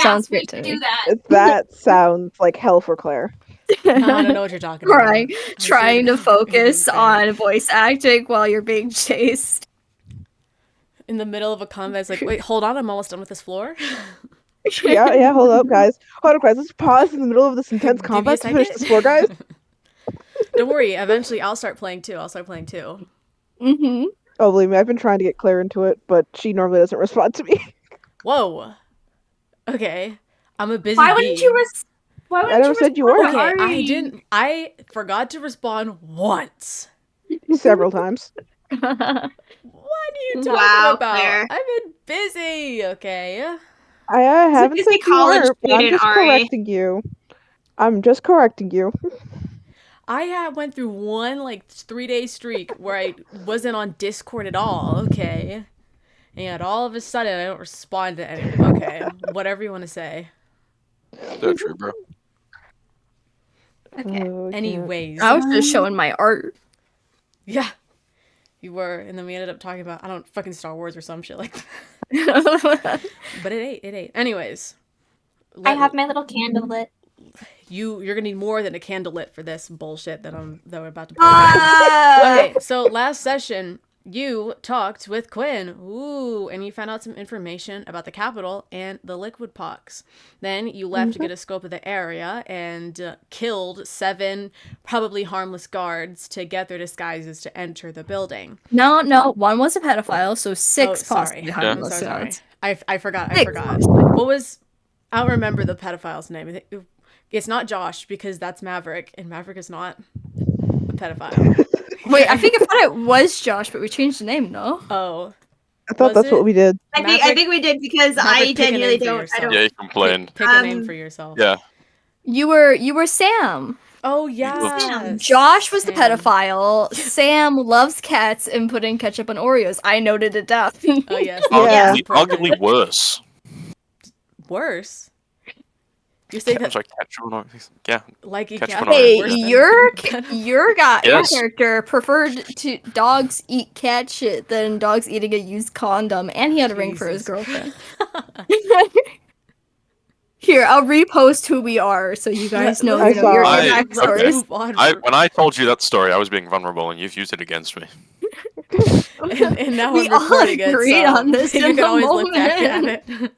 sounds great to me. That sounds like hell for Claire. I don't know what you're talking about. Trying to focus Okay. on voice acting while you're being chased. In the middle of a combat, it's like, wait, hold on, I'm almost done with this floor. Yeah, hold up, guys. Let's pause in the middle of this intense Give me a combat to finish second. this floor, guys. Don't worry, eventually I'll start playing too. Mm-hmm. Oh, believe me, I've been trying to get Claire into it, but she normally doesn't respond to me. Whoa. Okay. I'm a busy Why bee. wouldn't you I never said you were. Okay, Ari? I didn't. I forgot to respond once. Several times. What are you talking Wow, about? Claire. I've been busy, okay? I haven't busy said you college weren't, but I'm student, just Ari. correcting you. I'm just correcting you. I went through one 3-day streak where I wasn't on Discord at all, okay? And all of a sudden I don't respond to anyone. Okay, whatever you want to say. That's true, bro. Okay. Oh, Anyways. I was just showing my art. Yeah. You were, and then we ended up talking about, I don't fucking Star Wars or some shit like that. But it ate. Anyways. I have my little candle lit. You're gonna need more than a candle lit for this bullshit that we're about to play. Okay, so last session you talked with Quinn. Ooh, and you found out some information about the capital and the liquid pox. Then you left to get a scope of the area and killed 7 probably harmless guards to get their disguises to enter the building. No, one was a pedophile, so 6 sorry. possibly harmless I'm so sorry. guards. I forgot. Six. What was? I don't remember the pedophile's name. It's not Josh because that's Maverick, and Maverick is not a pedophile. Wait, I thought it was Josh, but we changed the name, no? Oh, I thought that's what we did. I think we did because I genuinely don't. Yeah, you complained. Pick a name for yourself. Yeah. You were Sam. Oh yeah. Josh was the pedophile. Sam loves cats and putting ketchup on Oreos. I noted it down. Oh yes. Yeah. Arguably worse. Worse. You say that like ketchup on Oreos. Yeah. like a Ketchup cat. on Hey, Oreos. your Yes. character preferred to dogs eat cat shit than dogs eating a used condom, and he had a ring for his girlfriend. Here, I'll repost who we are so you guys know, I saw your it. backstories. When I told you that story, I was being vulnerable, and you've used it against me. and now We I'm all recording agreed it, so on this you in can the always look back at moment. it.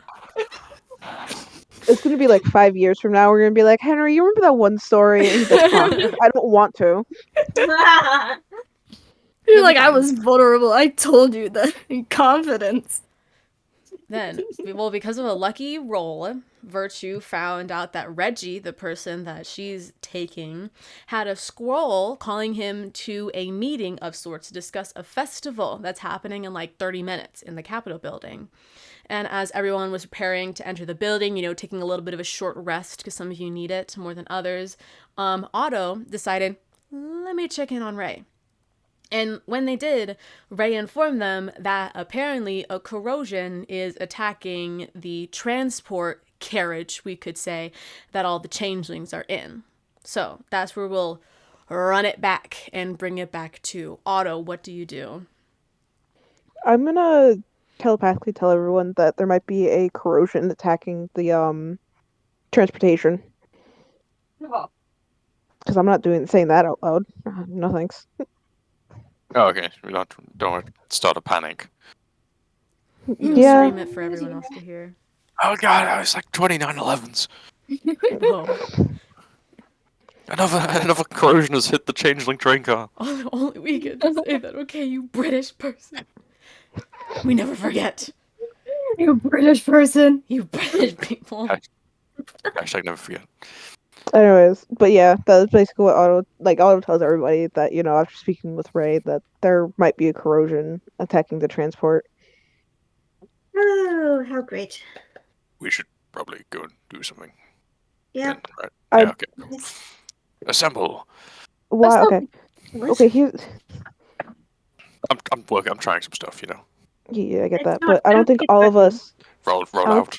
It's gonna be like 5 years from now. We're gonna be like, Henry, you remember that one story? And he's like, huh, I don't want to. You're like, I was vulnerable. I told you that in confidence. Then, well, because of a lucky roll, Virtue found out that Reggie, the person that she's taking, had a scroll calling him to a meeting of sorts to discuss a festival that's happening in 30 minutes in the Capitol building. And as everyone was preparing to enter the building, taking a little bit of a short rest because some of you need it more than others, Otto decided, let me check in on Ray. And when they did, Ray informed them that apparently a corrosion is attacking the transport carriage, we could say, that all the changelings are in. So that's where we'll run it back and bring it back to Otto. What do you do? I'm gonna telepathically tell everyone that there might be a corrosion attacking the transportation. Because I'm not saying that out loud. No thanks. Oh, okay. We don't start a panic. Yeah. Scream it for everyone else to hear. Oh god, I was like 2911s. Whoa. Another corrosion has hit the changeling train car. Only we get to say that, okay, you British person. We never forget. You British person. You British people. Hashtag never forget. Anyways, but yeah, that's basically what Otto tells everybody that, after speaking with Ray, that there might be a corrosion attacking the transport. Oh, how great. We should probably go and do something. Yeah. Then, right? Yeah, okay. Cool. Assemble. Why? Okay. Okay, here's... I'm working. I'm trying some stuff, Yeah, I get that, but I don't think all of us... Roll out.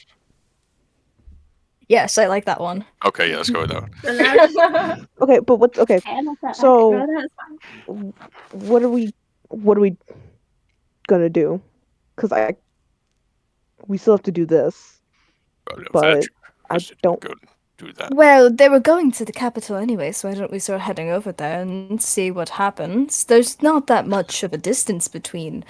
Yes, I like that one. Okay, yeah, let's go with that one. Okay, but what's... Okay, so... What are we gonna do? Because we still have to do this. But I don't. Go do that. Well, they were going to the capital anyway, so why don't we start heading over there and see what happens? There's not that much of a distance between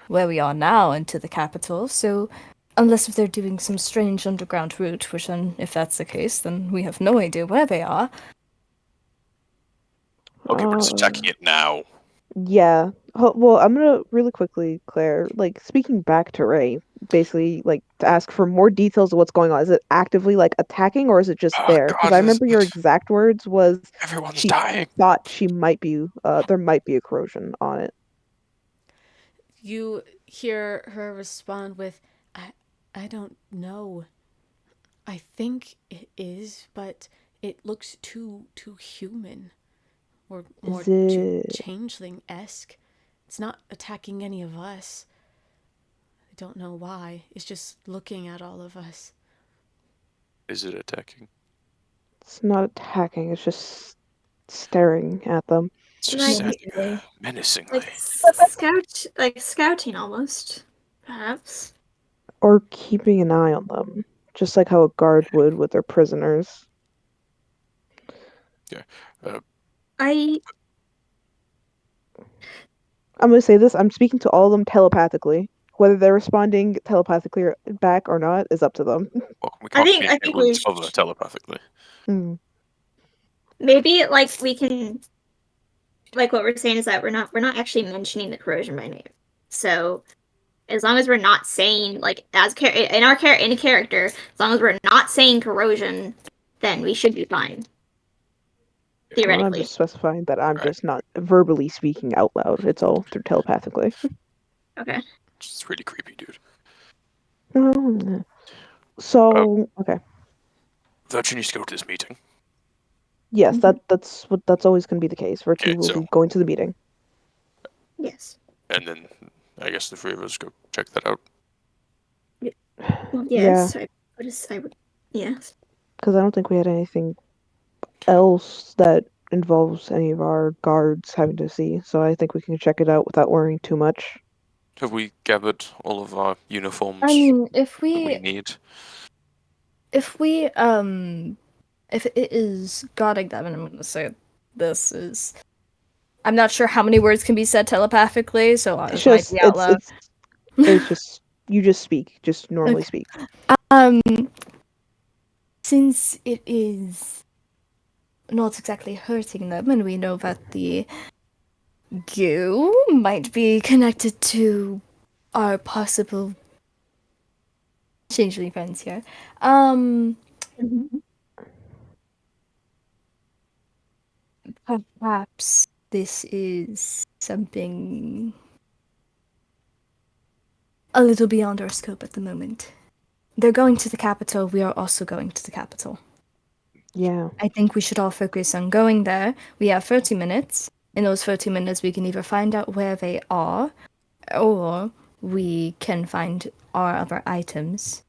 where we are now and to the capital, so unless if they're doing some strange underground route, which then, if that's the case, then we have no idea where they are. Okay, but it's attacking it now. Yeah. Well, I'm gonna really quickly, Claire, like speaking back to Ray, basically like to ask for more details of what's going on. Is it actively like attacking or is it just Oh, there? Because God, I remember your exact words was everyone's she dying. thought she might be there might be a corrosion on it. You hear her respond with, I don't know. I think it is, but it looks too human. Or more Is too it changeling-esque. It's not attacking any of us. I don't know why. It's just looking at all of us. Is it attacking? it's not attacking, it's just staring at them. It's just Like- staring menacingly. like scouting almost, perhaps. Or keeping an eye on them. Just like how a guard would with their prisoners. Yeah. I I'm gonna say this, I'm speaking to all of them telepathically. Whether they're responding telepathically or back or not is up to them. Well, we can't think- I communicate think with we each other telepathically. Hmm. maybe like we can like what we're saying is that we're not actually mentioning the corrosion by name. So as long as we're not saying like in a character, as long as we're not saying corrosion, then we should be fine. I'm Theoretically. just specifying that I'm Right. just not verbally speaking out loud. It's all through telepathically. Okay. It's really creepy, dude. So okay. Virtue needs to go to this meeting. Yes, that's always gonna be the case. Virtue Okay, will so- be going to the meeting. Yes. And then I guess the three of us go check that out. Well, yes. I would. Yes. Because I don't think we had anything else that involves any of our guards having to see. So I think we can check it out without worrying too much. Have we gathered all of our uniforms I mean, if that we we need? if it is guarding them, and I'm gonna say this is, I'm not sure how many words can be said telepathically, so It's this might just be out loud. it's just you just speak, just normally Okay. speak. Since it is not exactly hurting them, and we know that the goo might be connected to our possible changeling friends here. Perhaps this is something a little beyond our scope at the moment. They're going to the capital, we are also going to the capital. Yeah. I think we should all focus on going there. We have 30 minutes. In those 30 minutes, we can either find out where they are, or we can find our other items.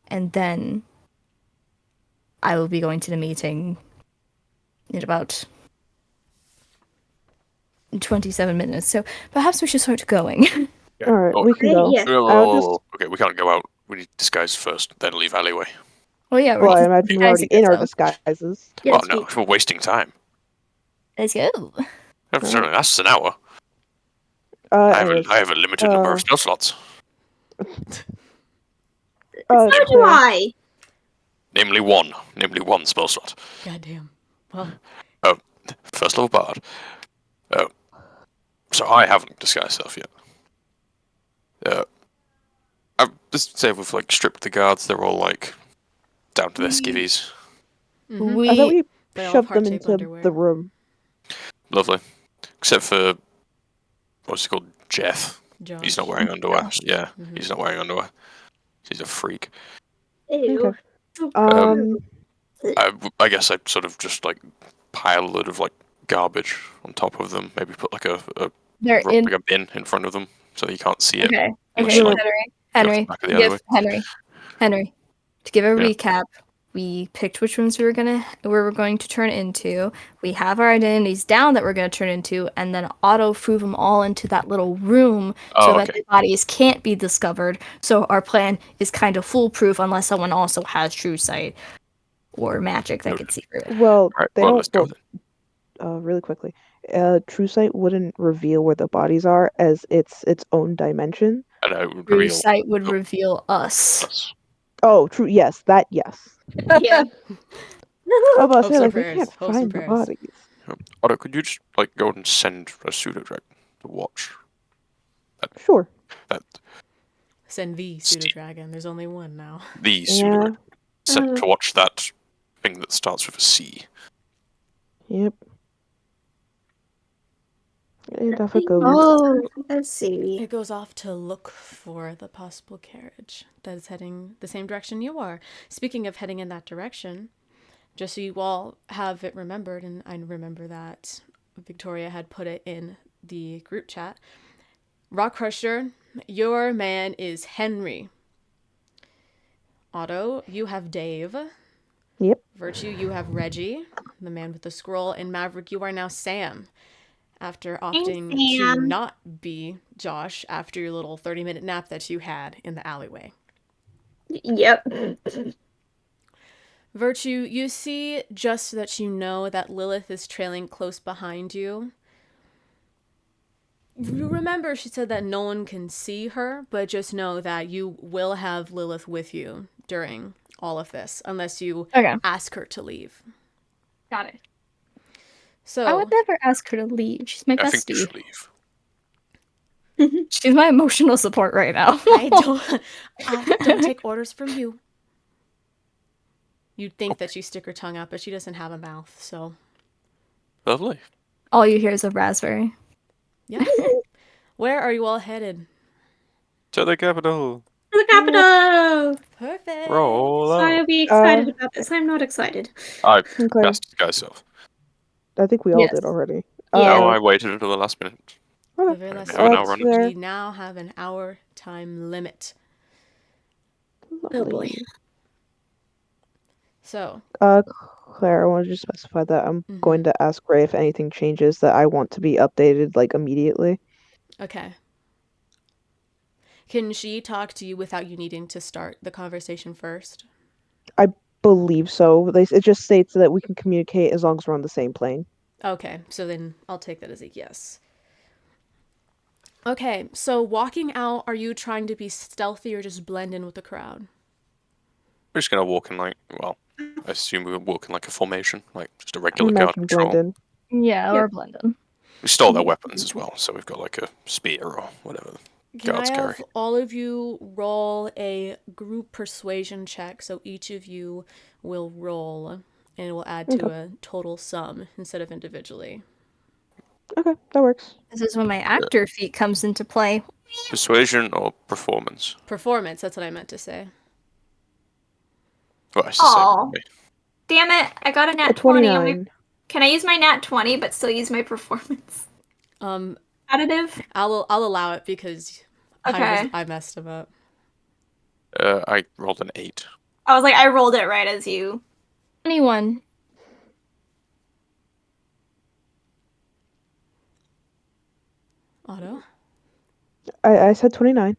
And then I will be going to the meeting in about 27 minutes. So perhaps we should start going. Yeah. All right, Oh, we can go. Yeah. Okay, we can't go out. We need disguise first, then leave alleyway. Well, yeah, Well, I we're imagine we're already in our disguises. Yes. Well, no, we're wasting time. Let's go. Certainly lasts an hour. Anyways, I have a limited number of spell slots, So do Claire, I. namely one spell slot. Goddamn. Well, First level bard. So I haven't disguised self yet. I just say we've like stripped the guards. They're all like down to their skivvies. mhm. I thought we They all shoved them heart-shaped into underwear. the room. Lovely, except for what's he called, Jeff. Josh. He's not wearing underwear. Josh. Yeah, Mhm. he's not wearing underwear. He's a freak. Ew. Okay. So Um, I guess I'd sort of just like pile a load of like garbage on top of them. Maybe put like a They're in. like a bin in front of them so you can't see it. Okay. Unless Okay, you, like, Henry. back of the Give alleyway. Henry. To give a Yeah. recap, We picked which rooms we were going to turn into. We have our identities down that we're going to turn into, and then Otto threw them all into that little room so Oh, that okay. the bodies can't be discovered. So our plan is kind of foolproof unless someone also has true sight or magic that Noted. could see through it. Well, Right. they Well, don't. let's go Well, then. really quickly, True Sight wouldn't reveal where the bodies are, as it's its own dimension. And it would True reveal sight would Oh. reveal us. us. Oh, true. Yes, that. Yes. Yeah. I was about to Hopes say, and like, they prayers. can't Hopes and find the prayers. bodies. Otto, could you just like go and send a pseudo dragon to watch Sure. that Send the pseudo dragon. There's only one now. the pseudo Yeah. dragon sent to watch that thing that starts with a C? Yep. And off it goes. Oh, let's see. It goes off to look for the possible carriage that is heading the same direction you are. Speaking of heading in that direction, just so you all have it remembered, and I remember that Victoria had put it in the group chat. Rock Crusher, your man is Henry. Otto, you have Dave. Yep. Virtue, you have Reggie, the man with the scroll. And Maverick, you are now Sam. After opting to Sam. not be Josh after your little 30-minute nap that you had in the alleyway. Yep. Virtue, you see, just so that you know, that Lilith is trailing close behind you. You remember she said that no one can see her, but just know that you will have Lilith with you during all of this, unless you Okay. ask her to leave. Got it. So I would never ask her to leave. She's my I think you bestie. should leave. She's my emotional support right now. I don't take orders from you. You'd think that you stick her tongue out, but she doesn't have a mouth, so Lovely. All you hear is a raspberry. yeah. Where are you all headed? To the capital. To the capital! Perfect. Roll Why out. are we excited about this? I'm not excited. I Okay. cast myself. I think we all Yes. did already. Yeah. Oh, I waited until the last minute. The very last have an hour minute. on it. We now have an hour time limit. Oh boy. So, Claire, I want to just specify that I'm going to ask Ray if anything changes that I want to be updated, like, immediately. okay. Can she talk to you without you needing to start the conversation first? I believe so. It just states that we can communicate as long as we're on the same plane. Okay, so then I'll take that as a yes. Okay, so walking out, are you trying to be stealthy or just blend in with the crowd? We're just gonna walk in like, well, I assume we're walking like a formation, like just a I regular guard imagine patrol. blend in. Yeah, Yep. or Blendon. We stole their weapons as well, so we've got like a spear or whatever the Can I guards have carry. all of you roll a group persuasion check? So each of you will roll, and it will add to a total sum instead of individually. Okay, that works. This is when my actor feat comes into play. Persuasion or performance? Performance, that's what I meant to say. Well, it's the same. Aw. for me. Damn it! I got a nat A 20. 29. Can I use my nat 20 but still use my performance additive? I'll allow it because Okay. I messed him up. I rolled an 8. I was like, I rolled it right as you. 21. Otto? I said 29.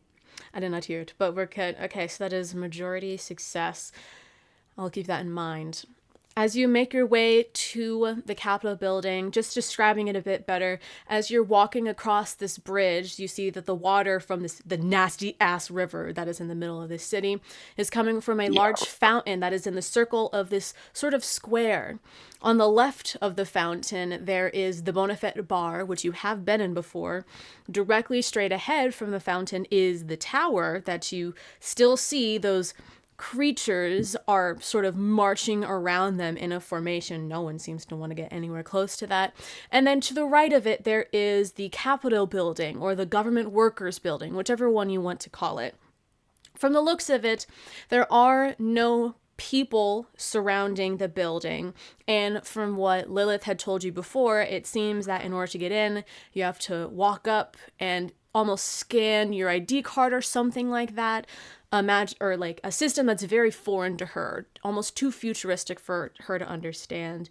I did not hear it, but we're good. Okay, so that is majority success. I'll keep that in mind. As you make your way to the Capitol building, just describing it a bit better, as you're walking across this bridge, you see that the water from the nasty ass river that is in the middle of this city is coming from a large fountain that is in the circle of this sort of square. On the left of the fountain, there is the Bonafide Bar, which you have been in before. Directly straight ahead from the fountain is the tower that you still see those creatures are sort of marching around them in a formation. No one seems to want to get anywhere close to that. And then to the right of it, there is the Capitol building or the government workers building, whichever one you want to call it. From the looks of it, there are no people surrounding the building. And from what Lilith had told you before, it seems that in order to get in, you have to walk up and almost scan your ID card or something like that. or like a system that's very foreign to her, almost too futuristic for her to understand.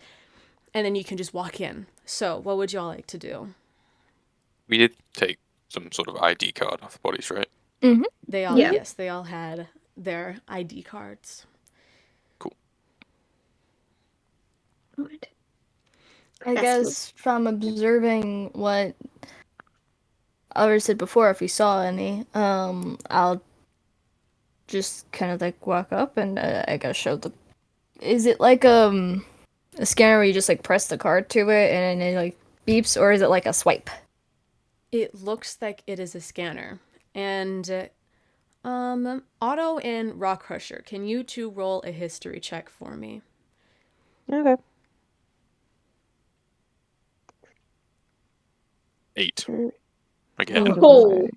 And then you can just walk in. So, what would y'all like to do? We did take some sort of ID card off the bodies, right? Mm-hmm. They all, Yeah. yes, they all had their ID cards. Cool. I That's guess from observing what others did before, if we saw any, I'll just kind of like walk up and I guess show the. Is it like a scanner where you just like press the card to it and it like beeps, or is it like a swipe? It looks like it is a scanner. And Otto and Rock Crusher, can you two roll a history check for me? Okay. 8. Alright. Again. Oh.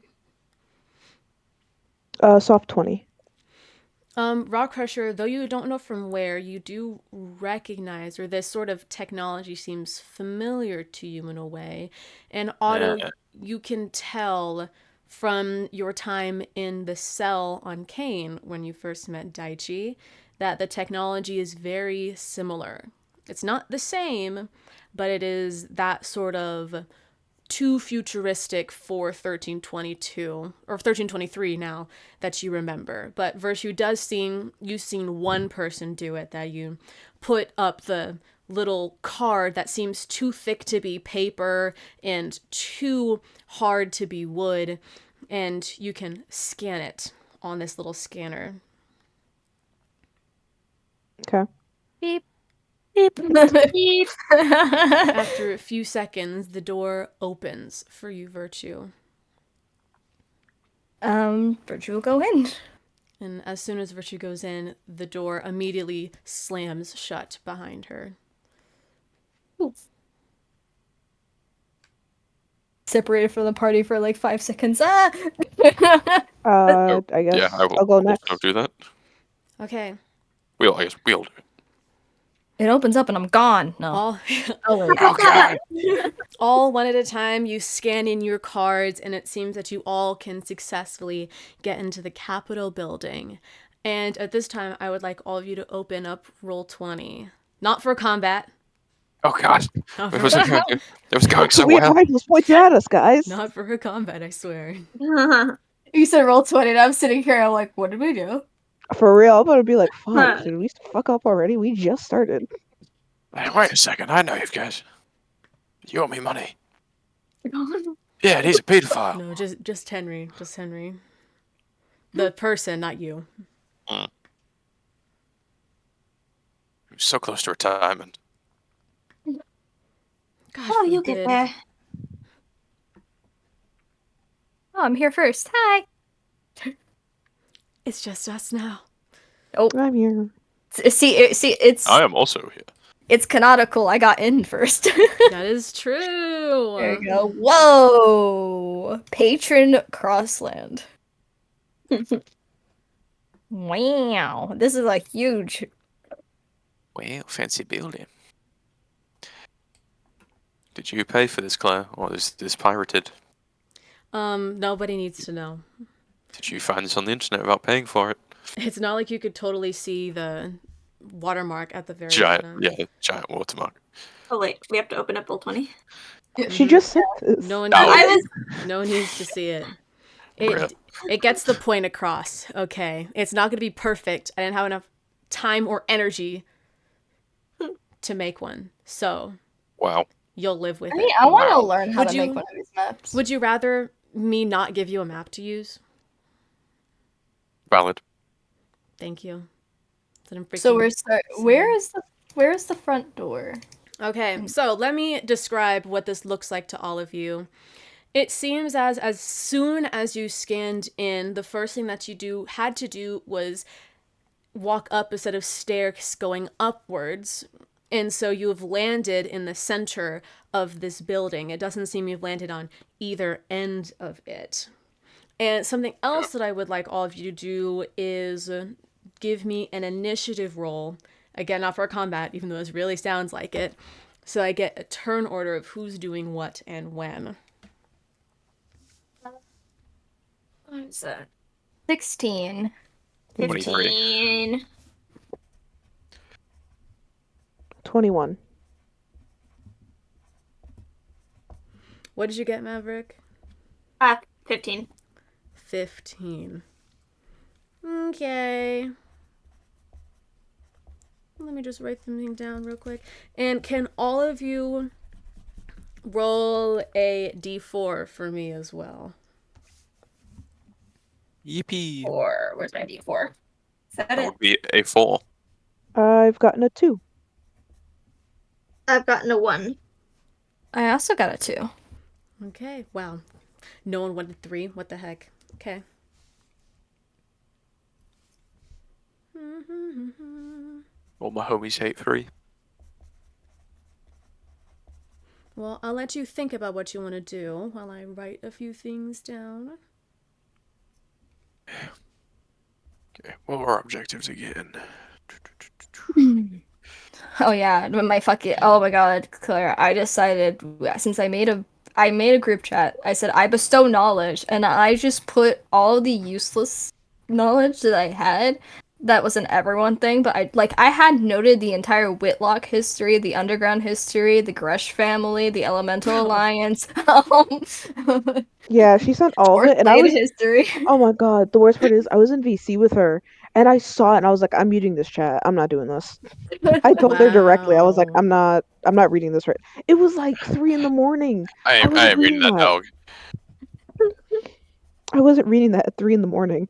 Soft 20. Rock Crusher, though you don't know from where, you do recognize, or this sort of technology seems familiar to you in a way. And Otto, Yeah. you can tell from your time in the cell on Kane when you first met Daichi that the technology is very similar. It's not the same, but it is that sort of too futuristic for 1322 or 1323 now that you remember. But Virtue does seem, you've seen one person do it, that you put up the little card that seems too thick to be paper and too hard to be wood, and you can scan it on this little scanner. Okay. Beep. Beep. After a few seconds, the door opens for you, Virtue. Virtue will go in. And as soon as Virtue goes in, the door immediately slams shut behind her. Separated from the party for like 5 seconds. Ah! I guess Yeah, I will I'll go also next. do that. Okay. I guess we'll do it. It opens up and I'm gone. No. All Oh, wait. Okay. all one at a time, you scan in your cards, and it seems that you all can successfully get into the Capitol building. And at this time, I would like all of you to open up roll 20. Not for combat. Oh god. Not It for, was going, it was going so We have well. rifles pointed at us, guys. not for combat, I swear. You said roll 20 and I'm sitting here. I'm like, what did we do? For real, I'm gonna be like, fuck, did we fuck up already? We just started. Hey, wait a second. I know you guys. You owe me money. Yeah, he's a pedophile. No, just Henry. Just Henry. The person, not you. He was so close to retirement. God Oh, you'll get forbid. there. Oh, I'm here first. Hi. It's just us now. I'm here. See, it's I am also here. it's canonical. I got in first. That is true. There you go. Whoa, patron Crossland. Wow, this is like huge. Well, fancy building. Did you pay for this, Claire, or is this pirated? Nobody needs to know. Did you find this on the internet without paying for it? It's not like you could totally see the watermark at the very Giant, bottom. yeah, giant watermark. Oh wait, we have to open up roll 20. She just said this. No one, Oh. I was no one needs to see it. Rip. It gets the point across. Okay, it's not going to be perfect. I didn't have enough time or energy to make one, so Wow. you'll live with I mean, it. I want to Wow. learn how Would to you- make one of these maps. Would you rather me not give you a map to use? Valid. Thank you. Then I'm So freaking- where is the front door? Okay, so let me describe what this looks like to all of you. It seems as soon as you scanned in, the first thing that you had to do was walk up a set of stairs going upwards. And so you have landed in the center of this building. It doesn't seem you've landed on either end of it. And something else that I would like all of you to do is give me an initiative roll. Again, not for combat, even though this really sounds like it. So I get a turn order of who's doing what and when. What is that? 16. 23. 15. 21. What did you get, Maverick? 15. 15. Okay. Let me just write something down real quick. And can all of you roll a d4 for me as well? Yippee. 4. Where's my D4? Is that That it? would be a 4. I've gotten a 2. I've gotten a 1. I also got a 2. Okay, wow. No one wanted 3. What the heck? Okay. All my homies hate 3. Well, I'll let you think about what you want to do while I write a few things down. Okay, what were our objectives again? Oh yeah, my fucking oh my god, Claire, I decided since I made a group chat. I said I bestow knowledge and I just put all the useless knowledge that I had that was an everyone thing, but I had noted the entire Whitlock history, the underground history, the Gresh family, the Elemental Alliance, Yeah, she sent all of it, and I Torchblade was, history. oh my god, the worst part is I was in VC with her, and I saw it, and I was like, I'm muting this chat. I'm not doing this. I told her directly. I was like, Wow. I'm not reading this right. It was like 3 in the morning. I I wasn't ain't reading reading that that. dog. I wasn't reading that at 3 in the morning.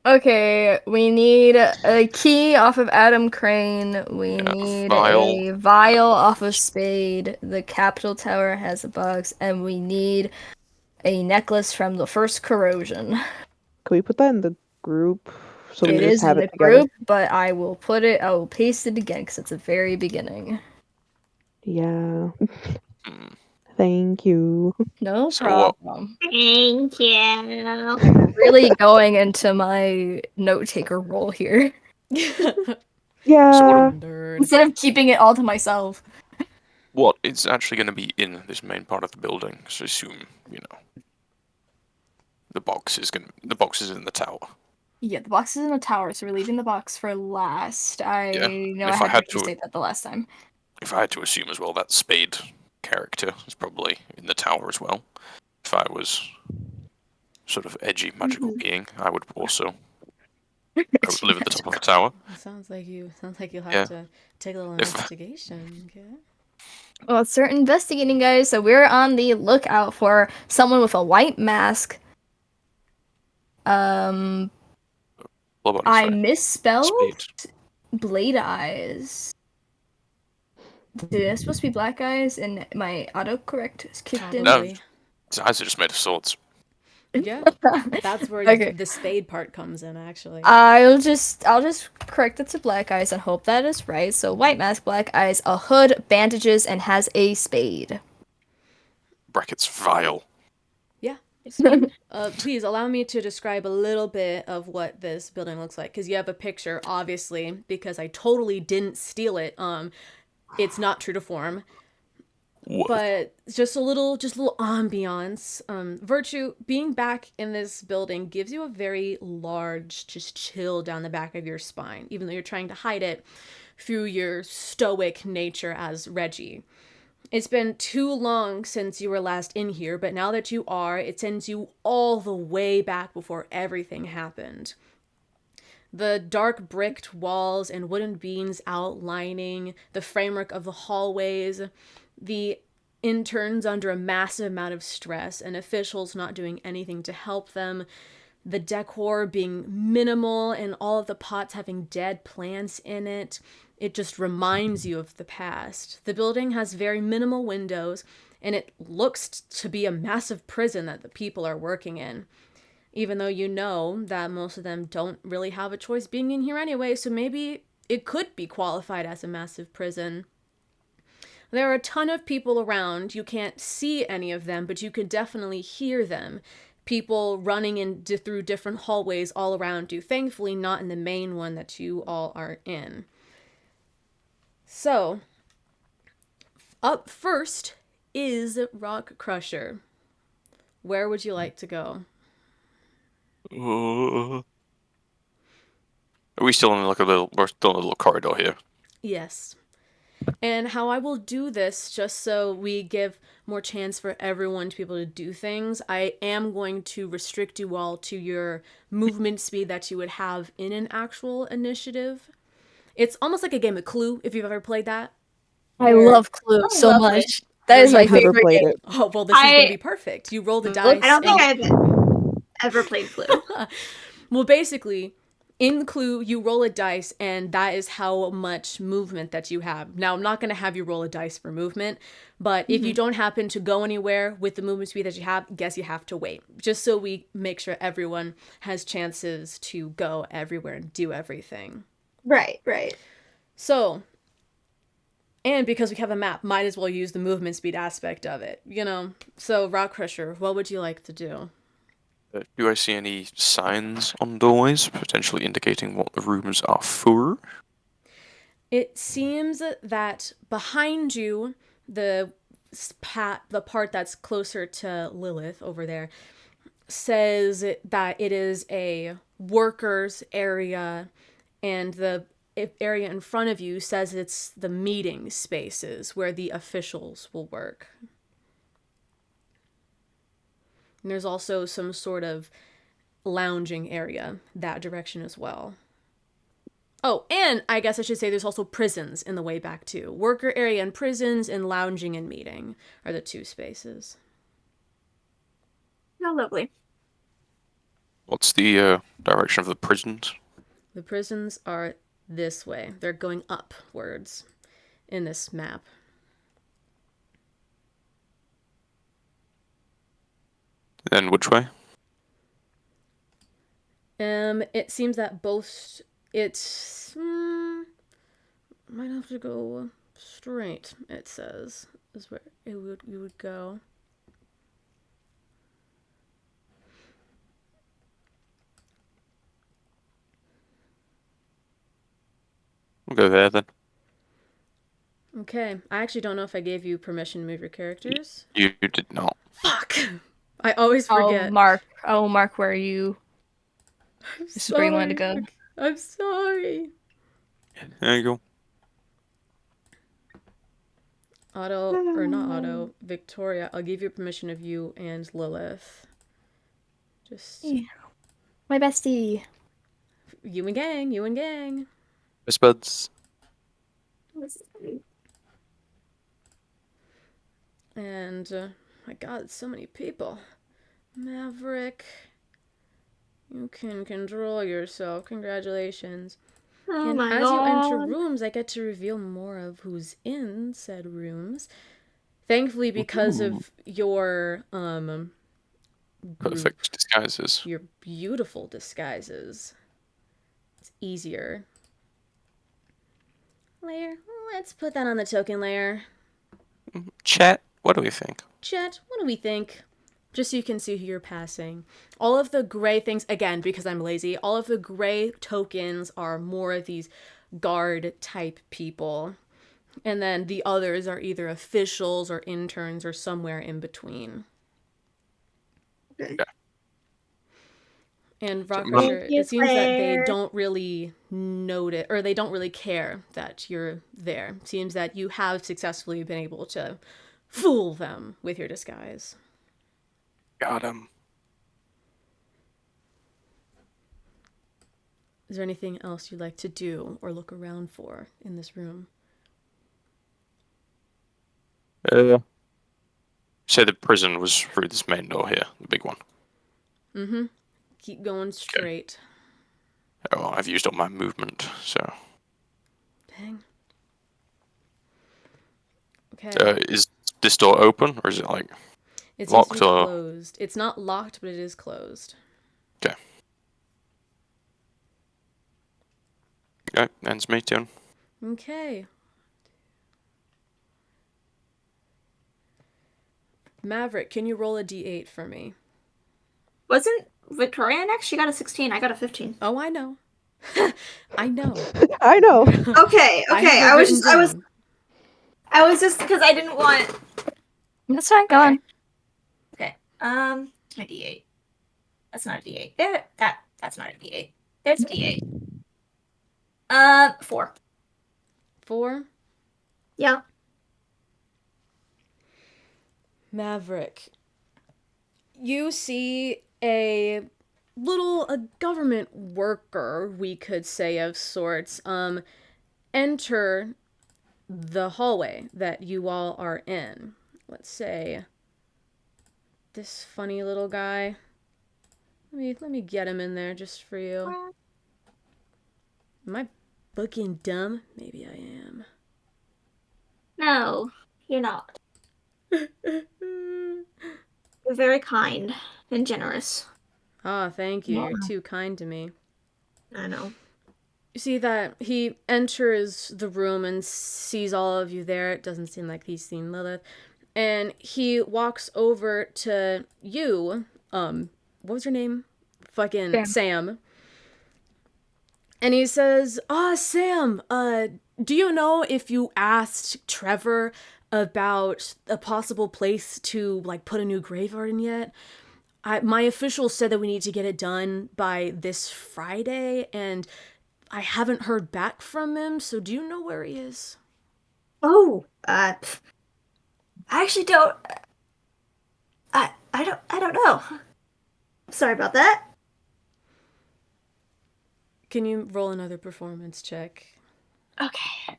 Okay, we need a key off of Adam Crane. We Yeah, need vial. a vial off of Spade. The Capitol Tower has a box, and we need a necklace from the first corrosion. Can we put that in the group so we It just is in have it the together? group, but I will paste it again because it's the very beginning. Yeah. Hmm. Thank you. No So what? problem. Thank you. Really going into my note taker role here So Yeah. Nerd. instead of keeping it all to myself. what is actually going to be in this main part of the building? So assume the box is in the tower. Yeah, the box is in the tower, so we're leaving the box for last. I Yeah. know And I had to restate that the last time. if I had to assume as well, that Spade character is probably in the tower as well. If I was sort of edgy magical being, I would live at the top of a tower. Sounds like you'll have Yeah. to take a little If investigation. Okay. Well, it's certain investigating, guys. So we're on the lookout for someone with a white mask. Blood on his I face. misspelled Spade. blade eyes. Dude, it's supposed to be black eyes, and my autocorrect kicked in. No, Probably. his eyes are just made of swords. Yeah. That's where Okay. the spade part comes in, actually. I'll just correct it to black eyes and hope that is right. So white mask, black eyes, a hood, bandages, and has a spade. Brackets vile. Yeah. So, please allow me to describe a little bit of what this building looks like, because you have a picture, obviously, because I totally didn't steal it. It's not true to form, Whoa. but just a little ambiance. Virtue, being back in this building gives you a very large, just chill down the back of your spine, even though you're trying to hide it through your stoic nature as Reggie. It's been too long since you were last in here, but now that you are, it sends you all the way back before everything happened. The dark bricked walls and wooden beams outlining the framework of the hallways, the interns under a massive amount of stress and officials not doing anything to help them, the decor being minimal and all of the pots having dead plants in it. It just reminds you of the past. The building has very minimal windows, and it looks to be a massive prison that the people are working in. Even though you know that most of them don't really have a choice being in here anyway, so maybe it could be qualified as a massive prison. There are a ton of people around. You can't see any of them, but you can definitely hear them. People running through different hallways all around you. Thankfully, not in the main one that you all are in. So, up first is Rock Crusher. Where would you like to go? Are we still in like a little? We're still in a little corridor here. Yes. And how I will do this, just so we give more chance for everyone to be able to do things, I am going to restrict you all to your movement speed that you would have in an actual initiative. It's almost like a game of Clue, if you've ever played that. I where- love Clue Oh, so lovely. much. That where is you my I've never favorite played game. it. Oh, well, this is going to I be perfect. You roll the I dice. I don't think and- I've ever played Clue. Well, basically, in Clue, you roll a dice, and that is how much movement that you have. Now, I'm not going to have you roll a dice for movement, but if you don't happen to go anywhere with the movement speed that you have, guess you have to wait. Just so we make sure everyone has chances to go everywhere and do everything. Right. So, and because we have a map, might as well use the movement speed aspect of it, you know? So, Rock Crusher, what would you like to do? Do I see any signs on doorways potentially indicating what the rooms are for? It seems that behind you, the part that's closer to Lilith over there, says that it is a workers area, and the area in front of you says it's the meeting spaces where the officials will work. And there's also some sort of lounging area that direction as well. Oh, and I guess I should say there's also prisons in the way back too. Worker area and prisons, and lounging and meeting are the two spaces. How lovely. What's the direction of the prisons? The prisons are this way. They're going upwards in this map. And which way? It seems that both might have to go straight. It says is where you would go. We'll go there then. Okay, I actually don't know if I gave you permission to move your characters. You did not. Fuck! I always forget. I'll mark where you. This is where you want to go. I'm sorry. There you go. Otto, or not Otto, Victoria, I'll give you permission of you and Lilith. Just Yeah. My bestie. you and gang. Miss Buds. And, my god, so many people. Maverick, you can control yourself. Congratulations. Oh And my as you enter god. rooms, I get to reveal more of who's in said rooms. Thankfully, because of your Perfect disguises. your beautiful disguises, it's easier. Layer. Let's put that on the token layer. Chat, what do we think? Chat, what do we think? Just so you can see who you're passing. All of the gray things, again, because I'm lazy, all of the gray tokens are more of these guard type people. And then the others are either officials or interns or somewhere in between. Okay. Yeah. And Rock Thank Crusher, you, it seems that they Claire. don't really notice, or they don't really care that you're there. It seems that you have successfully been able to fool them with your disguise. Got him. Is there anything else you'd like to do or look around for in this room? So the prison was through this main door here, the big one. Mm-hmm. Keep going straight. Oh, I've used all my movement, so. Dang. Okay. Is this door open, or is it like It seems locked to be or? closed. It's not locked, but it is closed. Okay. Okay, ends me turn. Okay. Maverick, can you roll a d8 for me? Wasn't Victoria next? She got a 16. I got a 15. Oh, I know. I know. I know. Okay. I have it I was written just down. I was just because I didn't want. That's fine. Go on. Okay. My D8. That's not a D8. That's not a D8. There's a D8. 4. 4. Yeah. Maverick. You see a government worker, we could say, of sorts, enter the hallway that you all are in. Let's say this funny little guy. Let me get him in there just for you. Am I fucking dumb? Maybe I am. No, you're not. You're very kind and generous. Ah, thank you. You're too kind to me. I know. You see that he enters the room and sees all of you there. It doesn't seem like he's seen Lilith. And he walks over to you. What was your name? Fucking Sam. And he says, Sam, do you know if you asked Trevor about a possible place to, like, put a new graveyard in yet? My officials said that we need to get it done by this Friday, and I haven't heard back from him, so do you know where he is? Oh, I actually don't. I don't know. Sorry about that. Can you roll another performance check? Okay.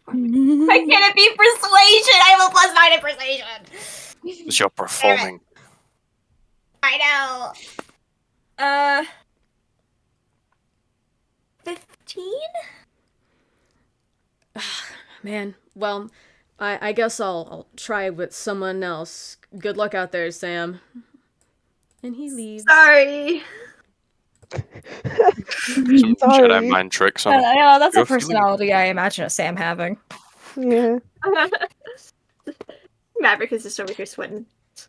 Why can't it be persuasion? I have a +9 in persuasion. Because you're performing. I know. 15? Man, well, I guess I'll try with someone else. Good luck out there, Sam. And he leaves. Sorry. Some Sorry. Jedi mind tricks on him. Yeah, that's a You're feeling- personality I imagine a Sam having. Yeah. Maverick is just over here sweating.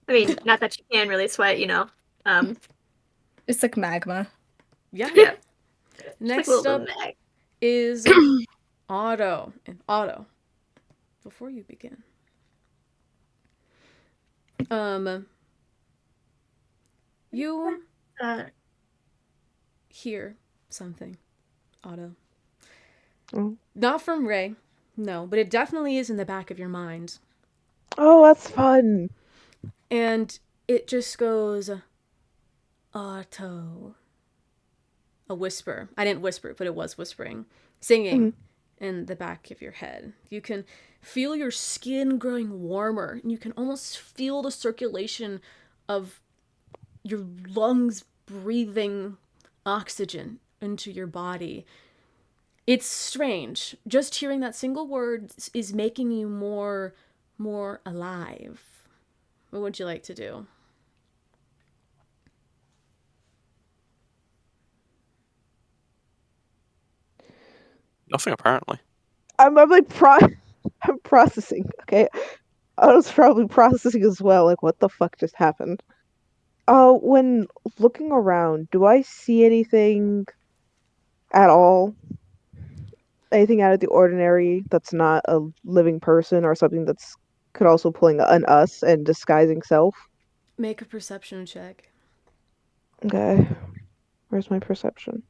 I mean, not that you can really sweat, you know. It's like magma. Yeah. Yeah. Next Like a little up bit of mag. is Otto. And Otto, before you begin, you hear something, Otto. Oh. Not from Ray, no, but it definitely is in the back of your mind. Oh, that's fun. And it just goes, Otto. A whisper. I didn't whisper, but it was whispering. Singing in the back of your head. You can feel your skin growing warmer, and you can almost feel the circulation of your lungs breathing oxygen into your body. It's strange. Just hearing that single word is making you more alive. What would you like to do? Nothing, apparently. I'm like I'm processing. Okay, I was probably processing as well. Like, what the fuck just happened? When looking around, do I see anything at all? Anything out of the ordinary that's not a living person or something that's could also pulling an us and disguising self? Make a perception check. Okay, where's my perception?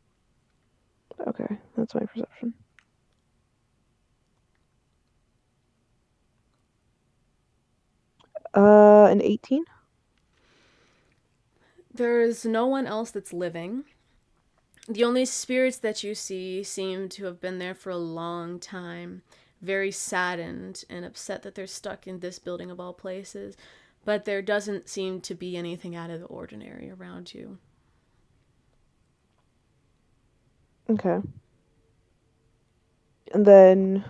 Okay, that's my perception. An 18? There is no one else that's living. The only spirits that you see seem to have been there for a long time, very saddened and upset that they're stuck in this building of all places. But there doesn't seem to be anything out of the ordinary around you. Okay. And then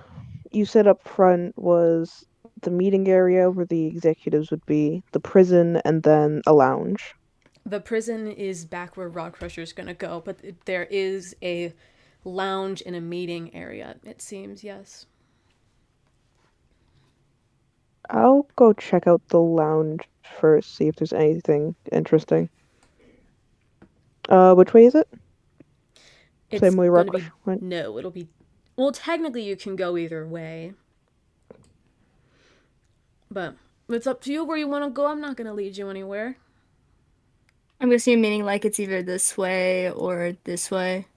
you said up front was the meeting area where the executives would be, the prison, and then a lounge. The prison is back where Rock Crusher's gonna go, but there is a lounge and a meeting area, it seems, yes. I'll go check out the lounge first, see if there's anything interesting. Which way is it? It's Same way gonna Rock be Rush went? no, it'll be well, technically you can go either way. But it's up to you where you want to go. I'm not gonna lead you anywhere. I'm assuming meaning like it's either this way or this way.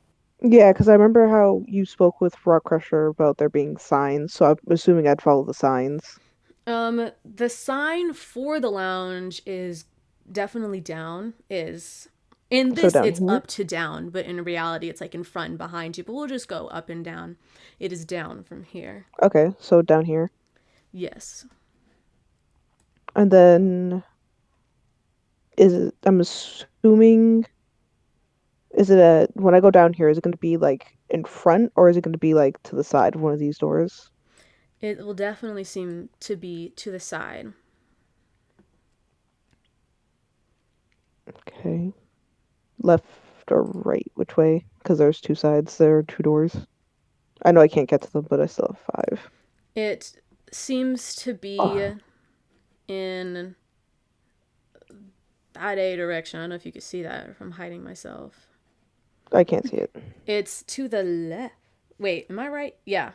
Yeah, because I remember how you spoke with Rock Crusher about there being signs, so I'm assuming I'd follow the signs. The sign for the lounge is definitely down. Is in So this down it's here. up to down, but in reality it's like in front and behind you. But we'll just go up and down. It is down from here. Okay, so down here. Yes. And then is it, I'm assuming, is it a, when I go down here, is it going to be like in front or is it going to be like to the side of one of these doors? It will definitely seem to be to the side. Okay. Left or right? Which way? Because there's two sides, there are two doors. I know I can't get to them, but I still have five. It seems to be Oh, in that A direction. I don't know if you could see that from hiding myself. I can't see it. It's to the left. Wait, am I right? Yeah.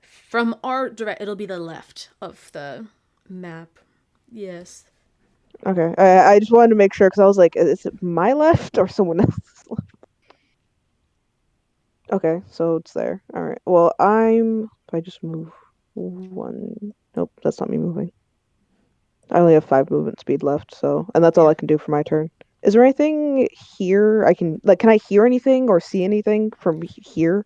From our direct, it'll be the left of the map. Yes. Okay. I just wanted to make sure because I was like, is it my left or someone else's left? Okay, so it's there. All right. Well, if I just move one. Nope, that's not me moving. I only have five movement speed left, so and that's all Yeah. I can do for my turn. Is there anything here I can like? Can I hear anything or see anything from here?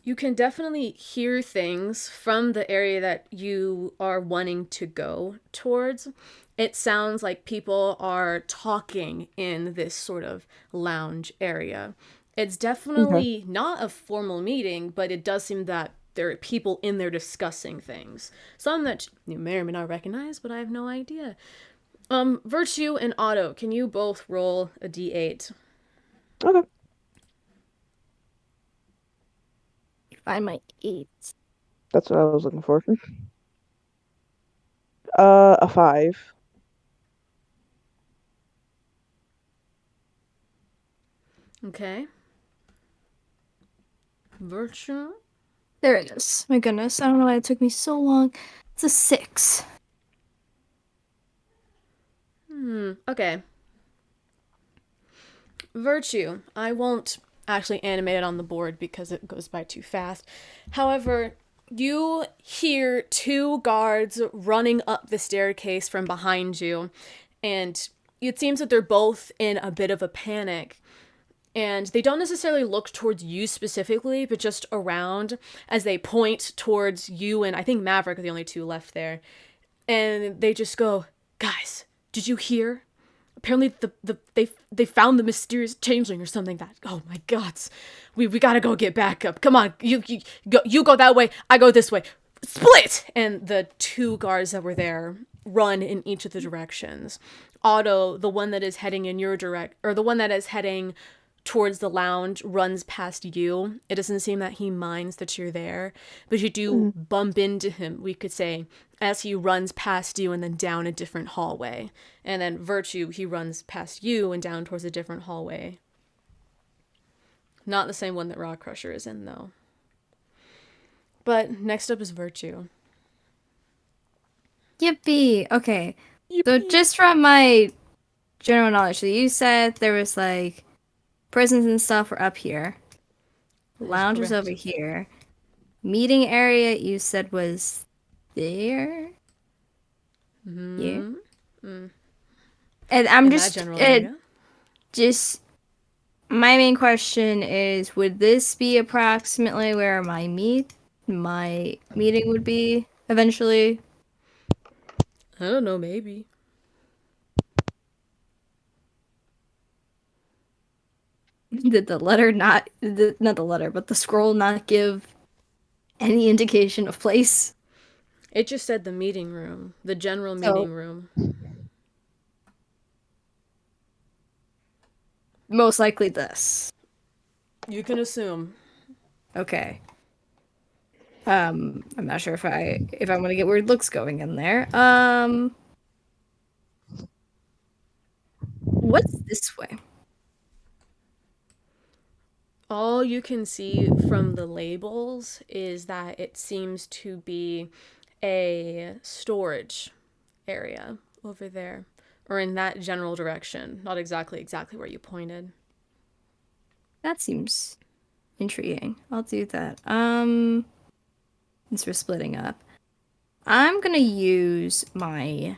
You can definitely hear things from the area that you are wanting to go towards. It sounds like people are talking in this sort of lounge area. It's Okay. definitely not a formal meeting, but it does seem that there are people in there discussing things. Some that you may or may not recognize, but I have no idea. Virtue and Otto, can you both roll a d8? Okay. Find my 8. That's what I was looking for. A five. Okay. Virtue. There it is. My goodness, I don't know why it took me so long. It's a 6. Okay. Virtue. I won't actually animate it on the board because it goes by too fast. However, you hear two guards running up the staircase from behind you, and it seems that they're both in a bit of a panic. And they don't necessarily look towards you specifically, but just around as they point towards you and I think Maverick are the only two left there. And they just go, "Guys, did you hear? Apparently they found the mysterious changeling or something. That, oh my god, we gotta go get back up. Come on, you go that way, I go this way. Split!" And the two guards that were there run in each of the directions. Otto, the one that is heading in your direct, or the one that is heading towards the lounge, runs past you. It doesn't seem that he minds that you're there, but you do Mm. bump into him, we could say, as he runs past you and then down a different hallway. And then Virtue, he runs past you and down towards a different hallway. Not the same one that Rock Crusher is in, though. But next up is Virtue. Yippee! Okay. So Yippee! just from my general knowledge, so you said there was like prisons and stuff were up here. That is Lounge was over correct. here. Meeting area you said was there? Here? Mm-hmm. And I'm In that general uh, area. just my main question is, would this be approximately where my meeting would be eventually? I don't know, maybe. Did the letter not the letter, but the scroll not give any indication of place? It just said the meeting room, the general So meeting room. most likely this. You can assume. Okay. I'm not sure if I'm gonna get weird looks going in there. What's this way? All you can see from the labels is that it seems to be a storage area over there, or in that general direction. Not exactly where you pointed. That seems intriguing. I'll do that. Since we're splitting up, I'm gonna use my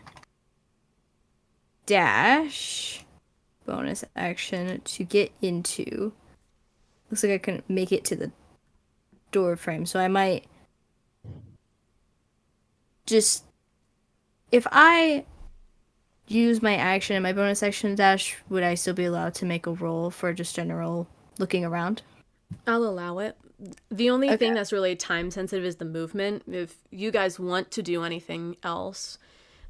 dash bonus action to get into. Looks like I can make it to the door frame, so I might just if I use my action and my bonus action dash, would I still be allowed to make a roll for just general looking around? I'll allow it. The only Okay. thing that's really time sensitive is the movement. If you guys want to do anything else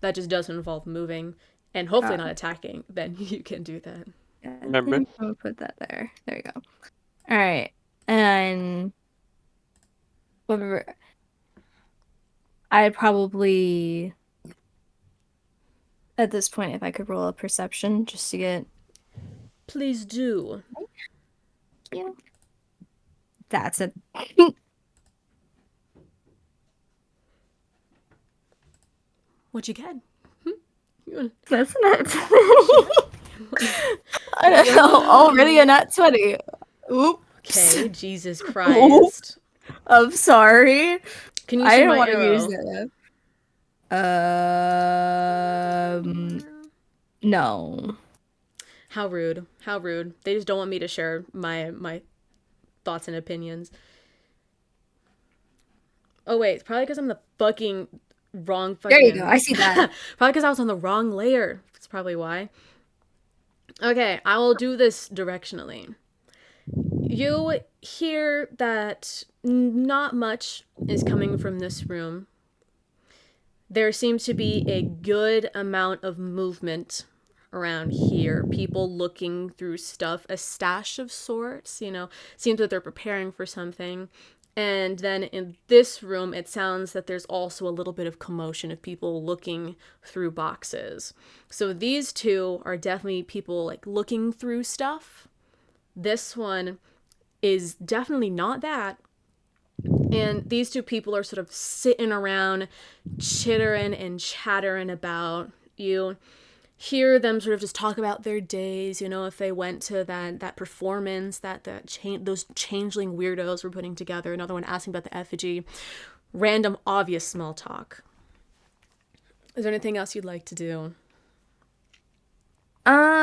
that just doesn't involve moving and hopefully not attacking, then you can do that. Yeah, I Remember? think I'm gonna put that there. There we go. All right, and whatever. I'd probably at this point, if I could roll a perception just to get, Please do. you know, that's it. What'd you get? That's not. I don't know. Already a nat 20. Oops. Okay, Jesus Christ. I'm sorry. Can you I see didn't my want to arrow? use that. No. How rude. How rude. They just don't want me to share my thoughts and opinions. Oh wait, it's probably because I'm the fucking wrong fucking. There you go. I see that. Probably because I was on the wrong layer. That's probably why. Okay, I will do this directionally. You hear that not much is coming from this room. There seems to be a good amount of movement around here. People looking through stuff, a stash of sorts, seems that they're preparing for something. And then in this room, it sounds that there's also a little bit of commotion of people looking through boxes. So these two are definitely people like looking through stuff. This one is definitely not that. And these two people are sort of sitting around, chittering and chattering about. You hear them sort of just talk about their days, if they went to that performance that those changeling weirdos were putting together. Another one asking about the effigy. Random, obvious small talk. Is there anything else you'd like to do? I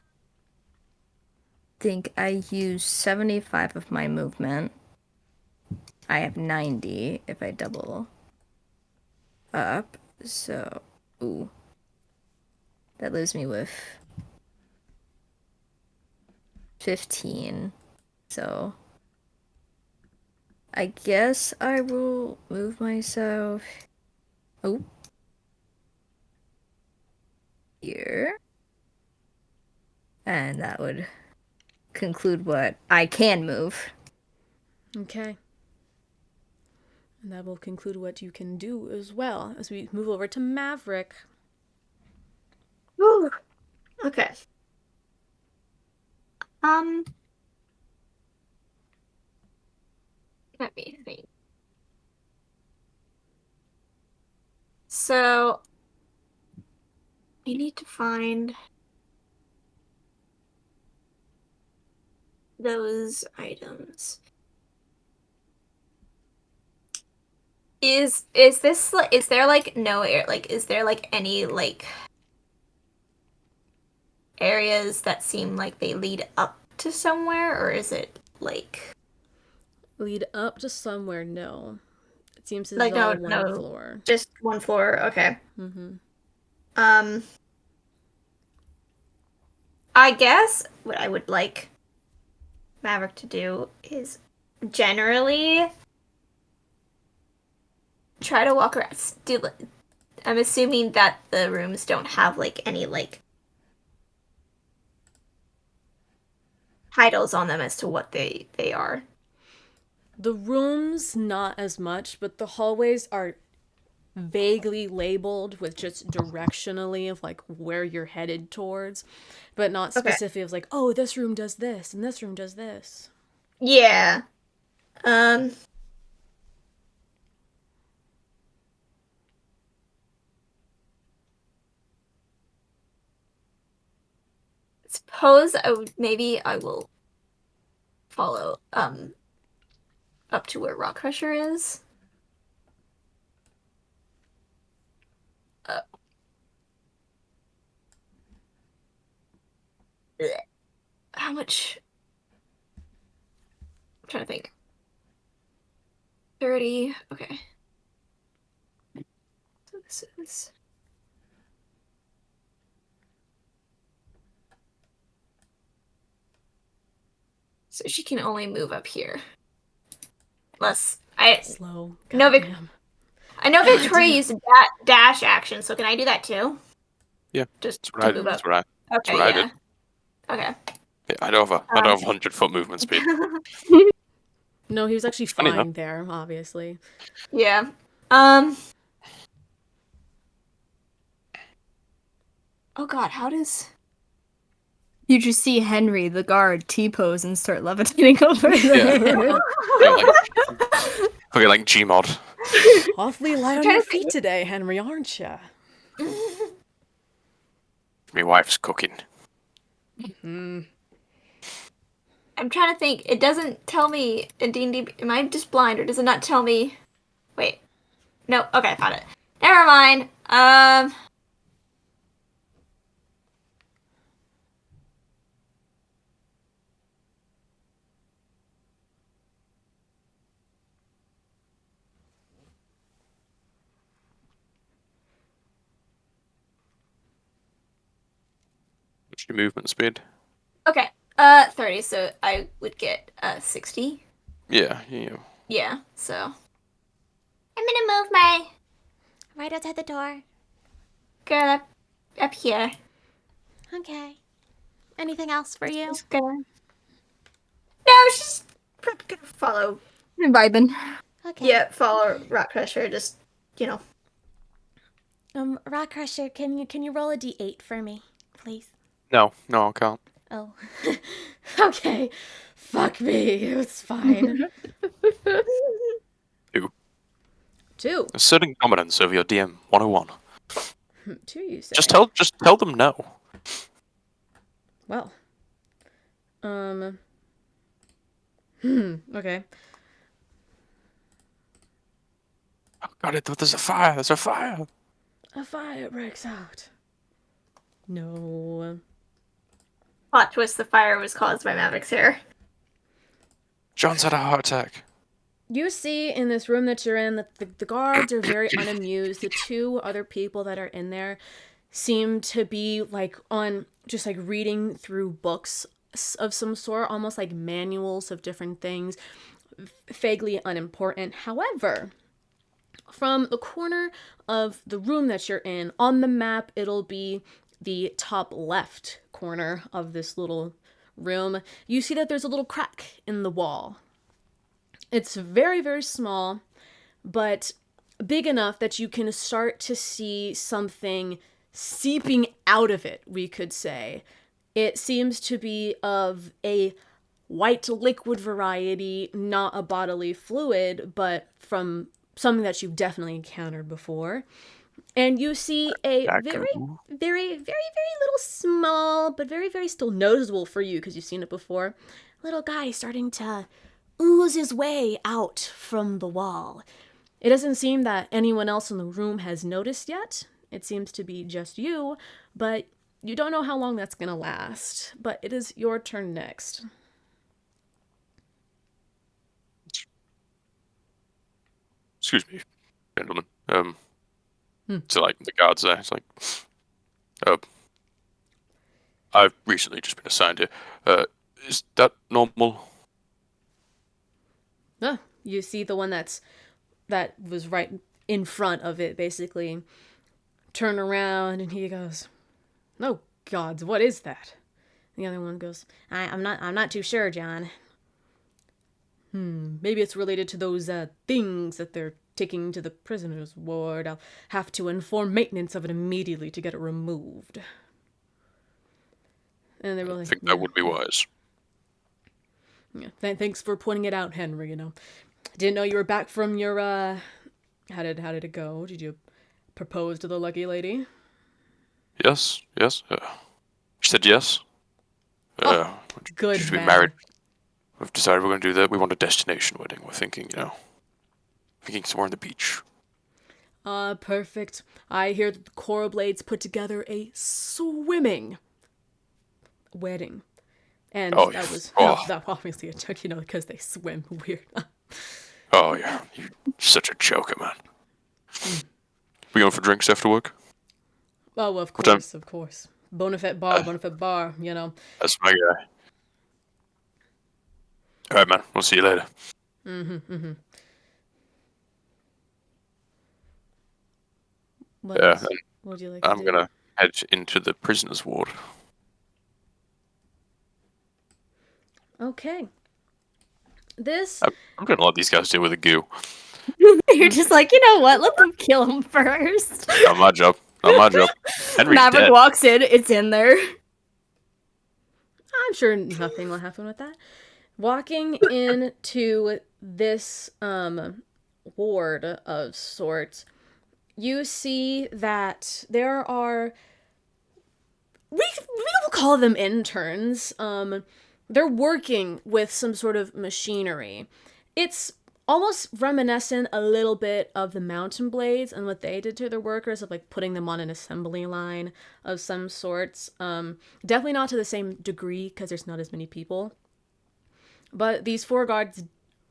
think I use 75 of my movement. I have 90 if I double up. So, ooh. That leaves me with 15. So, I guess I will move myself. Oh. Here. And that would conclude what I can move. Okay. And that will conclude what you can do as well as we move over to Maverick. Ooh. Okay. Let me think. So I need to find those items. Is this like, is there like no air, like is there like any like areas that seem like they lead up to somewhere, or is it like Lead up to somewhere, no. It seems this like is all no one floor. just one floor? Okay. Mm-hmm. I guess what I would like Maverick to do is generally try to walk around. I'm assuming that the rooms don't have like any like titles on them as to what they are. The rooms, not as much, but the hallways are vaguely labeled with just directionally of like where you're headed towards, but not Okay. specific of like, oh, this room does this and this room does this. Yeah. Suppose maybe I will follow up to where Rock Crusher is. How much? I'm trying to think. 30. Okay. So this is. So she can only move up here. Unless I Slow. No, Goddamn. I know Victoria Goddamn. used a dash action, so can I do that too? Yeah, Just that's what I to did. move up. That's Okay, what I yeah. did. Okay. Yeah, I don't have 100-foot movement speed. No, he was actually It's funny, fine there, obviously. Yeah. Oh God, how does? You just see Henry, the guard, T-pose and start levitating over there. Yeah, like, okay, like Gmod. Awfully light on trying your to think- feet today, Henry, aren't you? My wife's cooking. Hmm. I'm trying to think. It doesn't tell me in D&D. Am I just blind, or does it not tell me? Wait. No. Okay, I found it. Never mind. What's your movement speed? Okay. 30. So I would get 60. Yeah. Yeah. So I'm gonna move my Right outside the door. girl up here. Okay. Anything else for you? Just gonna. No, she's probably gonna follow. Vibing. Okay. Yeah, follow Rock Crusher. Just Rock Crusher, can you roll a d8 for me, please? No, I can't. Oh. Okay. Fuck me. It's fine. 2. 2. Asserting dominance over your DM 101. 2, you say? Just tell them no. Well. Okay. Oh god, there's a fire. There's a fire. A fire breaks out. No. plot twist. The fire was caused by Mavik's hair. John's had a heart attack. You see in this room that you're in that the guards are very unamused. The 2 other people that are in there seem to be just reading through books of some sort, almost like manuals of different things, vaguely unimportant. However, from the corner of the room that you're in, on the map, it'll be the top left corner of this little room. You see that there's a little crack in the wall. It's very, very small, but big enough that you can start to see something seeping out of it, we could say. It seems to be of a white liquid variety, not a bodily fluid, but from something that you've definitely encountered before. And you see a very, very, very, very little small, but very, very still noticeable for you because you've seen it before, little guy starting to ooze his way out from the wall. It doesn't seem that anyone else in the room has noticed yet. It seems to be just you, but you don't know how long that's gonna last. But it is your turn next. Excuse me, gentlemen. So like the guards there, it's like, I've recently just been assigned here. Is that normal? You see the one that was right in front of it, basically turn around, and he goes, "Oh gods, what is that?" The other one goes, I'm not too sure, John. Maybe it's related to those things that they're taking to the prisoners' ward. I'll have to inform maintenance of it immediately to get it removed. And they were I like, think that would be wise. Yeah, thanks for pointing it out, Henry. Didn't know you were back from your how did it go? Did you propose to the lucky lady? Yes. She said yes. Oh, good Should we man. married? we've decided we're going to do that. We want a destination wedding. We're thinking, thinking somewhere on the beach. Perfect. I hear that the Coral Blades put together a swimming wedding. And Oh, that yeah. was Oh. that obviously a joke, because they swim weird. Oh, yeah. You're such a joker, man. We going for drinks after work? Oh, of What time? course, of course. Bonafide bar, That's my guy. All right, man. We'll see you later. What Yeah, else? and What would you like to I'm do? gonna head into the prisoners' ward. Okay. This I'm gonna let these guys deal with the goo. You're just like, you know what? Let them kill him first. Not my job. Not my job. Henry's Maverick dead. walks in, it's in there. I'm sure nothing will happen with that. Walking into this ward of sorts, you see that there are we will call them interns. They're working with some sort of machinery. It's almost reminiscent a little bit of the Mountain Blades and what they did to their workers of like putting them on an assembly line of some sorts. Definitely not to the same degree because there's not as many people. But these four guards,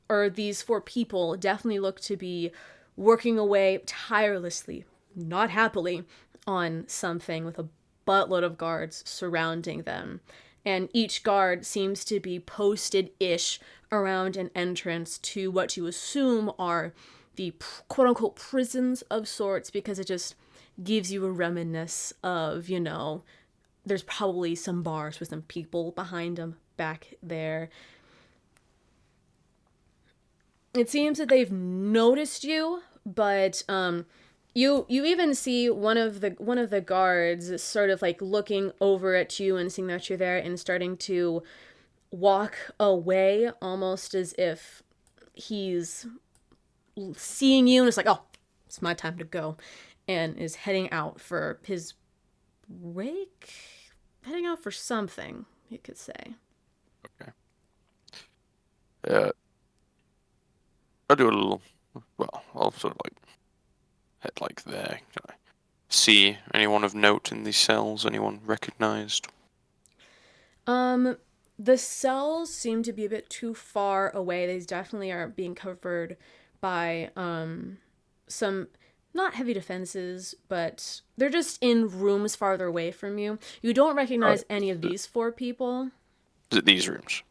or these four people, definitely look to be working away tirelessly, not happily, on something with a buttload of guards surrounding them. And each guard seems to be posted ish around an entrance to what you assume are the quote unquote prisons of sorts, because it just gives you a reminiscence of, there's probably some bars with some people behind them back there. It seems that they've noticed you, but you even see one of the guards sort of like looking over at you and seeing that you're there and starting to walk away, almost as if he's seeing you and it's like, oh, it's my time to go, and is heading out for his break, heading out for something, you could say. Okay. I'll do a little. Well, I'll sort of like head like there. Can I see anyone of note in these cells? Anyone recognized? The cells seem to be a bit too far away. They definitely are being covered by some not heavy defenses, but they're just in rooms farther away from you. You don't recognize any of these four people. Is it these rooms?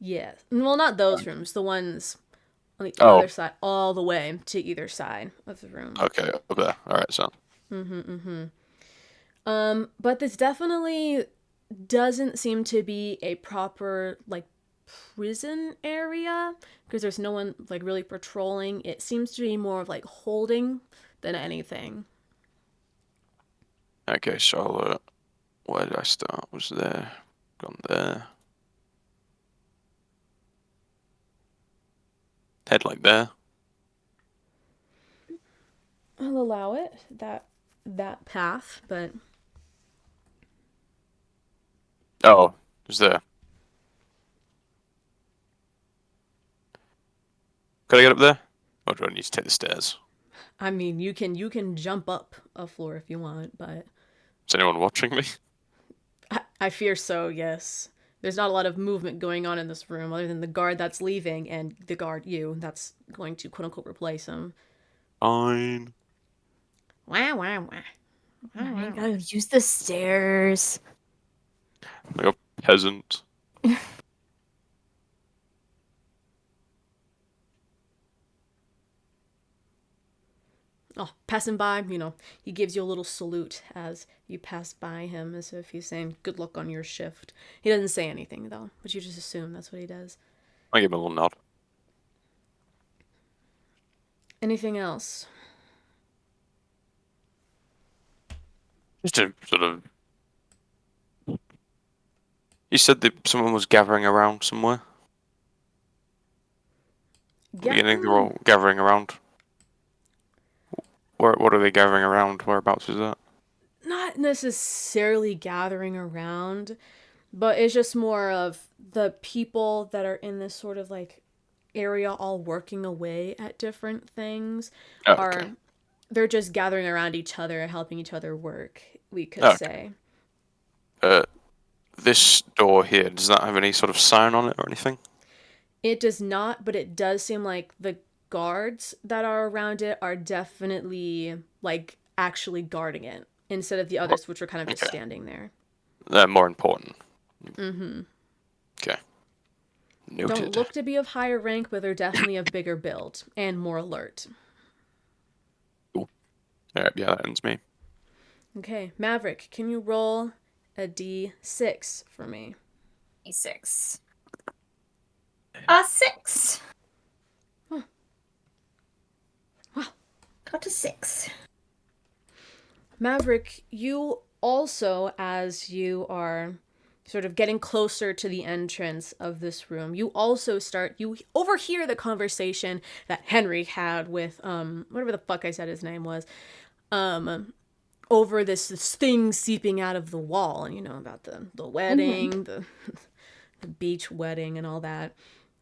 Yes. Well, not those rooms. The ones on the Oh. other side, all the way to either side of the room. Okay, up there. All right, so. But this definitely doesn't seem to be a proper like prison area, because there's no one like really patrolling. It seems to be more of like holding than anything. Okay, so where did I start? Was there? Gone there. Head like there. I'll allow it that path, but Oh, was there? Could I get up there? Or do I need to take the stairs? I mean, you can jump up a floor if you want, but Is anyone watching me? I fear so. Yes, there's not a lot of movement going on in this room other than the guard that's leaving and the guard that's going to quote unquote replace him. Fine. Wah wah wah. I gotta use the stairs. Like a peasant. Oh, passing by, he gives you a little salute as you pass by him, as if he's saying, good luck on your shift. He doesn't say anything, though, but you just assume that's what he does. I give him a little nod. Anything else? Just to sort of... You said that someone was gathering around somewhere? Beginning, they're all gathering around. What are they gathering around? Whereabouts is that? Not necessarily gathering around, but it's just more of the people that are in this sort of like area all working away at different things Oh, are okay. they're just gathering around each other, helping each other work, we could Okay. say. This door here, does that have any sort of sign on it or anything? It does not, but it does seem like the guards that are around it are definitely like actually guarding it instead of the others, which are kind of just Okay. standing there. They're more important. Mm-hmm. Okay. They don't Noted. look to be of higher rank, but they're definitely of bigger build and more alert. Alright, yeah, that ends me. Okay, Maverick, can you roll a d6 for me? A6. 6. Huh. Wow. Got a 6. Maverick, you also, as you are sort of getting closer to the entrance of this room, you overhear the conversation that Henry had with whatever the fuck I said his name was, over this thing seeping out of the wall, and you know about the wedding, the beach wedding and all that.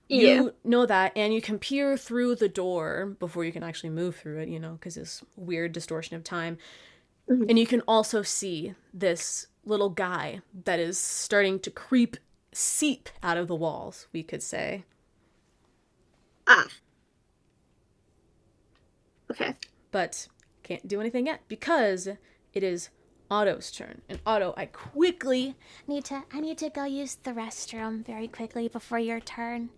Yeah. You know that, and you can peer through the door before you can actually move through it, because this weird distortion of time. Mhm. And you can also see this little guy that is starting to seep out of the walls, we could say. Ah. Okay. But can't do anything yet because it is Otto's turn. And Otto, I quickly I need to go use the restroom very quickly before your turn.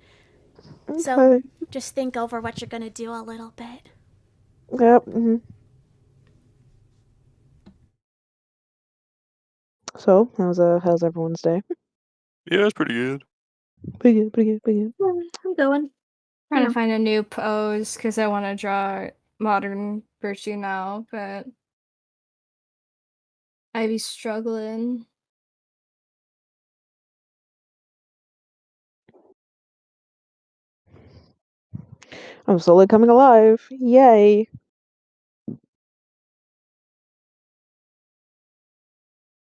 So Okay. just think over what you're gonna do a little bit. Yep. Hmm. So, how's everyone's day? Yeah, it's pretty good. Pretty good, pretty good, pretty good. I'm going. Trying Yeah. to find a new pose because I want to draw modern virtue now, but I be struggling. I'm slowly coming alive. Yay.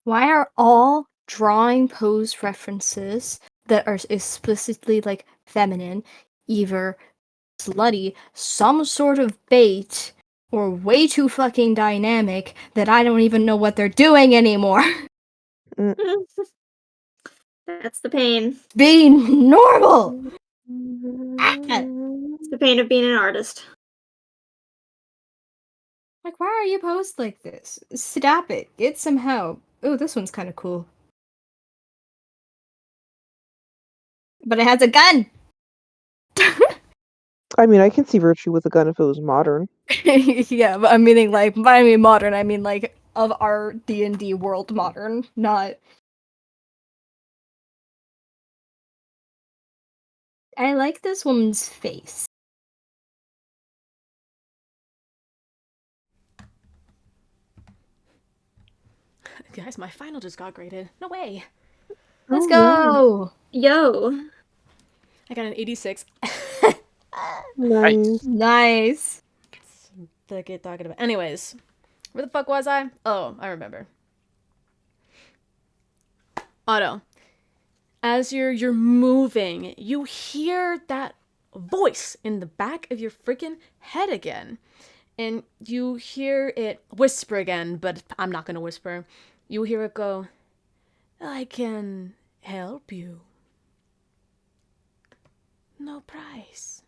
Why are all drawing pose references that are explicitly like feminine either slutty, some sort of bait, or way too fucking dynamic that I don't even know what they're doing anymore? That's the pain. Being normal! It's the pain of being an artist. Like, why are you posed like this? Stop it. Get some help. Oh, this one's kind of cool. But it has a gun! I mean, I can see virtue with a gun if it was modern. Yeah, but I'm meaning like, by I mean modern, I mean like of our D&D world modern, not... I like this woman's face. guys, my final just got graded. No way. Let's Oh, go! Yo. I got an 86. nice. Nice. To get talking about. Anyways, where the fuck was I? Oh, I remember. Otto, as you're moving, you hear that voice in the back of your freaking head again. And you hear it whisper again, but I'm not gonna whisper. You hear it go, I can help you. No price.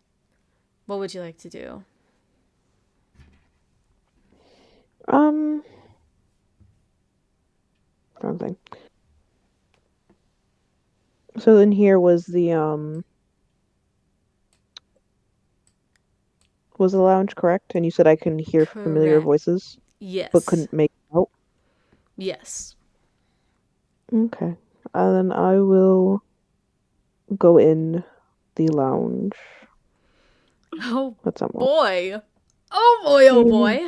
What would you like to do? Wrong thing. So in here was the lounge, correct? And you said I can hear familiar Correct. voices, but Yes. couldn't make out. Yes. Okay. And then I will go in the lounge. Oh That's not well. boy. Oh boy, oh boy.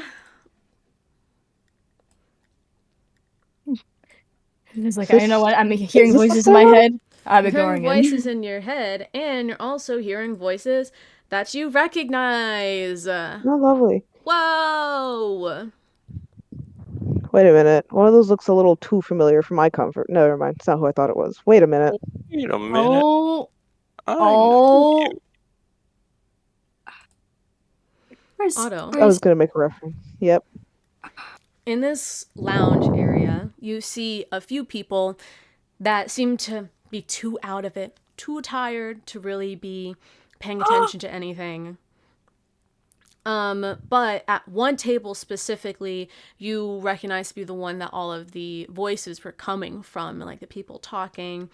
It's like, Is I know this what, I'm is hearing this the voices in my stairwell? head. I'm You're hearing ignoring it. voices in your head, and you're also hearing voices that you recognize. Oh, lovely. Whoa! Wait a minute. One of those looks a little too familiar for my comfort. No, never mind. It's not who I thought it was. Wait a minute. Wait a minute. Oh, I know oh. you. Where's, Otto. I was where's, gonna make a reference. Yep. In this lounge area, you see a few people that seem to be too out of it, too tired to really be paying attention to anything. But at one table specifically, you recognize to be the one that all of the voices were coming from, like the people talking.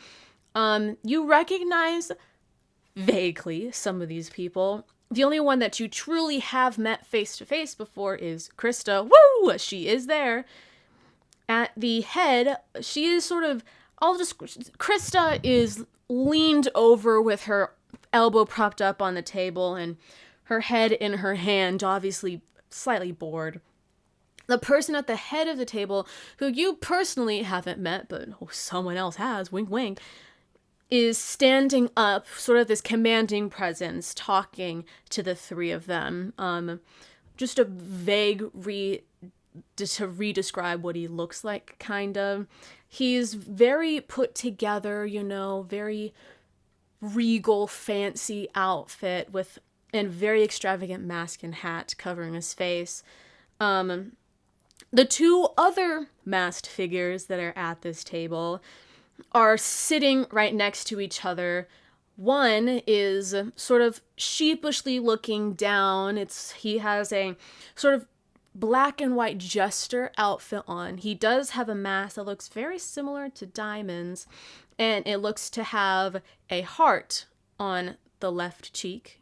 You recognize vaguely some of these people. The only one that you truly have met face to face before is Krista. Woo! She is there. At the head, she is sort of. Krista is leaned over with her elbow propped up on the table and her head in her hand, obviously slightly bored. The person at the head of the table, who you personally haven't met, but someone else has, wink wink, is standing up, sort of this commanding presence, talking to the three of them. Just a vague to re-describe what he looks like, kind of. He's very put together, very regal, fancy outfit with and very extravagant mask and hat covering his face. The two other masked figures that are at this table are sitting right next to each other. One is sort of sheepishly looking down. He has a sort of black and white jester outfit on. He does have a mask that looks very similar to Diamond's, and it looks to have a heart on the left cheek.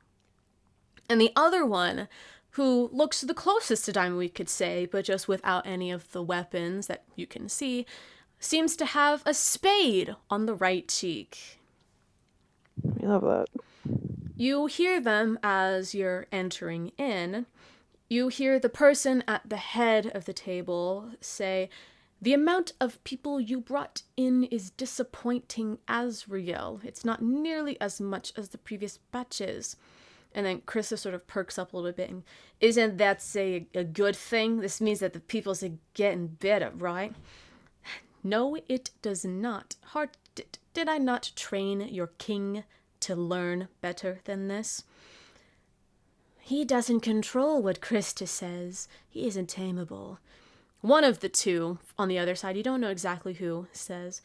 And the other one, who looks the closest to Diamond, we could say, but just without any of the weapons that you can see, seems to have a spade on the right cheek. I love that. You hear them as you're entering in. You hear the person at the head of the table say, "The amount of people you brought in is disappointing, Azriel. It's not nearly as much as the previous batches." And then Krista sort of perks up a little bit. And, "Isn't that, say, a good thing? This means that the people's are getting better, right?" "No, it does not. Did I not train your king to learn better than this?" "He doesn't control what Krista says. He is untamable." One of the two, on the other side, you don't know exactly who, says,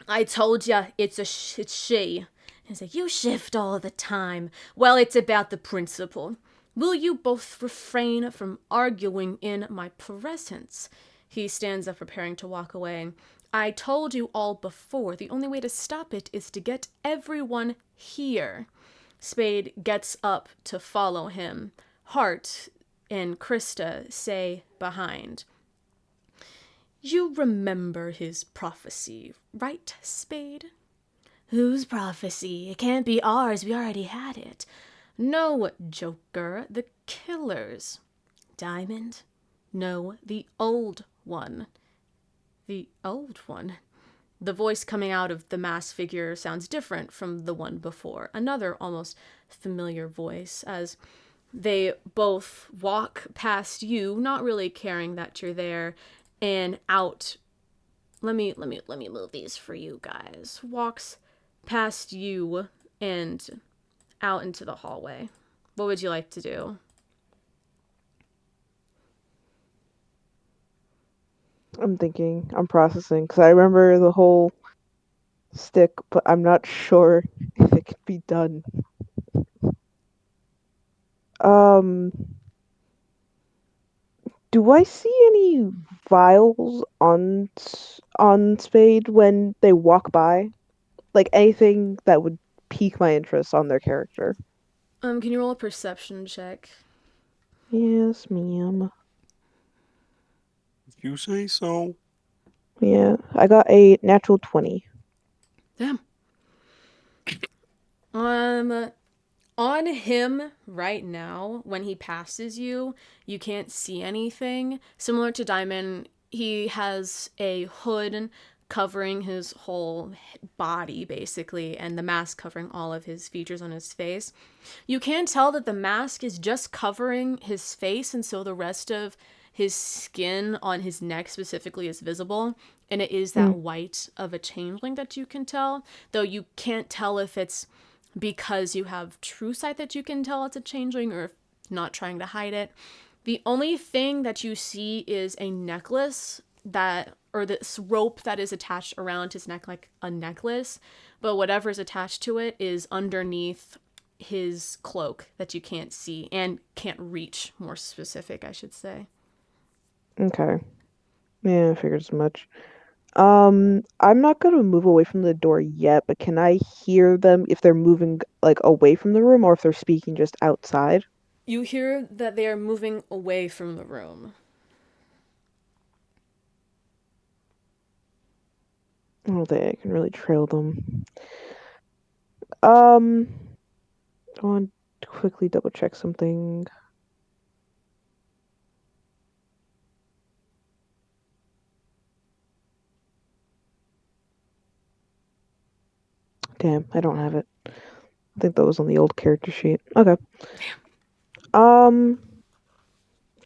"I told ya, it's she." He's like, "You shift all the time." "Well, it's about the principle. Will you both refrain from arguing in my presence?" He stands up, preparing to walk away. "I told you all before, the only way to stop it is to get everyone here." Spade gets up to follow him. Hart and Krista say behind. "You remember his prophecy, right, Spade?" "Whose prophecy? It can't be ours. We already had it." "No, Joker. The killer's." "Diamond?" "No, the old one." "The old one?" The voice coming out of the masked figure sounds different from the one before. Another almost familiar voice, as they both walk past you, not really caring that you're there, and out. Let me move these for you guys. Walks past you and out into the hallway. What would you like to do? I'm processing, because I remember the whole stick, but I'm not sure if it can be done. Um, do I see any vials on Spade when they walk by? Like anything that would pique my interest on their character? Can you roll a perception check? Yes, ma'am. If you say so. Yeah, I got a natural 20. Damn. On him right now, when he passes you, you can't see anything. Similar to Diamond, he has a hood covering his whole body, basically, and the mask covering all of his features on his face. You can tell that the mask is just covering his face, and so the rest of his skin on his neck specifically is visible, and it is that Mm. white of a changeling that you can tell, though you can't tell if it's because you have true sight that you can tell it's a changeling or if not trying to hide it. The only thing that you see is a necklace that, or this rope that is attached around his neck like a necklace, but whatever is attached to it is underneath his cloak that you can't see and can't reach, more specific, I should say. Okay. Yeah, I figured as much. I'm not gonna move away from the door yet, but can I hear them if they're moving like away from the room or if they're speaking just outside? You hear that they are moving away from the room. I don't think I can really trail them. Um, I want to quickly double check something. Damn, I don't have it. I think that was on the old character sheet. Okay. Um,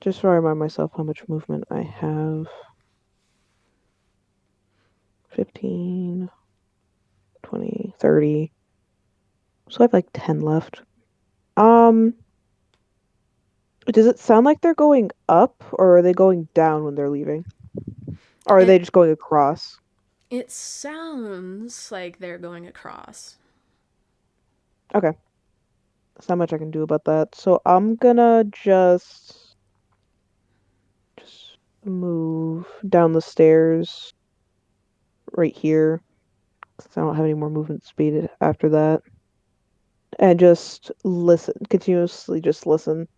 just to remind myself how much movement I have. 15, 20, 30. So I have like 10 left. Um, does it sound like they're going up or are they going down when they're leaving? Or are they It just going across? it sounds like they're going across. Okay. There's not much I can do about that. So I'm gonna just move down the stairs right here. 'Cause I don't have any more movement speed after that. And just listen, continuously just listen.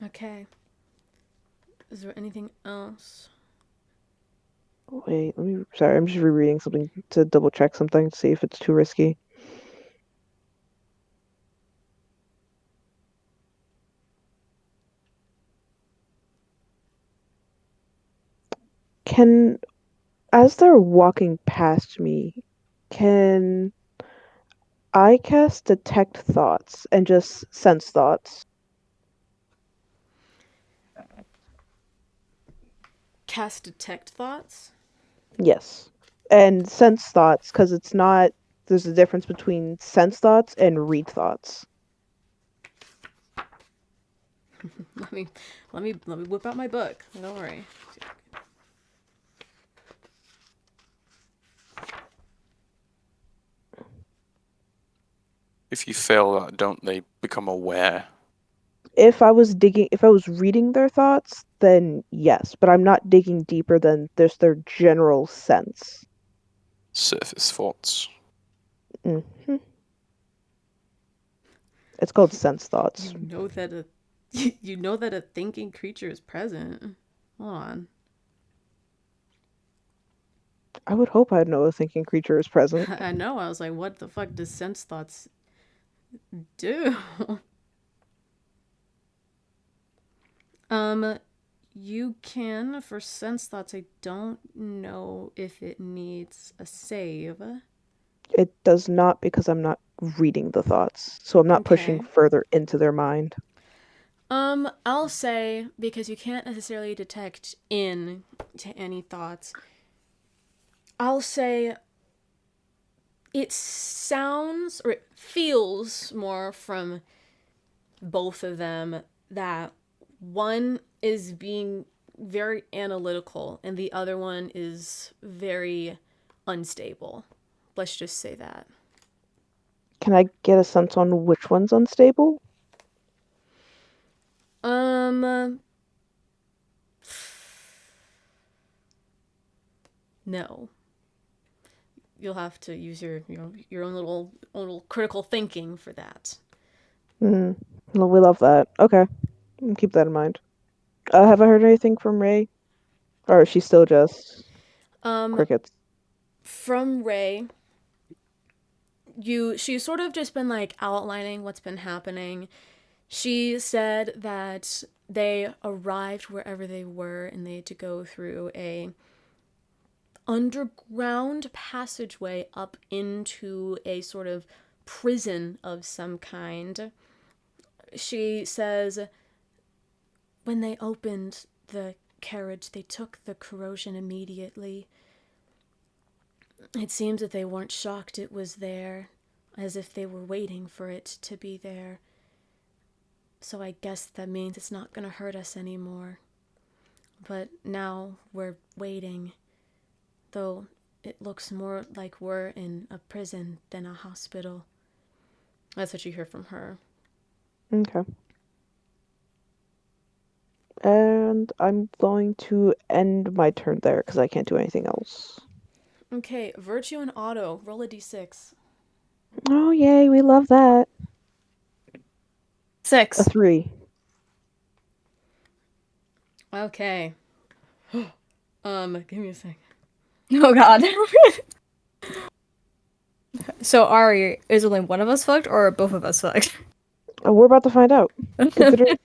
Okay. Is there anything else? Wait, sorry, I'm just rereading something to double check something to see if it's too risky. Can, as they're walking past me, can I cast detect thoughts and just sense thoughts? Cast detect thoughts? Yes. And sense thoughts, because it's not, there's a difference between sense thoughts and read thoughts. Let me let me whip out my book. Don't worry. If you fail that, don't they become aware? If I was reading their thoughts, then yes, but I'm not digging deeper than just their general sense. Surface thoughts. Hmm. It's called sense thoughts. You know that a you know that a thinking creature is present. Hold on. I would hope I'd know a thinking creature is present. I know. I was like, what the fuck does sense thoughts do? um, you can for sense thoughts. I don't know if it needs a save. It does not because I'm not reading the thoughts, so I'm not pushing Okay. further into their mind. I'll say because you can't necessarily detect in to any thoughts. I'll say it sounds or it feels more from both of them that one is being very analytical and the other one is very unstable. Let's just say that. Can I get a sense on which one's unstable? Um, no. You'll have to use your own little critical thinking for that. Hmm. Well, we love that. Okay, keep that in mind. Have I heard anything from Ray? Or is she still just Um, crickets? from Ray, she's sort of just been like outlining what's been happening. She said that they arrived wherever they were and they had to go through a underground passageway up into a sort of prison of some kind. she says, when they opened the carriage, they took the corrosion immediately. It seems that they weren't shocked it was there, as if they were waiting for it to be there. So I guess that means it's not going to hurt us anymore. But now we're waiting, though it looks more like we're in a prison than a hospital. That's what you hear from her. Okay. And I'm going to end my turn there because I can't do anything else. Okay, Virtue and Auto, roll a d6. Oh, yay, we love that. 6. A 3. Okay. Give me a sec. Oh god. So Ari, is only one of us fucked or both of us fucked? We're about to find out. Considering,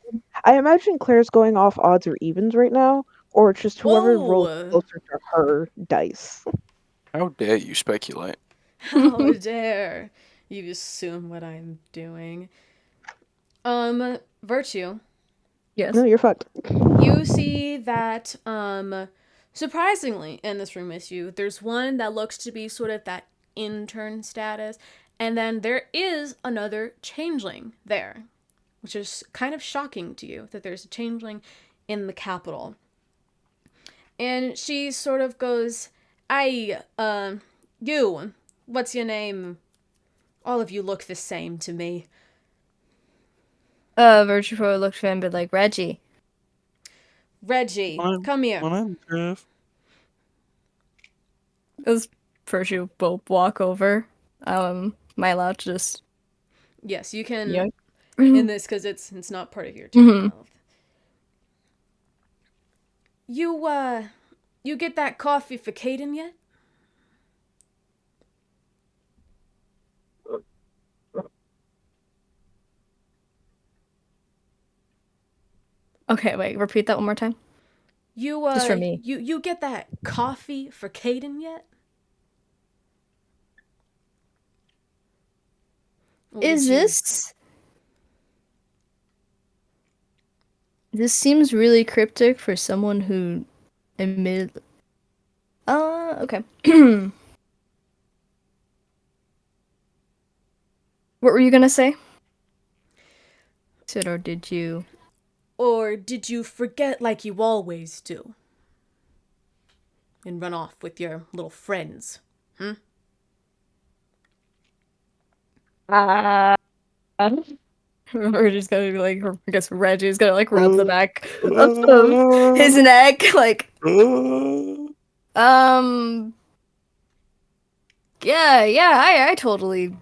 I imagine Claire's going off odds or evens right now, or it's just whoever rolls Whoa! closer to her dice. How dare you speculate? How dare you assume what I'm doing? Virtue, Yes. No, you're fucked. you see that, surprisingly, in this room with you, there's one that looks to be sort of that intern status, and then there is another changeling there, which is kind of shocking to you that there's a changeling in the capital. And she sort of goes, you, what's your name? All of you look the same to me. Virtue Pro looked at him and be like, Reggie. Reggie, come here. My name's Jeff. As Virtue will walk over. Am I allowed to just Yes, you can yoink? in this because it's not part of your turn. You get that coffee for Caden yet? Okay, wait, repeat that one more time. Just for me. You get that coffee for Caden yet? Or Is did you- this seems really cryptic for someone who admitted okay. What were you gonna say? Said, or did you? Or did you forget like you always do? And run off with your little friends? Reggie's gonna be like, I guess Reggie's gonna like rub the back of his neck, like, yeah, I totally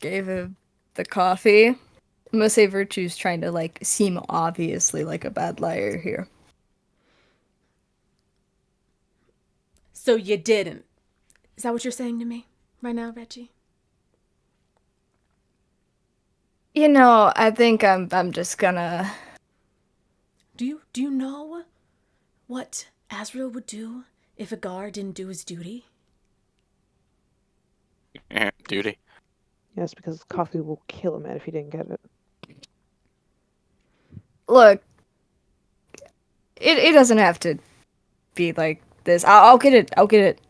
gave him the coffee. I'm gonna say Virtue's trying to like seem obviously like a bad liar here. So you didn't. Is that what you're saying to me right now, Reggie? You know, I think I'm just gonna. Do you know what Azrael would do if a guard didn't do his duty? Duty. Yes, because coffee will kill him if he didn't get it. Look, it doesn't have to be like this. I'll get it. I'll get it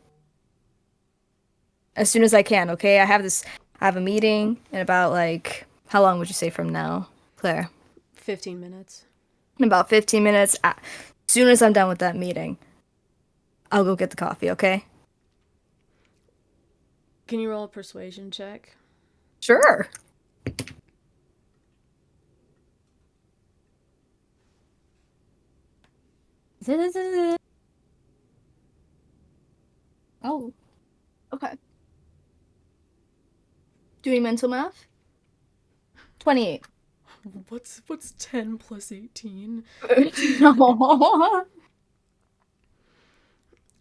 as soon as I can. Okay, I have a meeting in about like how long would you say from now, Claire? 15 minutes. In about 15 minutes. As soon as I'm done with that meeting, I'll go get the coffee. Okay? Can you roll a persuasion check? Sure. Oh, okay. Doing mental math? 28. What's 10 plus 18? No.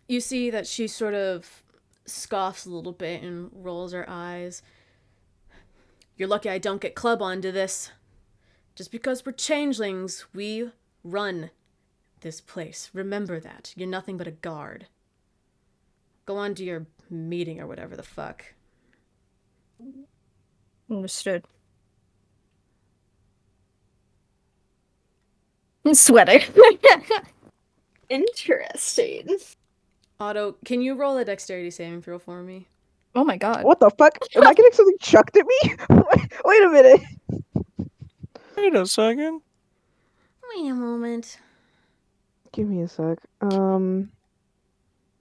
You see that she sort of scoffs a little bit and rolls her eyes. You're lucky I don't get club onto this. Just because we're changelings, we run this place. Remember that. You're nothing but a guard. Go on to your meeting or whatever the fuck. Understood. Sweater. Interesting. Otto, can you roll a dexterity saving throw for me? Oh my god. What the fuck? Am I getting something chucked at me? Wait a minute. Wait a second. Wait a moment. Give me a sec.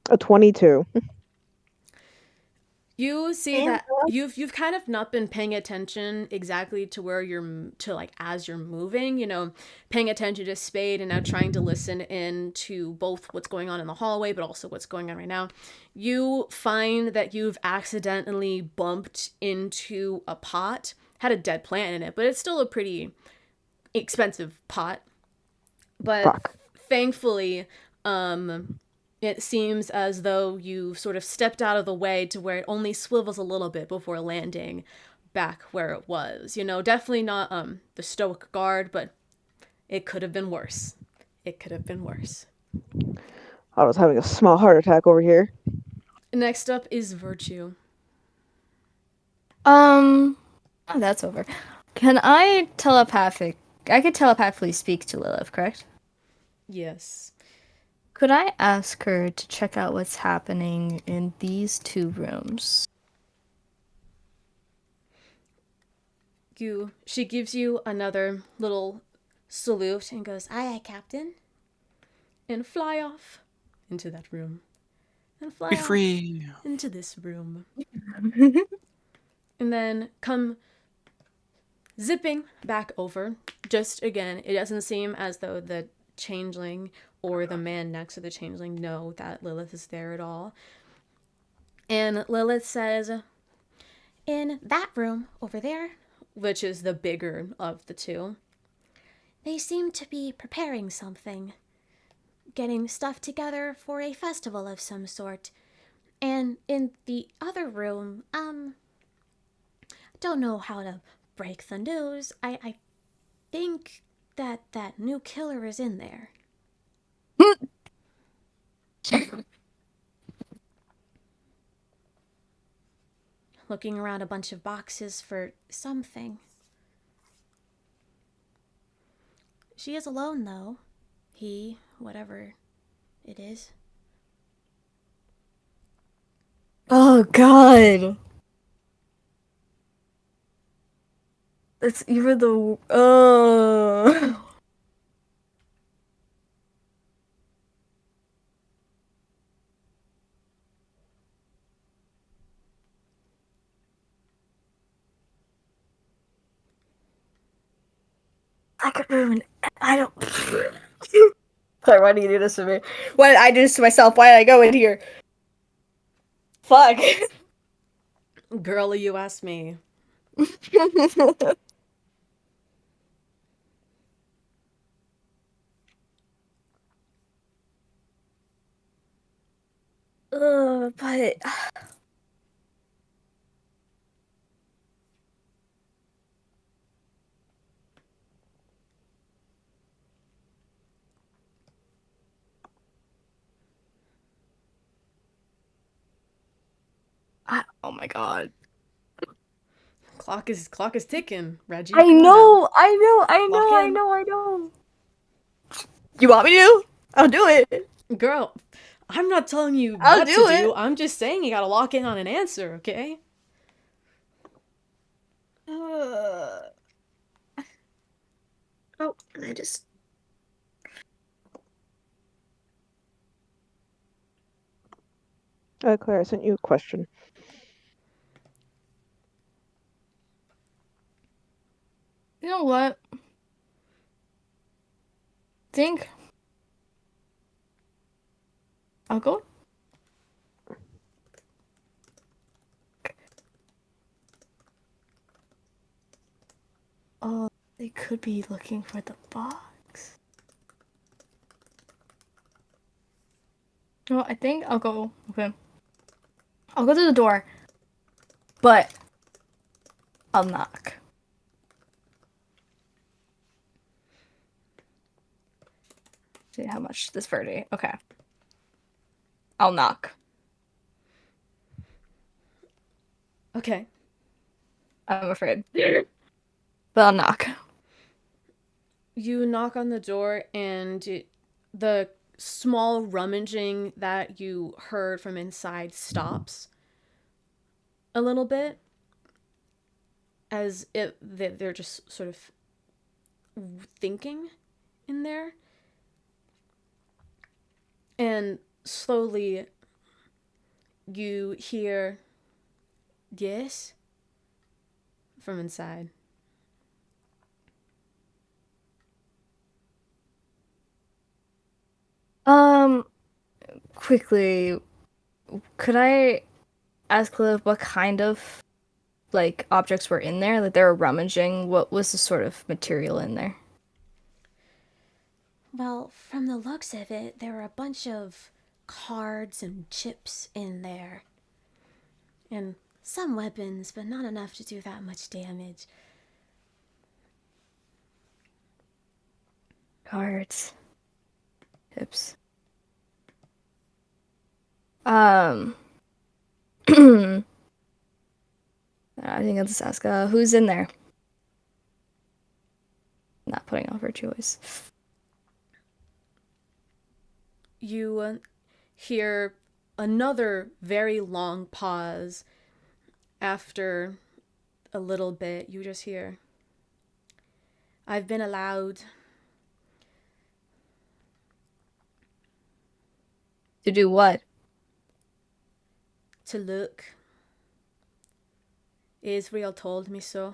A 22. You see And that you've kind of not been paying attention exactly to where to like as you're moving, paying attention to Spade and now trying to listen in to both what's going on in the hallway but also what's going on right now. You find that you've accidentally bumped into a pot, had a dead plant in it, but it's still a pretty expensive pot. But Fuck. thankfully, it seems as though you sort of stepped out of the way to where it only swivels a little bit before landing back where it was. Definitely not the stoic guard, but it could have been worse. It could have been worse. I was having a small heart attack over here. Next up is Virtue. Oh, that's over. Can I could telepathically speak to Lilith, correct? Yes. Could I ask her to check out what's happening in these 2 rooms? She gives you another little salute and goes, Aye, aye, Captain. and fly off into that room. And fly Be off free. into this room. And then come zipping back over. Just again, it doesn't seem as though the changeling or the man next to the changeling know that Lilith is there at all. And Lilith says, In that room over there, which is the bigger of the two, they seem to be preparing something. Getting stuff together for a festival of some sort. And in the other room, don't know how to break the news. I think that new killer is in there. Looking around a bunch of boxes for something. She is alone, though. He, whatever it is. Oh god. It's even the I could ruin. I don't. Sorry, why do you do this to me? Why did I do this to myself? Why did I go in here? Fuck. girl, you asked me. But oh my god. Clock is ticking, Reggie. I Come on now. know, I know, I Lock know, I in. know, I know. You want me to? I'll do it. Girl, I'm not telling you I'll what to do do. it. I'm just saying you gotta lock in on an answer, okay? Oh, and I just. Claire, I sent you a question. You know what? Think I'll go. Oh, they could be looking for the box. No, I think I'll go. Okay. I'll go to the door, but I'll knock. See how much this Verde. Okay. I'll knock. Okay. I'm afraid. But I'll knock. You knock on the door, and the small rummaging that you heard from inside stops a little bit, as if they're just sort of thinking in there. And slowly you hear, yes, from inside. Um, quickly, could I ask Cliff what kind of like objects were in there? Like they were rummaging. What was the sort of material in there? Well, from the looks of it, there were a bunch of cards and chips in there. And some weapons, but not enough to do that much damage. Cards, tips. Um, I think I'll just ask, who's in there? Not putting off her choice. You hear another very long pause. After a little bit, you just hear, I've been allowed. To do what? To look. Israel told me so.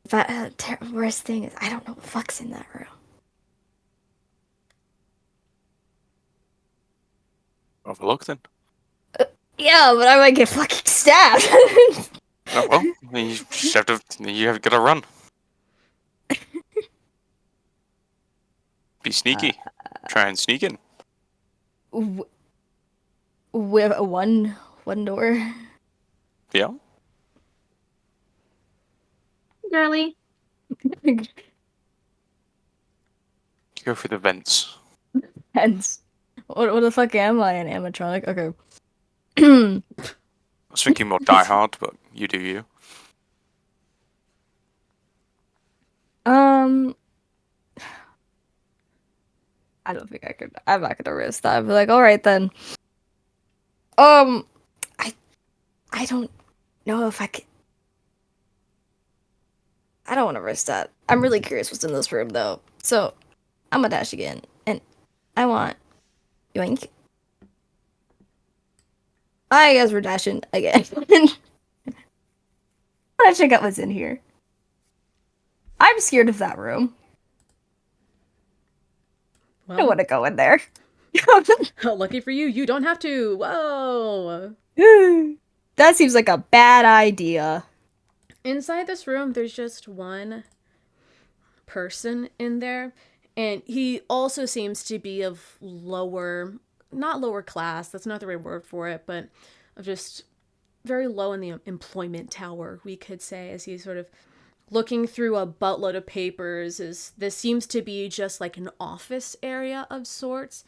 That worst thing is I don't know what the fuck's in that room. Have a look then. Yeah, but I might get fucking stabbed. Oh, well, then you just have to. You have got to run. Be sneaky. Try and sneak in. With one door. Yeah. Girly. You go through the vents. Hence, what the fuck am I, an animatronic? Okay. I was thinking more Die Hard, but you do you. Um, I don't think I could. I'm not gonna risk that. I'd be like, all right then. Um, I I don't know if I could. I don't want to risk that. I'm really curious what's in this room though. So I'm gonna dash again, and I want yoink. I guess we're dashing again. I want to check out what's in here. I'm scared of that room. I don't Well, want to go in there. lucky for you, you don't have to. Whoa. That seems like a bad idea. Inside this room, there's just one person in there, and he also seems to be of lower, not lower class, that's not the right word for it, but of just very low in the employment tower, we could say, as he's sort of looking through a buttload of papers. Is this seems to be just like an office area of sorts.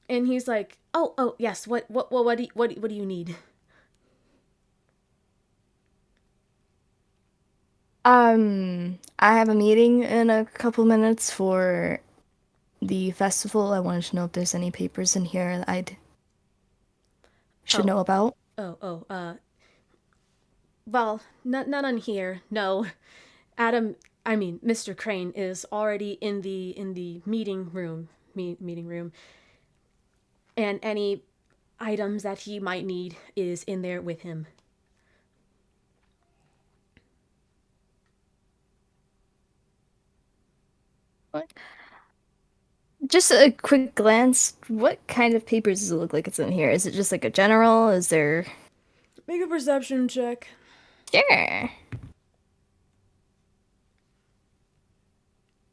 And he's like, "Oh, yes. What do you need?" I have a meeting in a couple minutes for the festival. I wanted to know if there's any papers in here that I should Oh, know about. well, none on here. No, Adam. I mean, Mr. Crane is already in the meeting room. Meeting room, and any items that he might need is in there with him. Just a quick glance. What kind of papers does it look like it's in here? Is it just like a general? Is there? Make a perception check. Sure.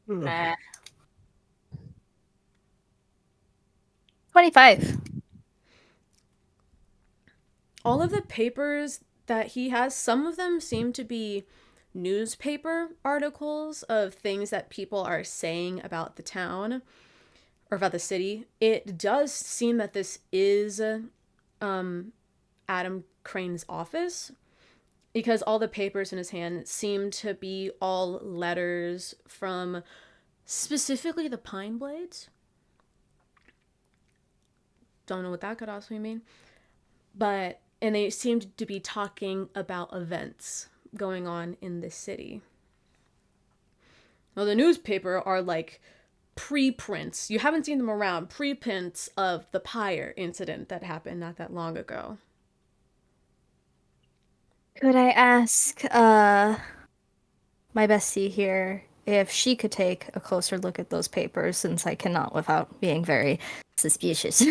Nah. 25. All of the papers that he has, some of them seem to be newspaper articles of things that people are saying about the town. or about the city, it does seem that this is Adam Crane's office, because all the papers in his hand seem to be all letters from specifically the Pine Blades. Don't know what that could also mean. But, and they seemed to be talking about events going on in this city. Well, the newspaper are like preprints. You haven't seen them around. Preprints of the Pyre incident that happened not that long ago. Could I ask my bestie here if she could take a closer look at those papers, since I cannot without being very suspicious?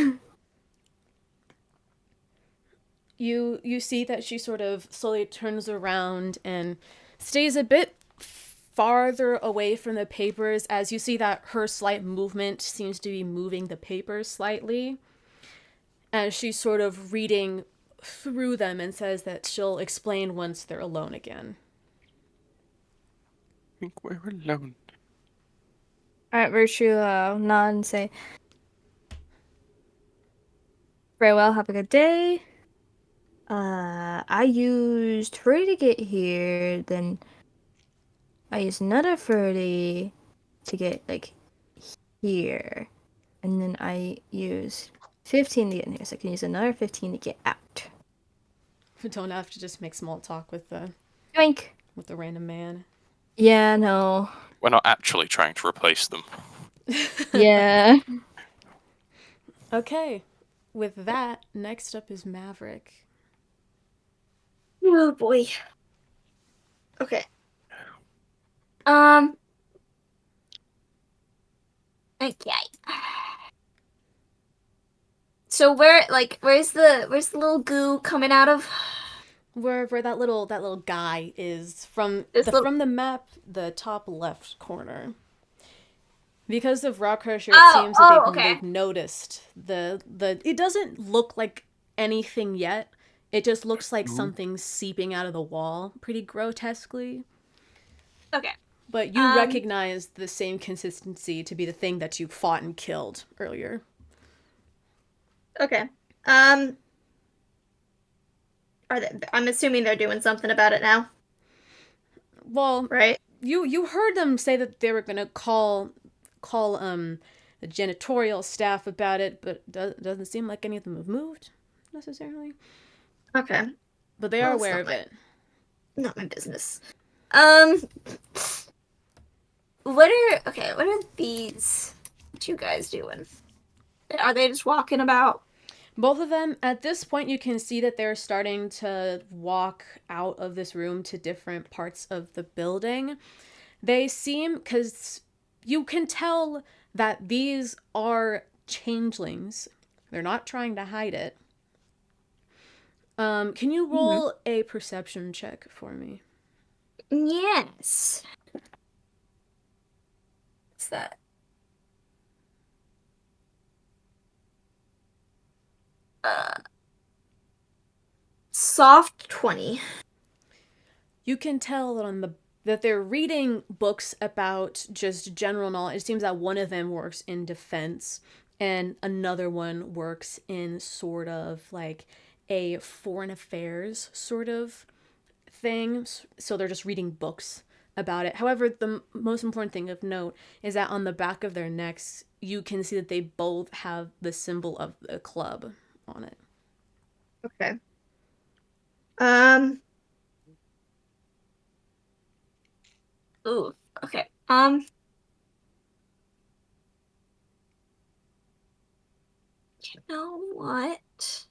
You see that she sort of slowly turns around and stays a bit farther away from the papers, as you see that her slight movement seems to be moving the papers slightly. And she's sort of reading through them and says that she'll explain once they're alone again. I think we're alone. Alright, Virtue, nod and say, very well, have a good day. I used 30 to get here, then I used another 30 to get, like, here. And then I used 15 to get in here, so I can use another 15 to get out. We don't have to just make small talk with the Yoink! random man. Yeah, no. We're not actually trying to replace them. Yeah. Okay. With that, next up is Maverick. Oh boy. Okay. Okay. So where's the little goo coming out of? Where that little guy is from from the map, the top left corner. Because of Rockhurst, it seems that they've noticed the it doesn't look like anything yet. It just looks like something seeping out of the wall, pretty grotesquely. Okay. But you recognize the same consistency to be the thing that you fought and killed earlier. Okay. I'm assuming they're doing something about it now. Well, right? You heard them say that they were gonna call the janitorial staff about it, but it doesn't seem like any of them have moved necessarily. Okay. But they are aware of it. Not my business. What are these two guys doing? Are they just walking about? Both of them, at this point, you can see that they're starting to walk out of this room to different parts of the building. They seem, because you can tell that these are changelings. They're not trying to hide it. Can you roll a perception check for me? Yes. What's that? Soft 20. You can tell that they're reading books about just general knowledge. It seems that one of them works in defense and another one works in sort of like a foreign affairs sort of thing. So they're just reading books about it. However, the most important thing of note is that on the back of their necks, you can see that they both have the symbol of the club on it. Okay. Ooh, okay. You know what?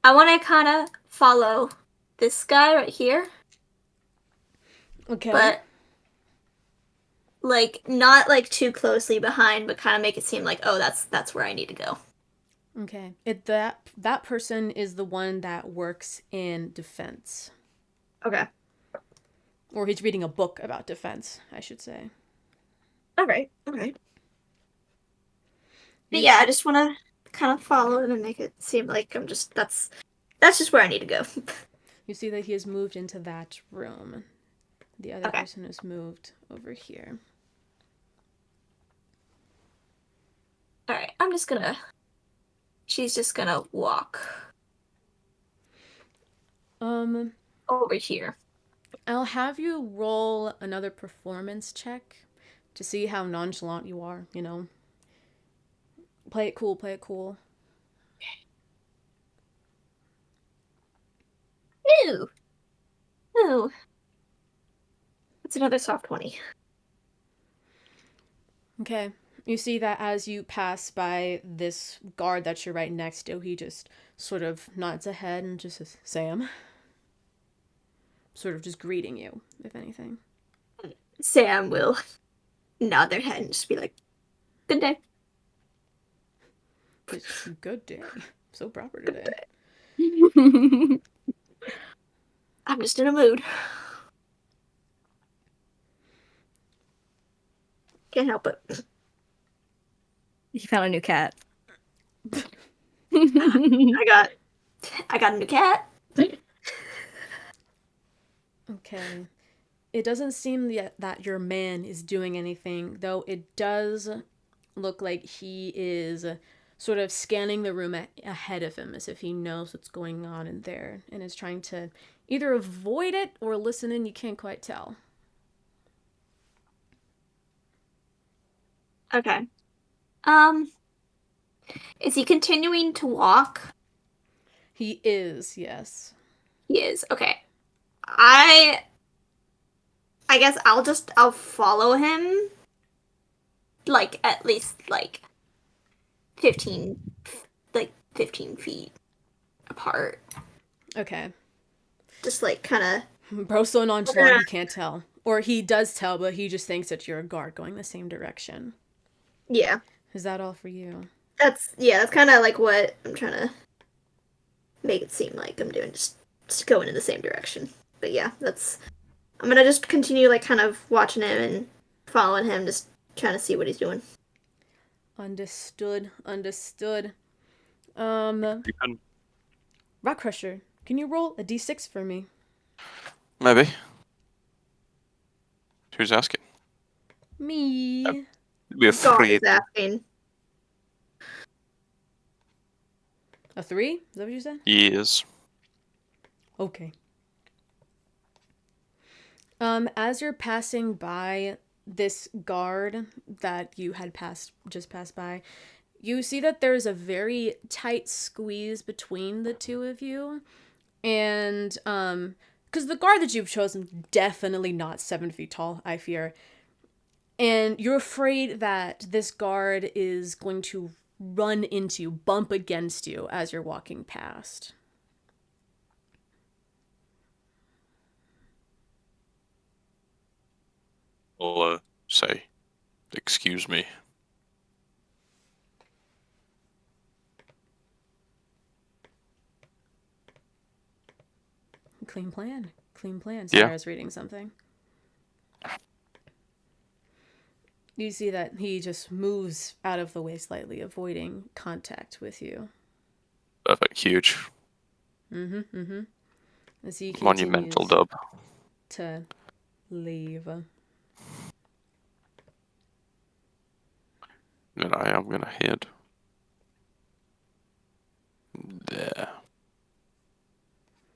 I want to kind of follow this guy right here. Okay. But like not like too closely behind, but kind of make it seem like, oh, that's where I need to go. Okay. That person is the one that works in defense. Okay. Or he's reading a book about defense, I should say. All right. But yeah, I just want to kind of follow him and make it seem like I'm just that's just where I need to go. You see that he has moved into that room. The other Okay. person is moved over here. All right. She's just gonna walk Um, over here. I'll have you roll another performance check to see how nonchalant you are, you know. Play it cool, play it cool. Ooh. Ooh. It's another soft 20. Okay. You see that as you pass by this guard that you're right next to, he just sort of nods ahead and just says, Sam. Sort of just greeting you, if anything. Sam will nod their head and just be like, good day. It's good day. So proper today. I'm just in a mood. Can't help it. You found a new cat. I got a new cat. Okay. It doesn't seem yet that your man is doing anything, though it does look like he is sort of scanning the room ahead of him as if he knows what's going on in there and is trying to either avoid it or listen in. You can't quite tell. Okay. Is he continuing to walk? He is, yes. He is. Okay. I guess I'll follow him like at least like 15 15 feet apart. Okay. Just like kind Bro's so of nonchalant he can't tell. Or he does tell, but he just thinks that you're a guard going the same direction. yeah. Is that all for you? That's kind of like what I'm trying to make it seem like I'm doing, just going in the same direction. But yeah, I'm gonna just continue like kind of watching him and following him, just trying to see what he's doing. Understood. Understood. You can Rock Crusher, can you roll a d6 for me? maybe. Who's asking? Me. Be God is afraid. asking. A 3? Is that what you said? Yes. Okay. As you're passing by this guard that you had just passed by, you see that there's a very tight squeeze between the two of you. And, because the guard that you've chosen, definitely not 7 feet tall, I fear. And you're afraid that this guard is going to run into you, bump against you as you're walking past. I'll say, excuse me. Clean plan. Clean plan. Yeah. Sarah's reading something. You see that he just moves out of the way slightly, avoiding contact with you. Perfect. Huge. As he Monumental continues dub. to leave. Then I am gonna head there.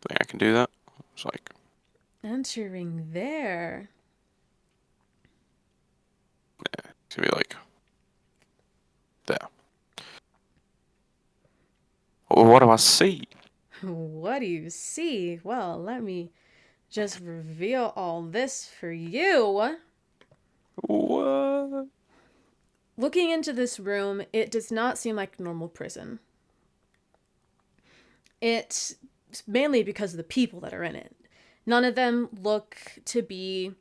Think I can do that? It's like, Entering there. it's gonna be like there. Well, what do I see? What do you see? Well, let me just reveal all this for you. What? Looking into this room, it does not seem like a normal prison. It's mainly because of the people that are in it. None of them look to be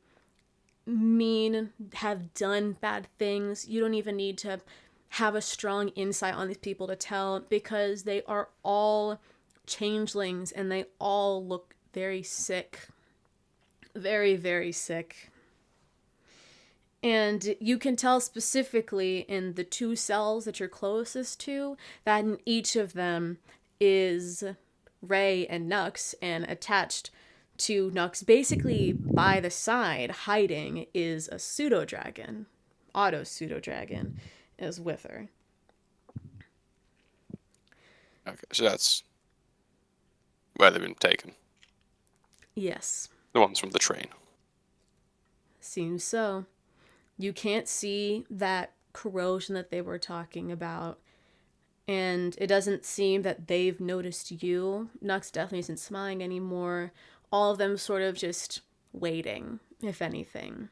mean, have done bad things. You don't even need to have a strong insight on these people to tell, because they are all changelings and they all look very sick. Very, very sick. And you can tell specifically in the 2 cells that you're closest to that in each of them is Ray and Nux, and attached to Nux. Basically, by the side, hiding, is a pseudo dragon. Auto pseudo dragon is with her. Okay, so that's where they've been taken. Yes, The ones from the train. seems so. You can't see that corrosion that they were talking about. And it doesn't seem that they've noticed you. Nux definitely isn't smiling anymore. All of them sort of just waiting, if anything.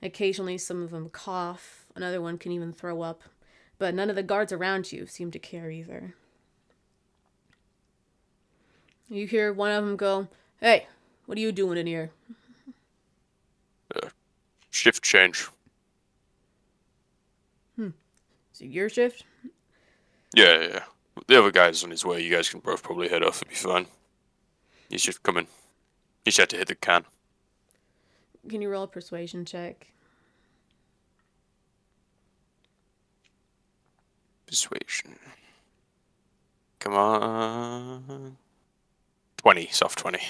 Occasionally, some of them cough. Another one can even throw up. But none of the guards around you seem to care either. You hear one of them go, "Hey, what are you doing in here?" Shift change. Is it your shift? Yeah. The other guy's on his way. You guys can both probably head off. It'll be fine. He's just coming. He just had to hit the can. Can you roll a persuasion check? Persuasion. Come on. 20. Soft 20.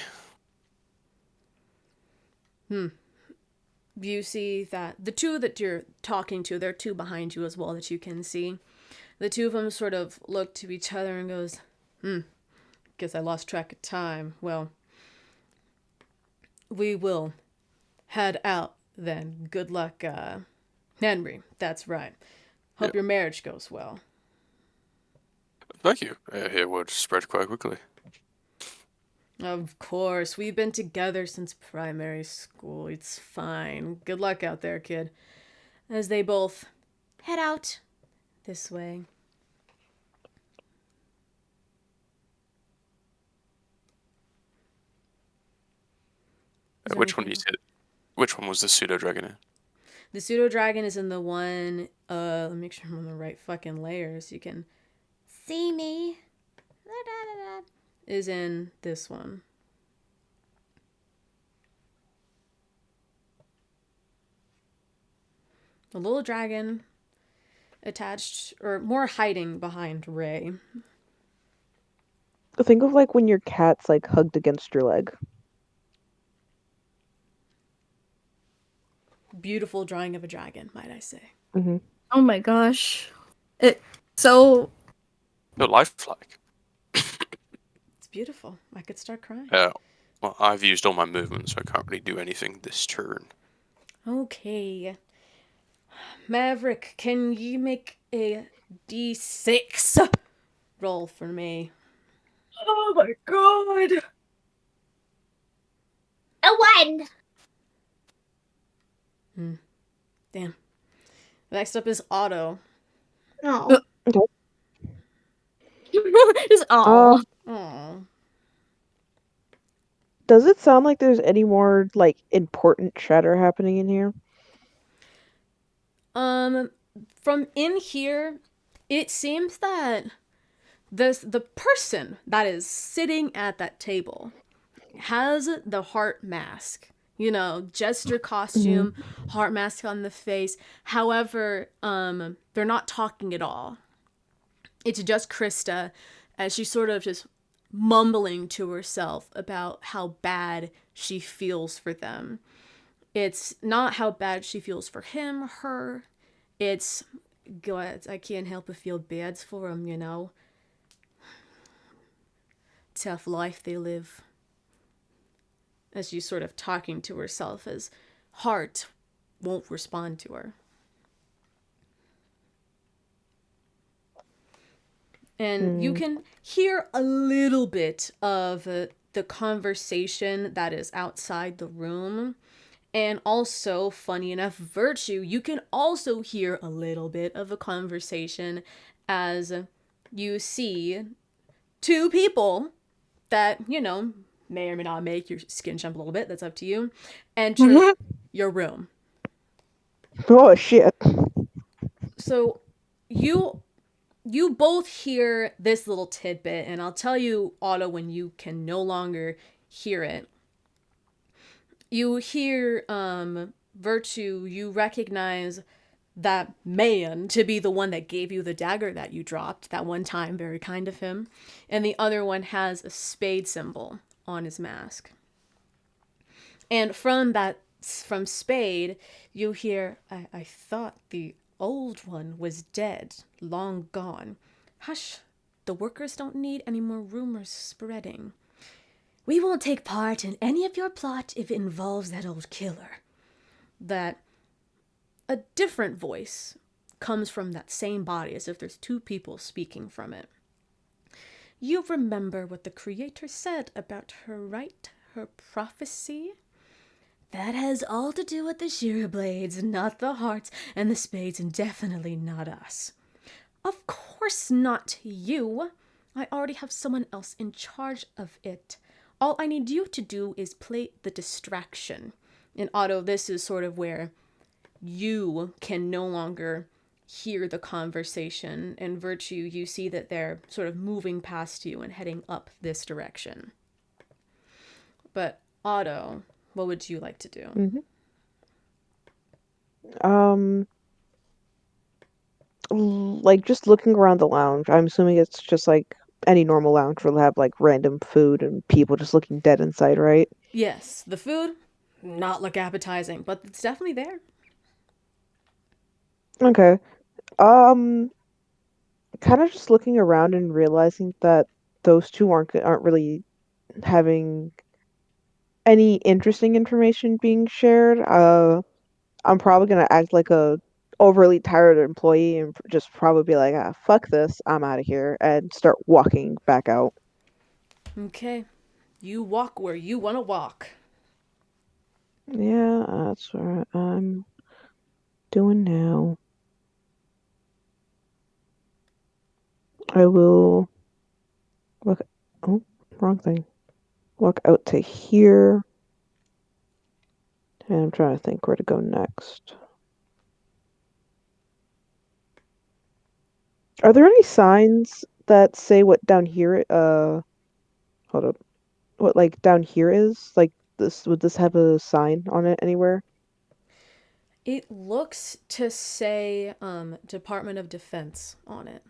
You see that the two that you're talking to, there are two behind you as well that you can see. The two of them sort of look to each other and goes, guess I lost track of time. Well, we will head out then. Good luck, Henry. That's right. Hope your marriage goes well. Thank you. Here, word spread quite quickly. Of course, we've been together since primary school. It's fine. Good luck out there, kid. As they both head out this way. Which one do you say? Which one was the pseudo dragon in? The pseudo dragon is in the one. Let me make sure I'm on the right fucking layer so you can See me? is in this one. The little dragon attached, or more hiding behind Ray. Think of like when your cat's like hugged against your leg. Beautiful drawing of a dragon, might I say. Mm-hmm. Oh my gosh. So No, lifelike. It's beautiful. I could start crying. Well, I've used all my movements, so I can't really do anything this turn. Okay. Maverick, can you make a d6 roll for me? oh my god. A 1. Damn. Next up is Otto. No. Just oh. Aww. Does it sound like there's any more like important chatter happening in here? From in here, it seems that the person that is sitting at that table has the heart mask. You know, jester costume, heart mask on the face. However, they're not talking at all. It's just Krista as she's sort of just mumbling to herself about how bad she feels for them. It's not how bad she feels for him, her. It's, God, I can't help but feel bad for him, you know. Tough life they live. As she's sort of talking to herself as Heart won't respond to her. And you can hear a little bit of the conversation that is outside the room. And also, funny enough, Virtue, you can also hear a little bit of a conversation as you see two people that, you know, may or may not make your skin jump a little bit, that's up to you, enter your room. Oh shit. So you both hear this little tidbit, and I'll tell you, Otto, when you can no longer hear it. You hear Virtue, you recognize that man to be the one that gave you the dagger that you dropped that one time, very kind of him. And the other one has a spade symbol on his mask. And from Spade, you hear, I thought the old one was dead, long gone. Hush, the workers don't need any more rumors spreading. We won't take part in any of your plot if it involves that old killer. That a different voice comes from that same body, as if there's two people speaking from it. You remember what the Creator said about her right, her prophecy? That has all to do with the shearer blades, not the hearts and the spades, and definitely not us. Of course not you. I already have someone else in charge of it. All I need you to do is play the distraction. In Otto, this is sort of where you can no longer hear the conversation. In Virtue, you see that they're sort of moving past you and heading up this direction. But Otto, what would you like to do? Um, like just looking around the lounge. I'm assuming it's just like any normal lounge will have like random food and people just looking dead inside, right? Yes, the food, not look appetizing, but it's definitely there. Okay. Um, kind of just looking around and realizing that those two aren't really having any interesting information being shared. I'm probably gonna act like a overly tired employee and just probably be like, ah, fuck this, I'm out of here, and start walking back out. Okay, you walk where you want to walk. Yeah, that's what I'm doing now. I will walk. Oh, wrong thing. Walk out to here, and I'm trying to think where to go next. Are there any signs that say what down here? Hold up. What like down here is? Like this? Would this have a sign on it anywhere? It looks to say Department of Defense on it.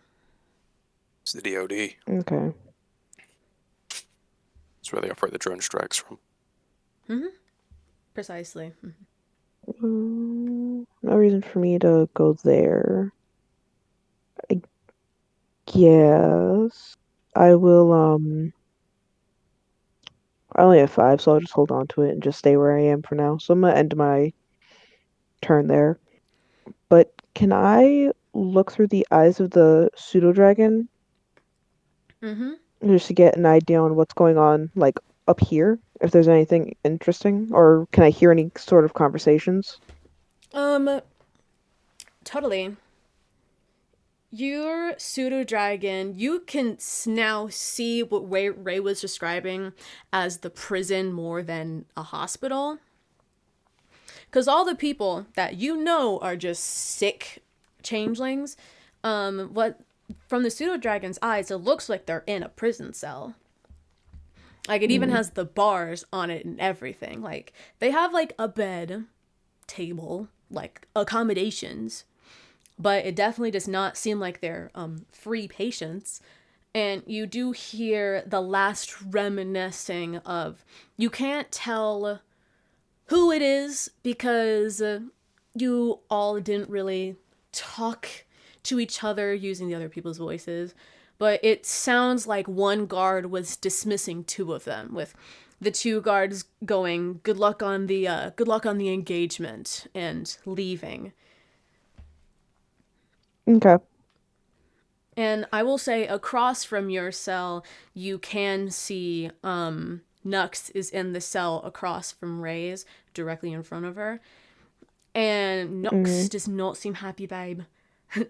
It's the DoD. Okay. It's where they operate the drone strikes from. Precisely. No reason for me to go there. I guess I will. I only have 5, so I'll just hold on to it and just stay where I am for now. So I'm gonna end my turn there. But can I look through the eyes of the pseudo dragon Mm-hmm. just to get an idea on what's going on, like up here? If there's anything interesting, or can I hear any sort of conversations? Um, totally. Your pseudo dragon, you can now see what Ray was describing as the prison more than a hospital. Because all the people that you know are just sick changelings, what from the pseudo dragon's eyes, it looks like they're in a prison cell. Like it even Mm, has the bars on it and everything. Like they have like a bed, table, like accommodations, but it definitely does not seem like they're free patients. And you do hear the last reminiscing of, you can't tell who it is because you all didn't really talk to each other using the other people's voices, but it sounds like one guard was dismissing two of them, with the two guards going good luck on the engagement and leaving. okay. And I will say, across from your cell, you can see Nux is in the cell across from Ray's, directly in front of her. And Nux Mm, does not seem happy, babe.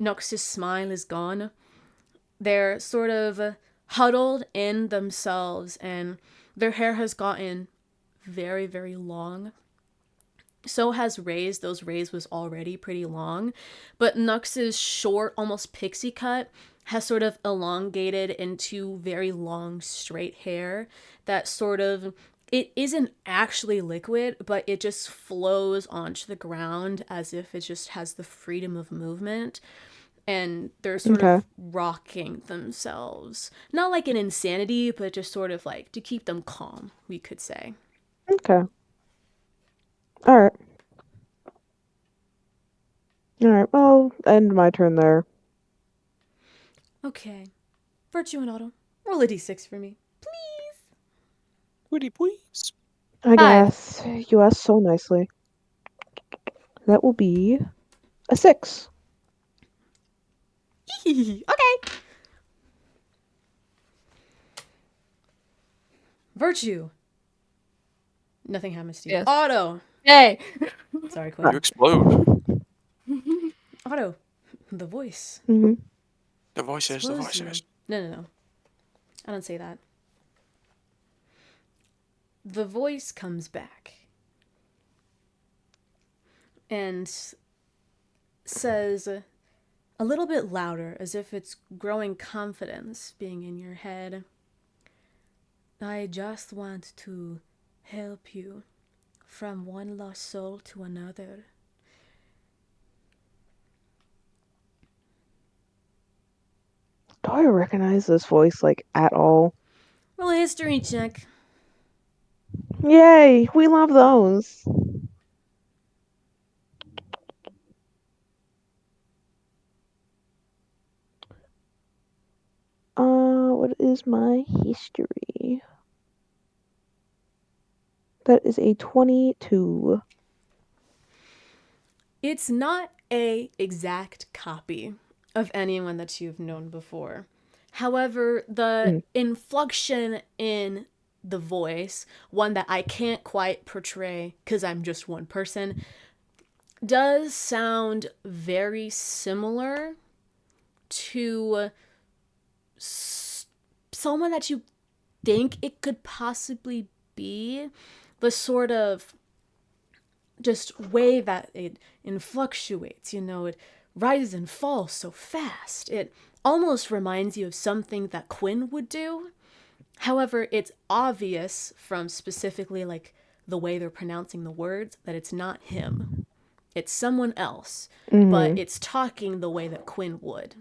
Nux's smile is gone. They're sort of huddled in themselves, and their hair has gotten very, very long. So has Ray's. Those Ray's was already pretty long, but Nux's short, almost pixie cut has sort of elongated into very long, straight hair that sort of, it isn't actually liquid, but it just flows onto the ground as if it just has the freedom of movement. And they're sort okay. of rocking themselves. Not like an insanity, but just sort of like to keep them calm, we could say. Okay. All right. All right. I'll end my turn there. Okay. Virtue and Auto. Roll a d6 for me. Pretty please. I 5. guess you asked so nicely. That will be a 6. Okay. Virtue. Nothing happens to you. Yes. Auto. Hey. Sorry, You Quinn. explode. Auto. The voice. Mm-hmm. The voices, the Suppose you. voices. No. I don't say that. The voice comes back and says a little bit louder, as if it's growing confidence being in your head. I just want to help you from one lost soul to another. Do I recognize this voice, like, at all? Roll a history check. Yay! We love those. What is my history? That is a 22. It's not a exact copy of anyone that you've known before. However, the inflection in the voice, one that I can't quite portray because I'm just one person, does sound very similar to someone that you think it could possibly be. The sort of just way that it fluctuates, it rises and falls so fast. It almost reminds you of something that Quinn would do. However, it's obvious from specifically like the way they're pronouncing the words that it's not him. It's someone else, but it's talking the way that Quinn would.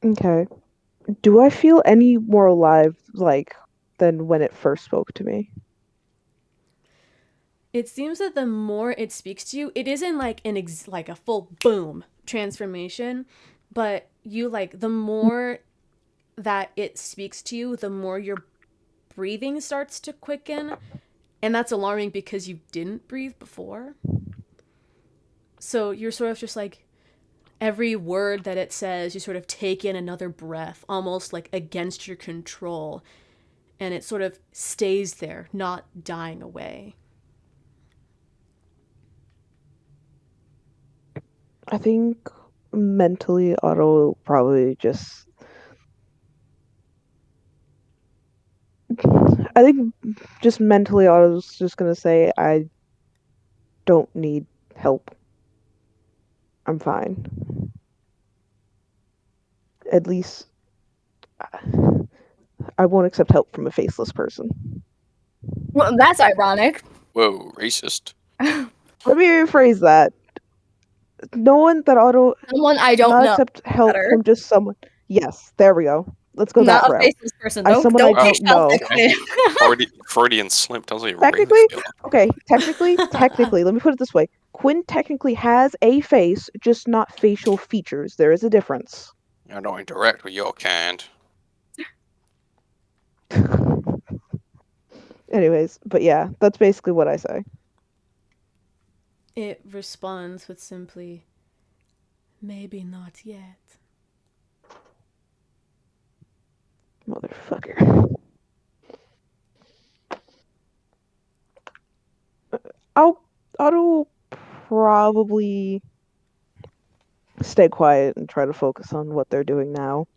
Okay. Do I feel any more alive, like, than when it first spoke to me? It seems that the more it speaks to you, it isn't like like a full boom transformation, but you like the more that it speaks to you, the more your breathing starts to quicken, and that's alarming because you didn't breathe before. So you're sort of just like every word that it says, you sort of take in another breath, almost like against your control, and it sort of stays there, not dying away. I think mentally Otto will probably just. I think just mentally Otto's just gonna say, I don't need help. I'm fine. At least I won't accept help from a faceless person. Well, that's ironic. Whoa, racist. Let me rephrase that. No one that Otto Someone I don't not know. accept help Better. from just someone. Yes, there we go. Let's go that Not a route. faceless person. I someone I Don't Wow, push don't out know. that okay. Quinn. Freudian slip tells you ring Technically, filler. okay, technically, let me put it this way. Quinn technically has a face, just not facial features. There is a difference. I don't interact with your kind. Anyways, but yeah, that's basically what I say. It responds with simply, maybe not yet. Motherfucker. I'll probably stay quiet and try to focus on what they're doing now.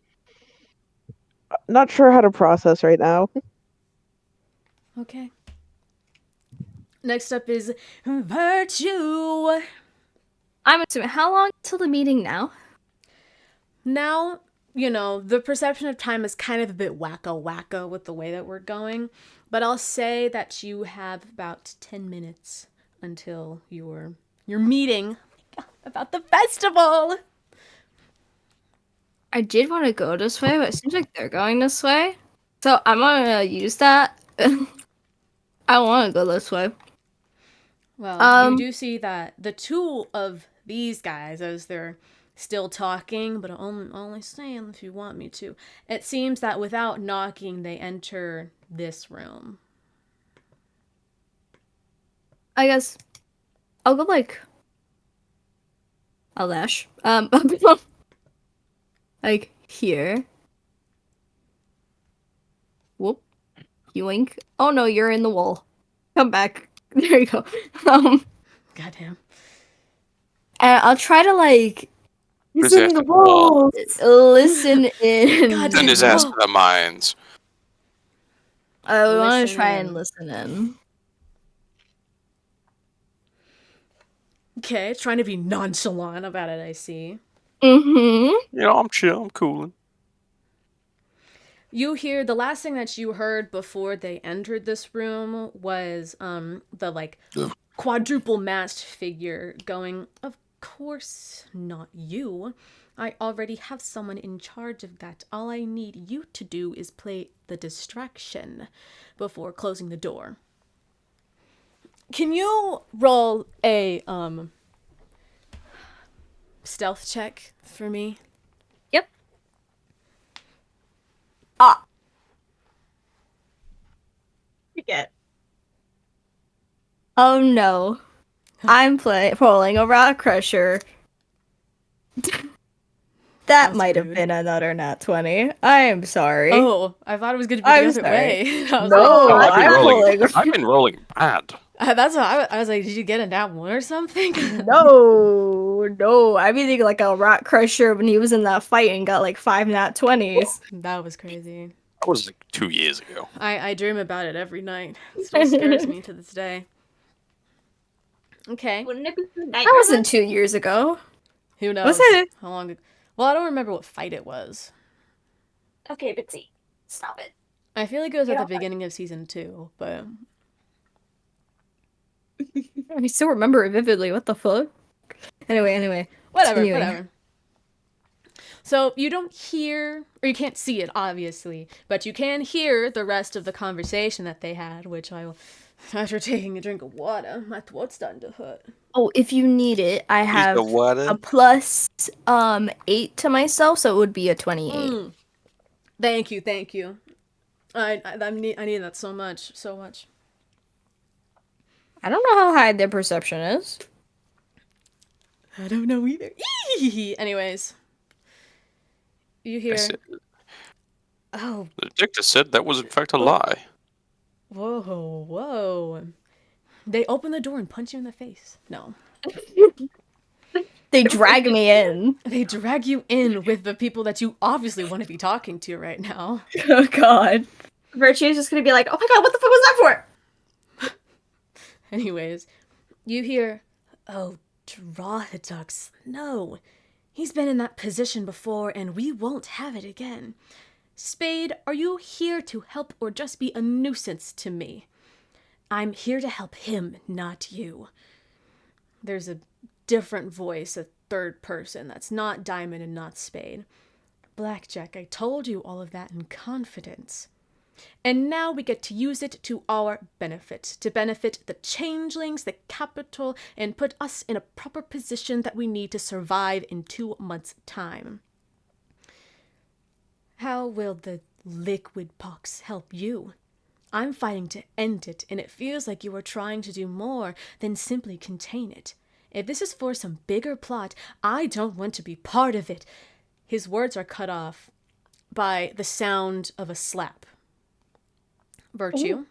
Not sure how to process right now. Okay. Next up is Virtue. I'm assuming. How long till the meeting now? Now, the perception of time is kind of a bit wacko with the way that we're going, but I'll say that you have about 10 minutes until your meeting about the festival. I did want to go this way, but it seems like they're going this way. So I'm gonna use that. I want to go this way. Well, you Um, do see that the two of these guys, as they're still talking, but only saying if you want me to, it seems that without knocking, they enter this room. I guess I'll go like a lash. Like here. Whoop. Yoink. Oh no, you're in the wall. Come back. There you go. Um, Goddamn. and I'll try to like Who's after the wall? listen in. Send his Goddamn. ass to the mines. I want to Listen try in. and listen in. Okay, trying to be nonchalant about it, I see. Mm-hmm. You know, I'm chill. I'm cooling. You hear the last thing that you heard before they entered this room was the like Ugh. quadruple masked figure going, "Of course not you. I already have someone in charge of that. All I need you to do is play the distraction before closing the door." Can you roll a stealth check for me? Yep. Ah. You get. Oh no. I'm pulling a rock crusher. That That's might have rude. been another nat 20. I am sorry. Oh, I thought it was going to be I'm the other sorry. way. I was No, No, like, I've been I'm rolling. pulling. I've been rolling bad. that's what I was like, did you get a nat 1 or something? No. I'm eating like a rock crusher when he was in that fight and got like 5 nat 20s. That was crazy. That was like 2 years ago. I dream about it every night. It still scares me to this day. Okay. Wouldn't it be the That nightmare? wasn't 2 years ago. Who knows Was it? how long ago? Well, I don't remember what fight it was. Okay, Bitsy, stop it. I feel like it was at Yeah. the beginning of season 2, but I still remember it vividly. What the fuck? Anyway. whatever, Continuing. whatever. So you don't hear, or you can't see it, obviously, but you can hear the rest of the conversation that they had, which I will, after taking a drink of water, my throat's starting to hurt. Oh, if you need it, I have the water? a plus 8 to myself, so it would be a 28. Thank you. I need that so much. I don't know how high their perception is. I don't know either. Anyways, you hear, oh, The detective said that was in fact a lie. whoa. They open the door and punch you in the face. No. They drag me in. They drag you in with the people that you obviously want to be talking to right now. Oh god. Virtue is just gonna be like, oh my god, what the fuck was that for? Anyways, you hear, oh, draw the ducks. No. He's been in that position before and we won't have it again. Spade, are you here to help or just be a nuisance to me? I'm here to help him, not you. There's a different voice, a third person that's not Diamond and not Spade. Blackjack, I told you all of that in confidence. And now we get to use it to our benefit, to benefit the changelings, the capital, and put us in a proper position that we need to survive in 2 months' time. How will the liquid pox help you? I'm fighting to end it, and it feels like you are trying to do more than simply contain it. If this is for some bigger plot, I don't want to be part of it. His words are cut off by the sound of a slap. Virtue.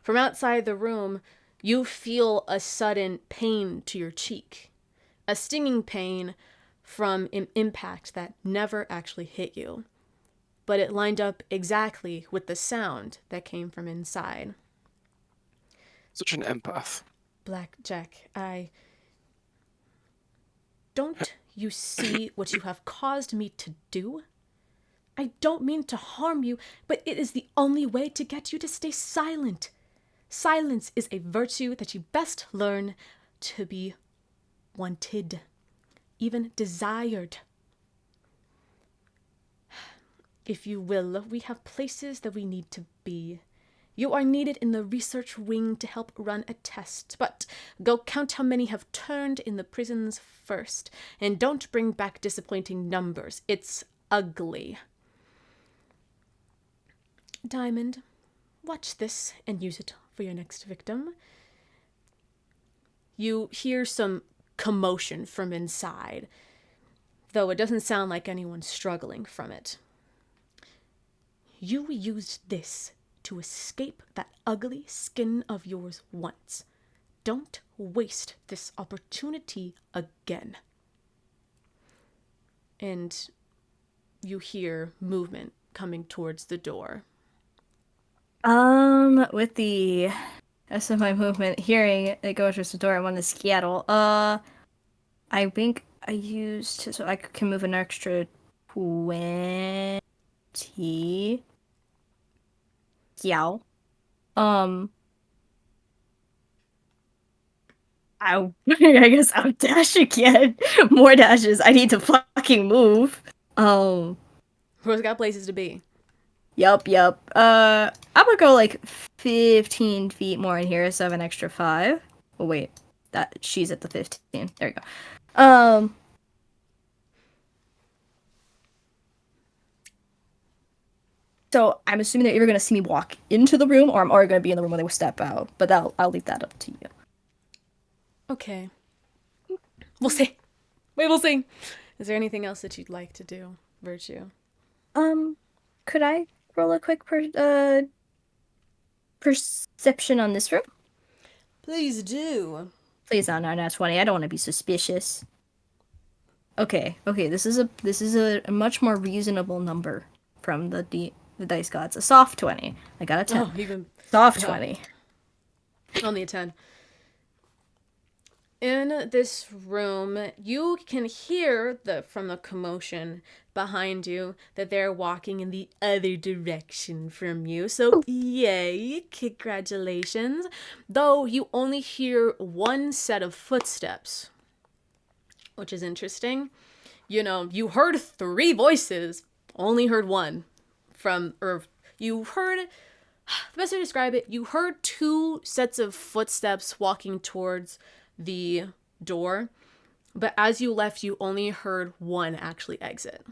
From outside the room, you feel a sudden pain to your cheek. A stinging pain from an impact that never actually hit you. But it lined up exactly with the sound that came from inside. Such an empath. Blackjack, don't you see what you have caused me to do? I don't mean to harm you, but it is the only way to get you to stay silent. Silence is a virtue that you best learn to be wanted, even desired. if you will. We have places that we need to be. You are needed in the research wing to help run a test, but go count how many have turned in the prisons first, and don't bring back disappointing numbers. It's ugly. Diamond, watch this and use it for your next victim. You hear some commotion from inside, though it doesn't sound like anyone's struggling from it. You used this to escape that ugly skin of yours once. Don't waste this opportunity again. And you hear movement coming towards the door. With the SMI movement, hearing it go towards the door, I want to skedaddle. I think I used so I can move an extra 20. Yeah. I I guess I'll dash again. More dashes. I need to fucking move. Who's got places to be? Yup. I'm gonna go like 15 feet more in here, so I have an extra 5. Oh wait, that she's at the 15. There you go. So I'm assuming that you're gonna see me walk into the room, or I'm already gonna be in the room when they step out. But I'll leave that up to you. Okay. We'll see. We'll see. Is there anything else that you'd like to do, Virtue? Could I roll a quick perception on this room? Please do. Please, not 20. I don't want to be suspicious. Okay. This is a much more reasonable number from the dice gods. A soft 20. I got a 10. Oh, even Soft 20. only a 10. In this room, you can hear from the commotion behind you that they're walking in the other direction from you. So, yay, congratulations. Though you only hear one set of footsteps, which is interesting. You know, you heard 3 voices, only heard one you heard, the best way to describe it, you heard 2 sets of footsteps walking towards the door, but as you left, you only heard one actually exit.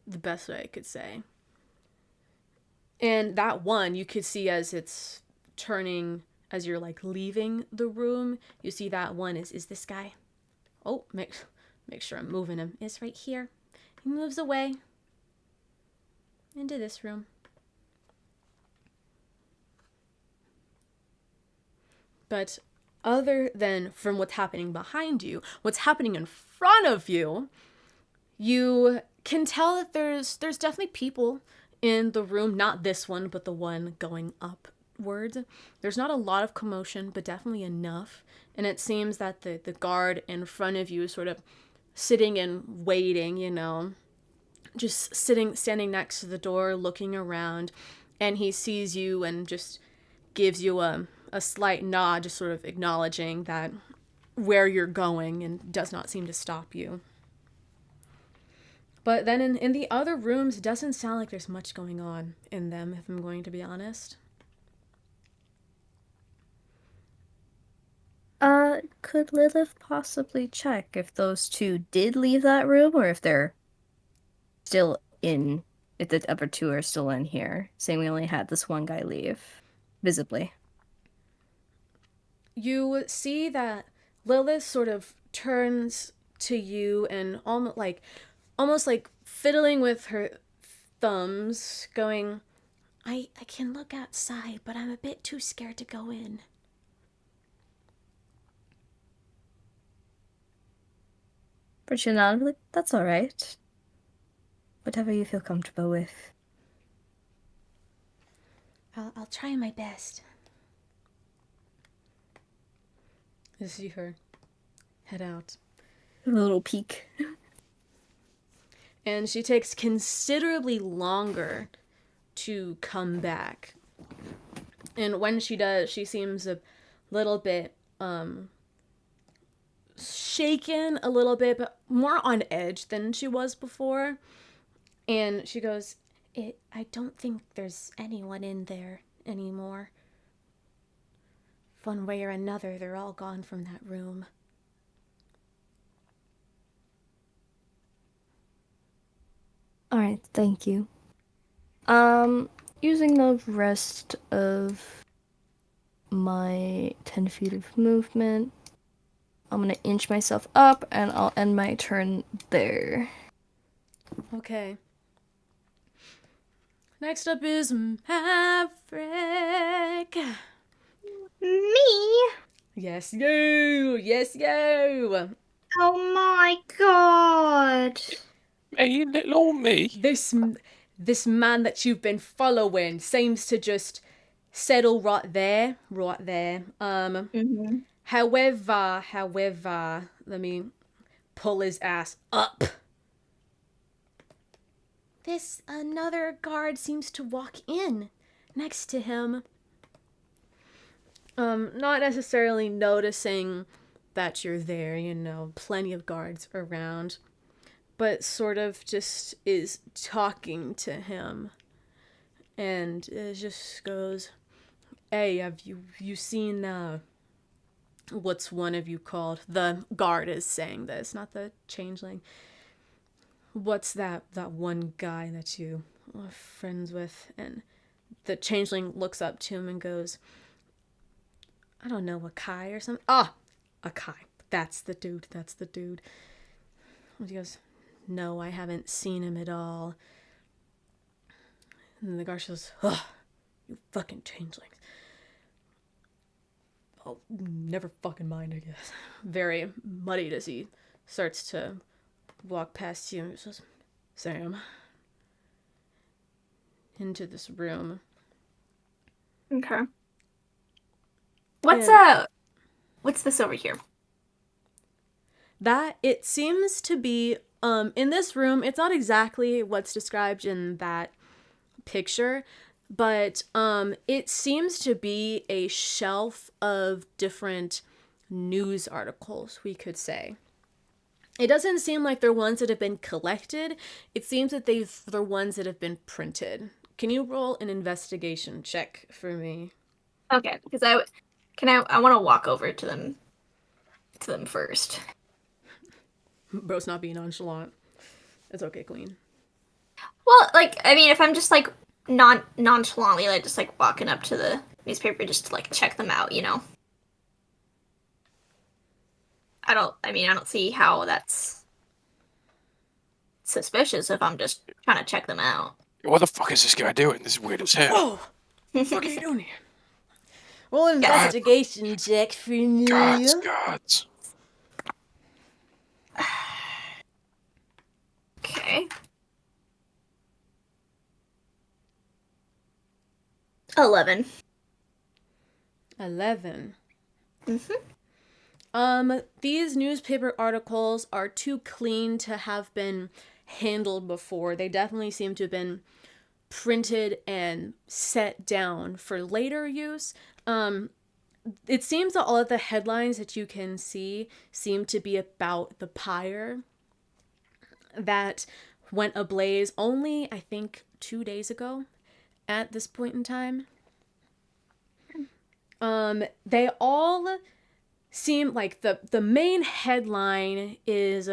The best way I could say. And that one you could see as it's turning, as you're like leaving the room, you see that one is this guy. Oh, make sure I'm moving him. It's right here. He moves away into this room. But other than from what's happening behind you, what's happening in front of you, you can tell that there's definitely people in the room, not this one, but the one going upwards. There's not a lot of commotion, but definitely enough. And it seems that the guard in front of you is sort of sitting and waiting, you know, just standing next to the door, looking around, and he sees you and just gives you a slight nod, just sort of acknowledging that where you're going, and does not seem to stop you. But then in the other rooms, it doesn't sound like there's much going on in them, if I'm going to be honest. Could Lilith possibly check if those 2 did leave that room, or if they're still in, if the other 2 are still in here, saying we only had this one guy leave, visibly? You see that Lilith sort of turns to you and almost like fiddling with her thumbs, going, I can look outside, but I'm a bit too scared to go in. But that's alright. Whatever you feel comfortable with. I'll try my best. you see her head out. A little peek. And she takes considerably longer to come back. And when she does, she seems a little bit shaken a little bit, but more on edge than she was before. And she goes, I don't think there's anyone in there anymore. One way or another, they're all gone from that room. Alright, thank you. Using the rest of my 10 feet of movement, I'm gonna inch myself up and I'll end my turn there. okay. Next up is Maverick. Me? Yes, you. Yes, you. Oh my god. Hey, little old me. This man that you've been following seems to just settle right there, right there. Mm-hmm. However, let me pull his ass up. This another guard seems to walk in next to him. Not necessarily noticing that you're there, plenty of guards around, but sort of just is talking to him, and it just goes, "Hey, have you seen what's one of you called?" The guard is saying this, not the changeling. What's that one guy that you are friends with? And the changeling looks up to him and goes, "I don't know, Akai or something." Ah, Akai. That's the dude. That's the dude. And he goes, "No, I haven't seen him at all." And the guard goes, "Ugh, you fucking changelings." Oh, never fucking mind, I guess. Very muddied as he starts to walk past you and says, "Sam," into this room. Okay. What's And what's this over here? that it seems to be in this room, it's not exactly what's described in that picture, but it seems to be a shelf of different news articles, we could say. It doesn't seem like they're ones that have been collected. It seems that they're ones that have been printed. Can you roll an investigation check for me? Okay, because I want to walk over to them first. Bro's not being nonchalant. It's okay, Queen. Well, like I mean, if I'm just like nonchalantly like just like walking up to the newspaper just to like check them out, you know. I don't see how that's suspicious if I'm just trying to check them out. What the fuck is this guy doing? This is weird as hell. Whoa! What the fuck are you doing here? Roll an Yes. investigation check for me. Gods. Okay. 11. 11. Mm-hmm. These newspaper articles are too clean to have been handled before. They definitely seem to have been printed and set down for later use. It seems that all of the headlines that you can see seem to be about the pyre that went ablaze only, I think, 2 days ago at this point in time. They all seem like the main headline is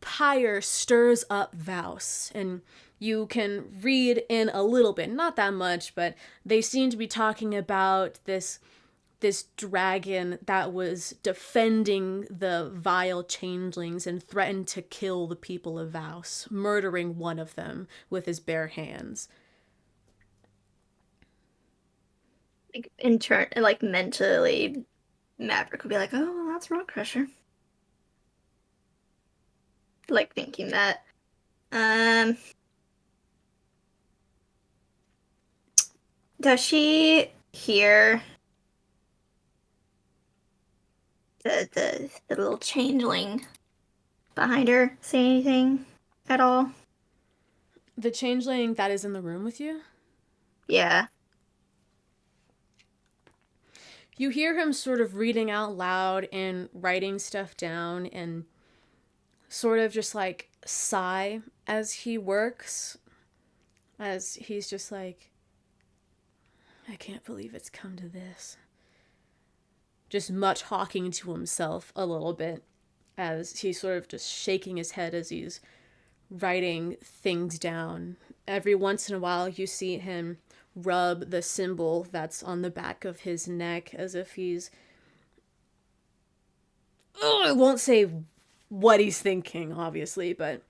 "Pyre stirs up Vouse," and you can read in a little bit, not that much, but they seem to be talking about this dragon that was defending the vile changelings and threatened to kill the people of Vouse, murdering one of them with his bare hands. Like like mentally, Maverick would be like, "Oh, well, that's Rock Crusher." Like thinking that. Does she hear the little changeling behind her say anything at all? The changeling that is in the room with you, Yeah. you hear him sort of reading out loud and writing stuff down and sort of just like sigh as he works, as he's just like, I can't believe it's come to this. Just much talking to himself a little bit as he's sort of just shaking his head as he's writing things down. Every once in a while, you see him rub the symbol that's on the back of his neck as if he's. Oh, I won't say what he's thinking, obviously, but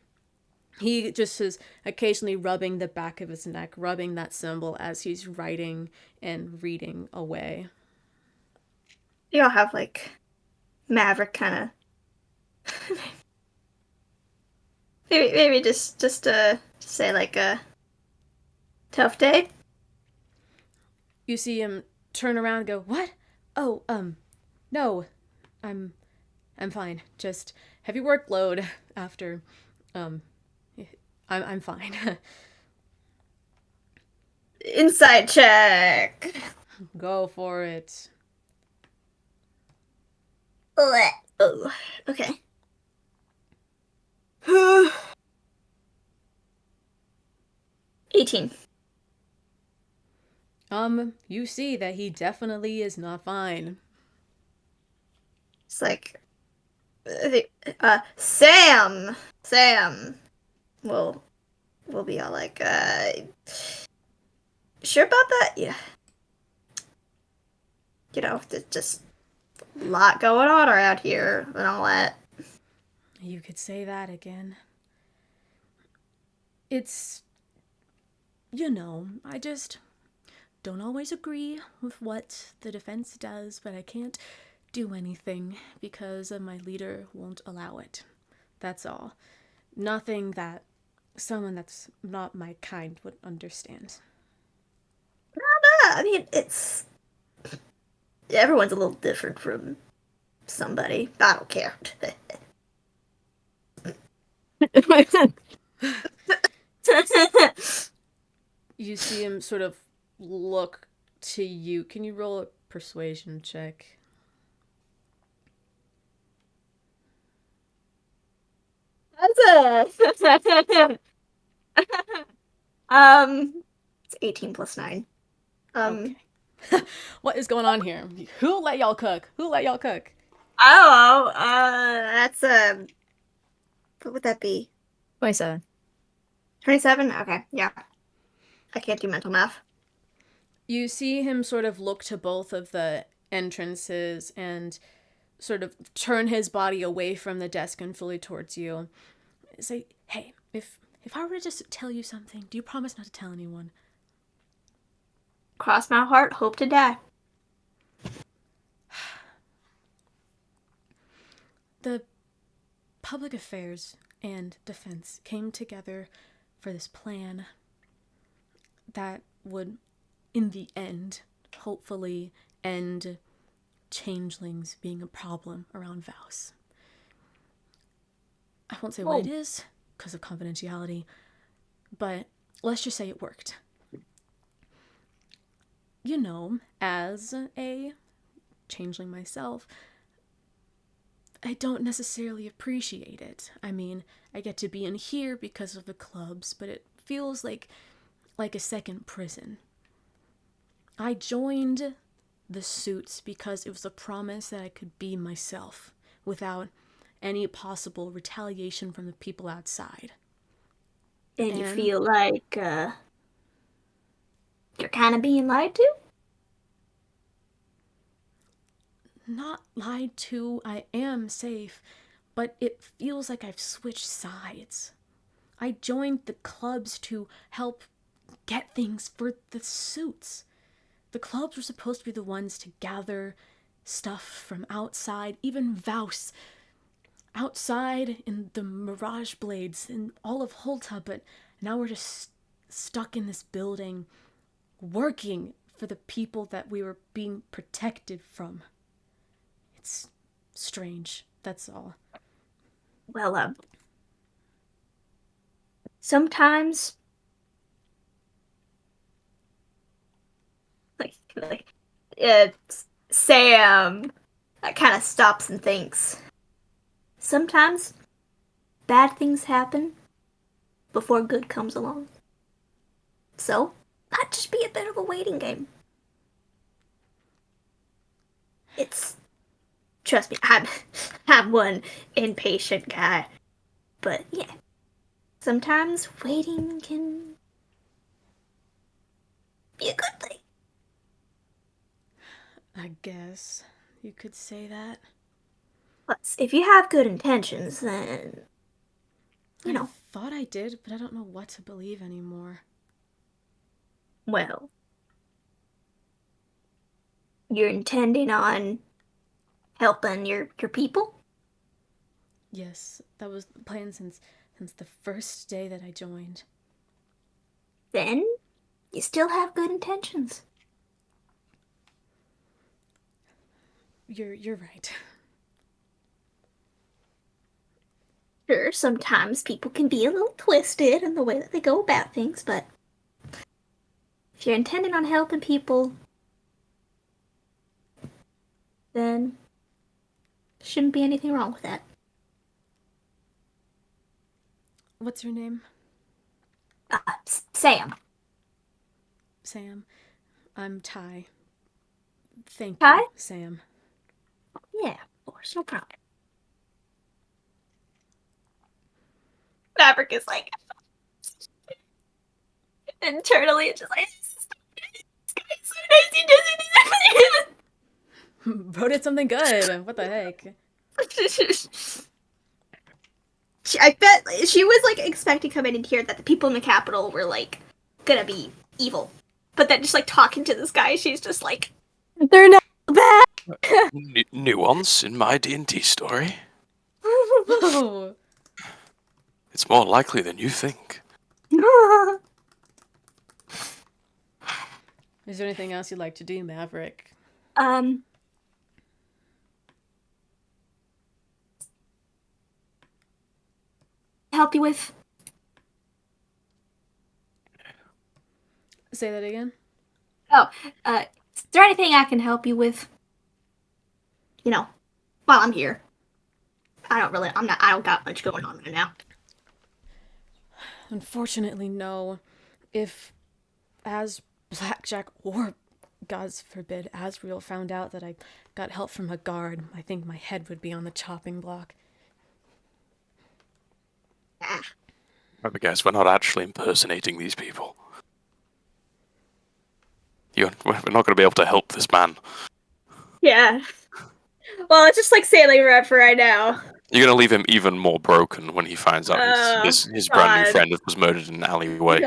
he just is occasionally rubbing the back of his neck, rubbing that symbol as he's writing and reading away. You all have like Maverick kind of maybe just say like a tough day. You see him turn around and go, "What? Oh, no, I'm fine. Just heavy workload after, um, I'm fine." Inside check. Go for it. Oh, okay. 18. You see that he definitely is not fine. It's like, Sam will be all like, sure about that? Yeah. You know, there's just a lot going on around here and all that. You could say that again. It's, I just don't always agree with what the defense does, but I can't do anything because my leader won't allow it. That's all. Nothing that someone that's not my kind would understand. I mean, it's everyone's a little different from somebody. I don't care. You see him sort of look to you. Can you roll a persuasion check? That's it's 18 plus 9. Okay. What is going on here? Who let y'all cook? Who let y'all cook? Oh, that's what would that be? 27. 27? Okay, yeah. I can't do mental math. You see him sort of look to both of the entrances and sort of turn his body away from the desk and fully towards you. Say, hey, if I were to just tell you something, do you promise not to tell anyone? Cross my heart, hope to die. The public affairs and defense came together for this plan that would, in the end, hopefully end changelings being a problem around Vouse. I won't say what it is, because of confidentiality, but let's just say it worked. As a changeling myself, I don't necessarily appreciate it. I mean, I get to be in here because of the clubs, but it feels like a second prison. I joined the suits because it was a promise that I could be myself without any possible retaliation from the people outside. And you feel like you're kind of being lied to? Not lied to, I am safe, but it feels like I've switched sides. I joined the clubs to help get things for the suits. The clubs were supposed to be the ones to gather stuff from outside, even Vouse, outside in the Mirage Blades and all of Holta, but now we're just stuck in this building, working for the people that we were being protected from. It's strange, that's all. Well, sometimes like Sam kind of stops and thinks. Sometimes bad things happen before good comes along. So, might just be a bit of a waiting game. It's trust me, I'm one impatient guy. But yeah, sometimes waiting can be a good thing. I guess you could say that. Plus, if you have good intentions, then you I know, thought I did, but I don't know what to believe anymore. well, you're intending on helping your people. Yes, that was the plan since the first day that I joined. Then you still have good intentions. You're right. Sure, sometimes people can be a little twisted in the way that they go about things, but if you're intending on helping people, then shouldn't be anything wrong with that. What's your name? Sam. Sam. I'm Ty. Thank Ty? you, Sam. Yeah, of course, no problem. Maverick is like internally it's just like this guy's so nice, he Bro did something good. What the heck? doesn't I bet she was like expecting coming in here that the people in the capital were like gonna be evil. But then just like talking to this guy, she's just like They're not bad. Nuance in my D&D story? Oh, It's more likely than you think. is there anything else you'd like to do, Maverick? um help you with. Say that again. Oh, is there anything I can help you with? You know, while I'm here. I don't got much going on right now. Unfortunately, no. If as Blackjack or, God forbid, Asriel found out that I got help from a guard, I think my head would be on the chopping block. Ah, Remember, guys, we're not actually impersonating these people. We're not going to be able to help this man. yeah. Well, it's just like sailing rep for right now. You're going to leave him even more broken when he finds out his brand new God. friend was murdered in an alleyway.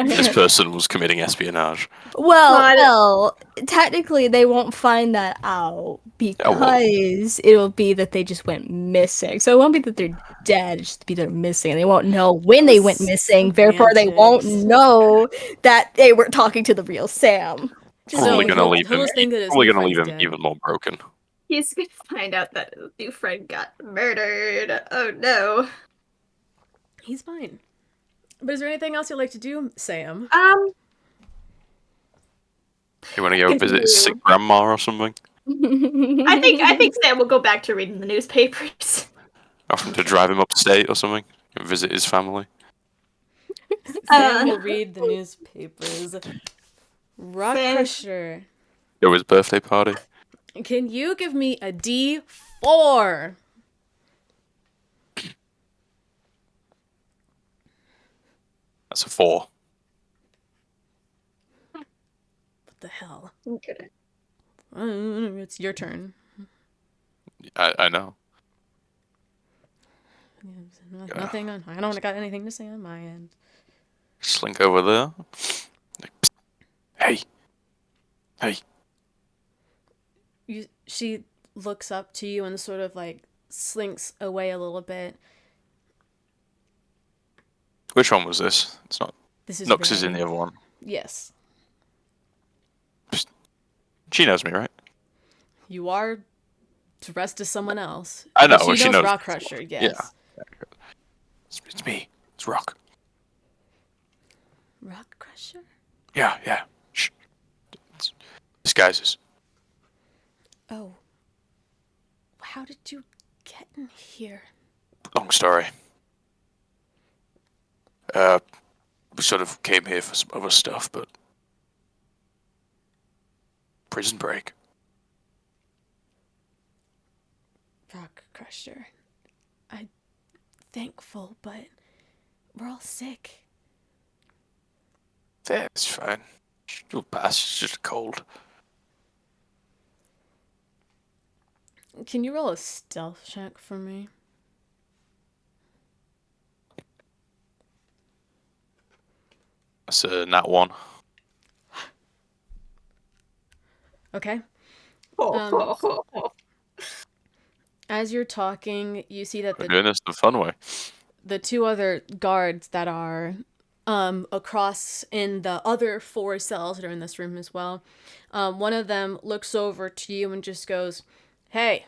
This person was committing espionage. Well, God. well, technically they won't find that out Oh, well. because it'll be that they just went missing. So it won't be that they're dead, it's just be they're missing. And they won't know when they went missing, therefore they won't Semantics. know that they were talking to the real Sam. Just No, Probably going to he'll leave him. just think that his Probably new going to leave friend's him dead. even more broken. He's gonna find out that his new friend got murdered. Oh no. He's fine. But is there anything else you'd like to do, Sam? You want to go visit his sick Continue. grandma or something? I think Sam will go back to reading the newspapers. Ask him to drive him upstate or something? And visit his family? Sam will read the newspapers. Rock Sam- Crusher. Go to his birthday party? Can you give me a D4? That's a 4. What the hell? Okay. It's your turn. I know. Nothing on. I don't got anything to say on my end. Slink over there. Like, psst. Hey. Hey. She looks up to you and sort of like slinks away a little bit. Which one was this? It's not. This is Nux is in Ray. the other one. Yes. She knows me, right? You are dressed as someone else. I know. But she She knows knows. Rock Crusher, yes. Yeah. It's me. It's Rock. Rock Crusher? Yeah. Shh. It's disguises. Oh. How did you get in here? Long story. We sort of came here for some other stuff, but prison break. Rock Crusher. I'm thankful, but we're all sick. Yeah, it's fine. It'll pass. It's just a cold. Can you roll a stealth check for me? That's a nat 1. Okay. Oh, As you're talking, you see that We're doing this the fun way. the two other guards that are across in the other 4 cells that are in this room as well. One of them looks over to you and just goes, "Hey,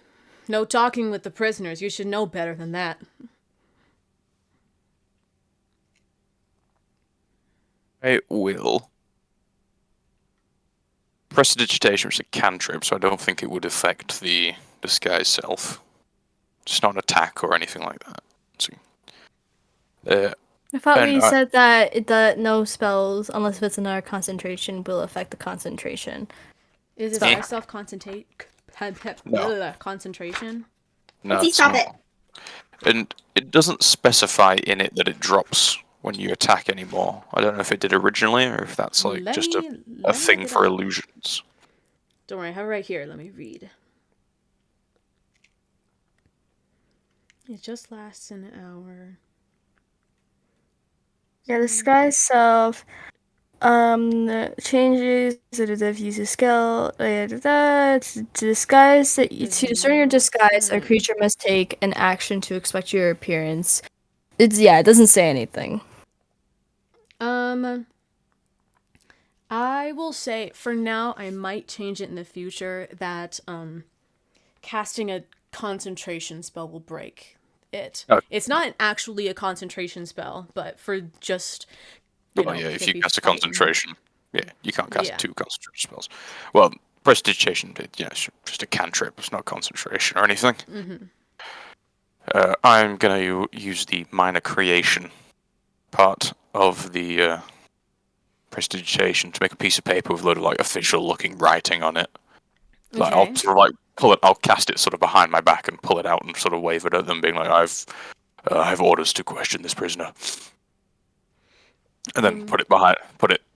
no talking with the prisoners. You should know better than that." I will. Prestidigitation is a cantrip, so I don't think it would affect the disguise self. It's not an attack or anything like that. I thought And we said that no spells, unless it's another concentration, will affect the concentration. Is this Spell. by self concentration? No. Concentration? No, Lindsay, it's stop not. it. And it doesn't specify in it that it drops when you attack anymore. I don't know if it did originally or if that's like Let just me a look thing it for up. illusions. Don't worry, I have it right here. Let me read. It just lasts an hour. Yeah, disguise self changes if you use a skill to disguise to discern your disguise, a creature must take an action to expect your appearance. It doesn't say anything. I will say for now I might change it in the future that casting a concentration spell will break it. Oh. It's not actually a concentration spell, but for just Well, yeah, if you maybe cast a fighting. concentration, yeah, you can't cast Yeah. 2 concentration spells. Well, prestidigitation, it's just a cantrip. It's not concentration or anything. I'm gonna use the minor creation part of the prestidigitation to make a piece of paper with a load of like official-looking writing on it. Like Okay. I'll sort of like pull it. I'll cast it sort of behind my back and pull it out and sort of wave it at them, being like, I have orders to question this prisoner," and then put it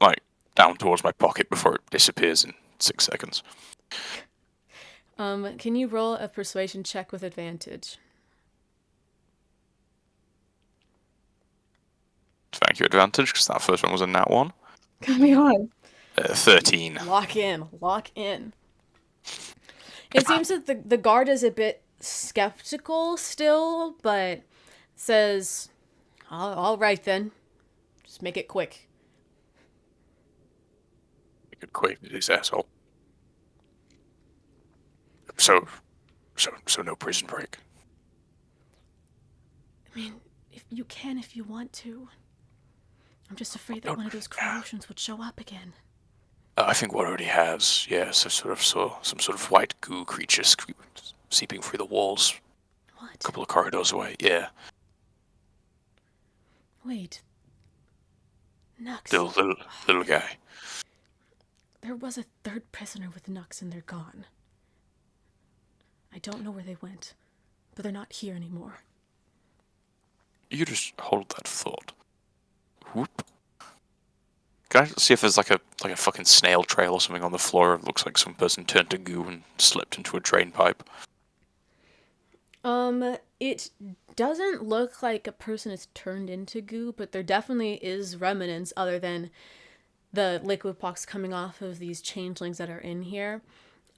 like down towards my pocket before it disappears in 6 seconds. Can you roll a persuasion check with advantage? Thank you, advantage, because that first one was a nat 1. Come on. 13. Lock in. It seems that the guard is a bit skeptical still, but says, all right then. Just make it quick. Good quick, this asshole. So no prison break. I mean, if you want to. I'm just afraid that one of those corrosions would show up again. I think one already has. Yeah, so sort of saw some sort of white goo creature seeping through the walls. What? A couple of corridors away. Yeah, Wait. Nux. little guy. There was a third prisoner with Nux and they're gone. I don't know where they went, but they're not here anymore. You just hold that thought. Whoop. Can I see if there's like a fucking snail trail or something on the floor? It looks like some person turned to goo and slipped into a drain pipe. It doesn't look like a person is turned into goo, but there definitely is remnants other than the liquid pox coming off of these changelings that are in here.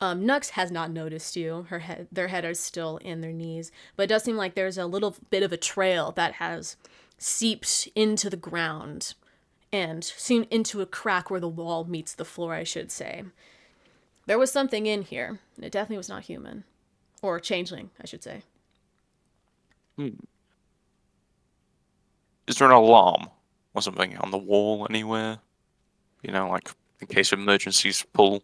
Nux has not noticed you. Their head is still in their knees, but it does seem like there's a little bit of a trail that has seeped into the ground and seen into a crack where the wall meets the floor, I should say. There was something in here, and it definitely was not human. Or changeling, I should say. Is there an alarm or something on the wall anywhere? You know, like in case emergencies pull.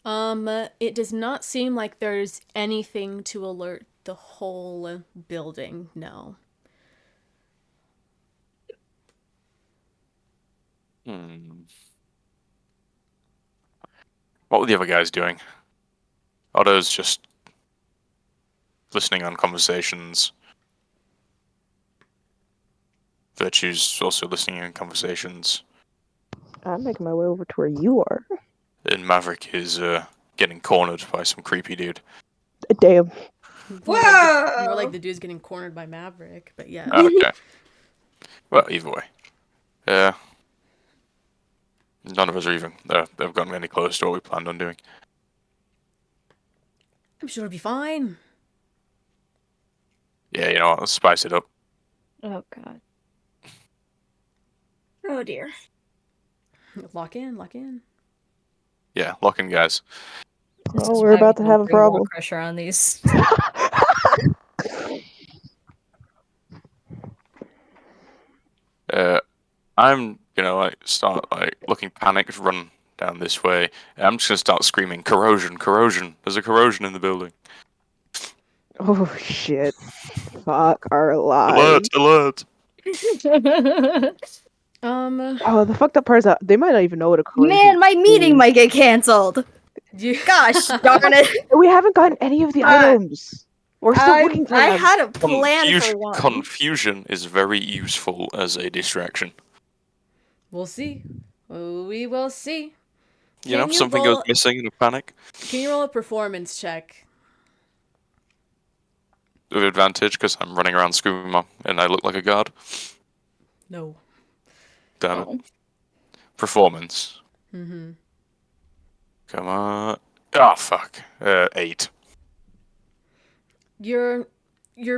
It does not seem like there's anything to alert the whole building, no. Hmm. What were the other guys doing? Otto's just listening on conversations. Virtue's also listening in conversations. I'm making my way over to where you are. And Maverick is getting cornered by some creepy dude. Damn. More like the dude's getting cornered by Maverick, but yes. Okay. Well, either way. None of us are even have gotten any close to what we planned on doing. I'm sure it'll be fine. Yeah, you know what? Let's spice it up. Oh god. Oh dear. Lock in. Yeah, lock in, guys. This Oh, is we're why about we to don't have a bring more problem. pressure on these. I'm gonna start looking panicked, run down this way. And I'm just gonna start screaming, "Corrosion! Corrosion! There's a corrosion in the building! Oh shit. Fuck our lives. Alert! Alert!" Oh, the fucked up part is that they might not even know what a corrosion Man, my meeting is. might get canceled. Gosh darn it. We haven't gotten any of the items. We're still looking for I them. had a plan for Confusion, one. confusion is very useful as a distraction. We'll see. We will see. You know, Can if you something goes roll? missing in a panic, Can you roll a performance check? with advantage because I'm running around screaming and I look like a guard. No. Damn it. Oh. Performance. Mm-hmm. Come on. Oh fuck. 8. Your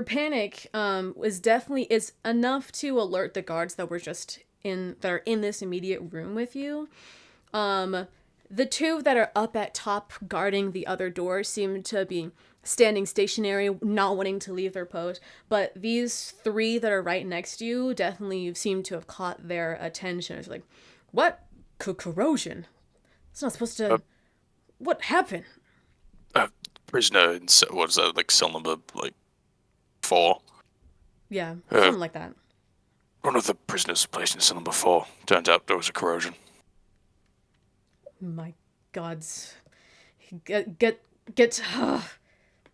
panic was definitely is enough to alert the guards that were just that are in this immediate room with you. The two that are up at top guarding the other door seem to be standing stationary, not wanting to leave their post. But these 3 that are right next to you definitely seem to have caught their attention. It's like, what? Corrosion? It's not supposed to. What happened? Prisoner in what is that, like cell number 4? Yeah, Uh, something like that. One of the prisoners placed in cell number 4. Turned out there was a corrosion. My gods. Get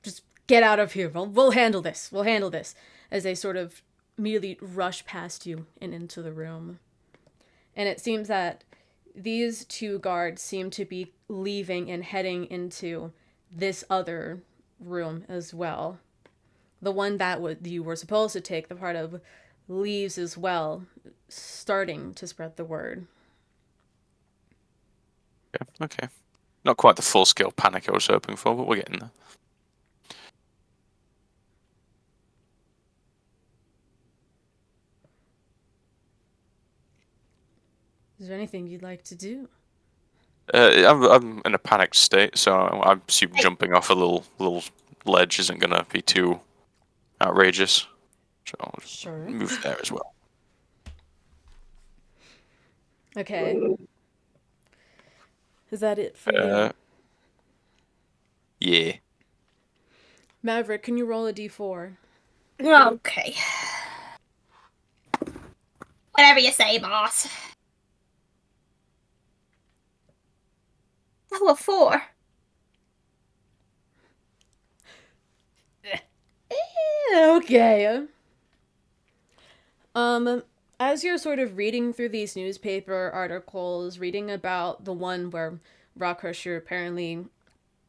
just get out of here. We'll handle this. We'll handle this. As they sort of immediately rush past you and into the room. And it seems that these 2 guards seem to be leaving and heading into this other room as well. The one that you were supposed to take the part of leaves as well, starting to spread the word. Yeah, okay. Not quite the full-scale panic I was hoping for, but we're getting there. Is there anything you'd like to do? I'm in a panicked state, so I assume jumping off a little ledge isn't gonna be too outrageous. So I'll just Sure. move there as well. Okay. Is that it for you? Yeah. Maverick, can you roll a d4? Okay. Whatever you say, boss. Oh, a 4. Okay. As you're sort of reading through these newspaper articles, reading about the one where Rockrusher apparently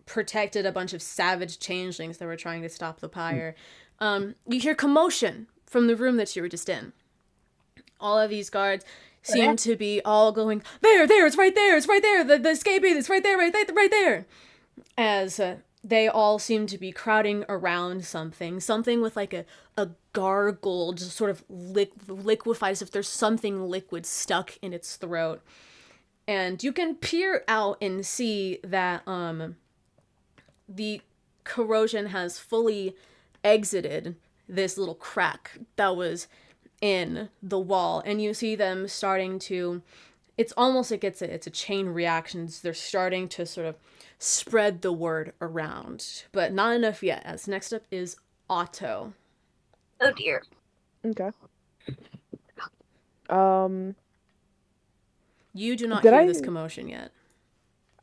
protected a bunch of savage changelings that were trying to stop the pyre, you hear commotion from the room that you were just in. All of these guards seem to be all going, there, it's right there, the escapee, it's right there. As they all seem to be crowding around something with like a gargle, just sort of liquefied as if there's something liquid stuck in its throat. And you can peer out and see that the corrosion has fully exited this little crack that was in the wall, and you see them starting to, it's almost like it's a chain reaction. They're starting to sort of spread the word around, but not enough yet, as next up is Otto. Oh dear. Okay. You do not Did hear I? this commotion yet.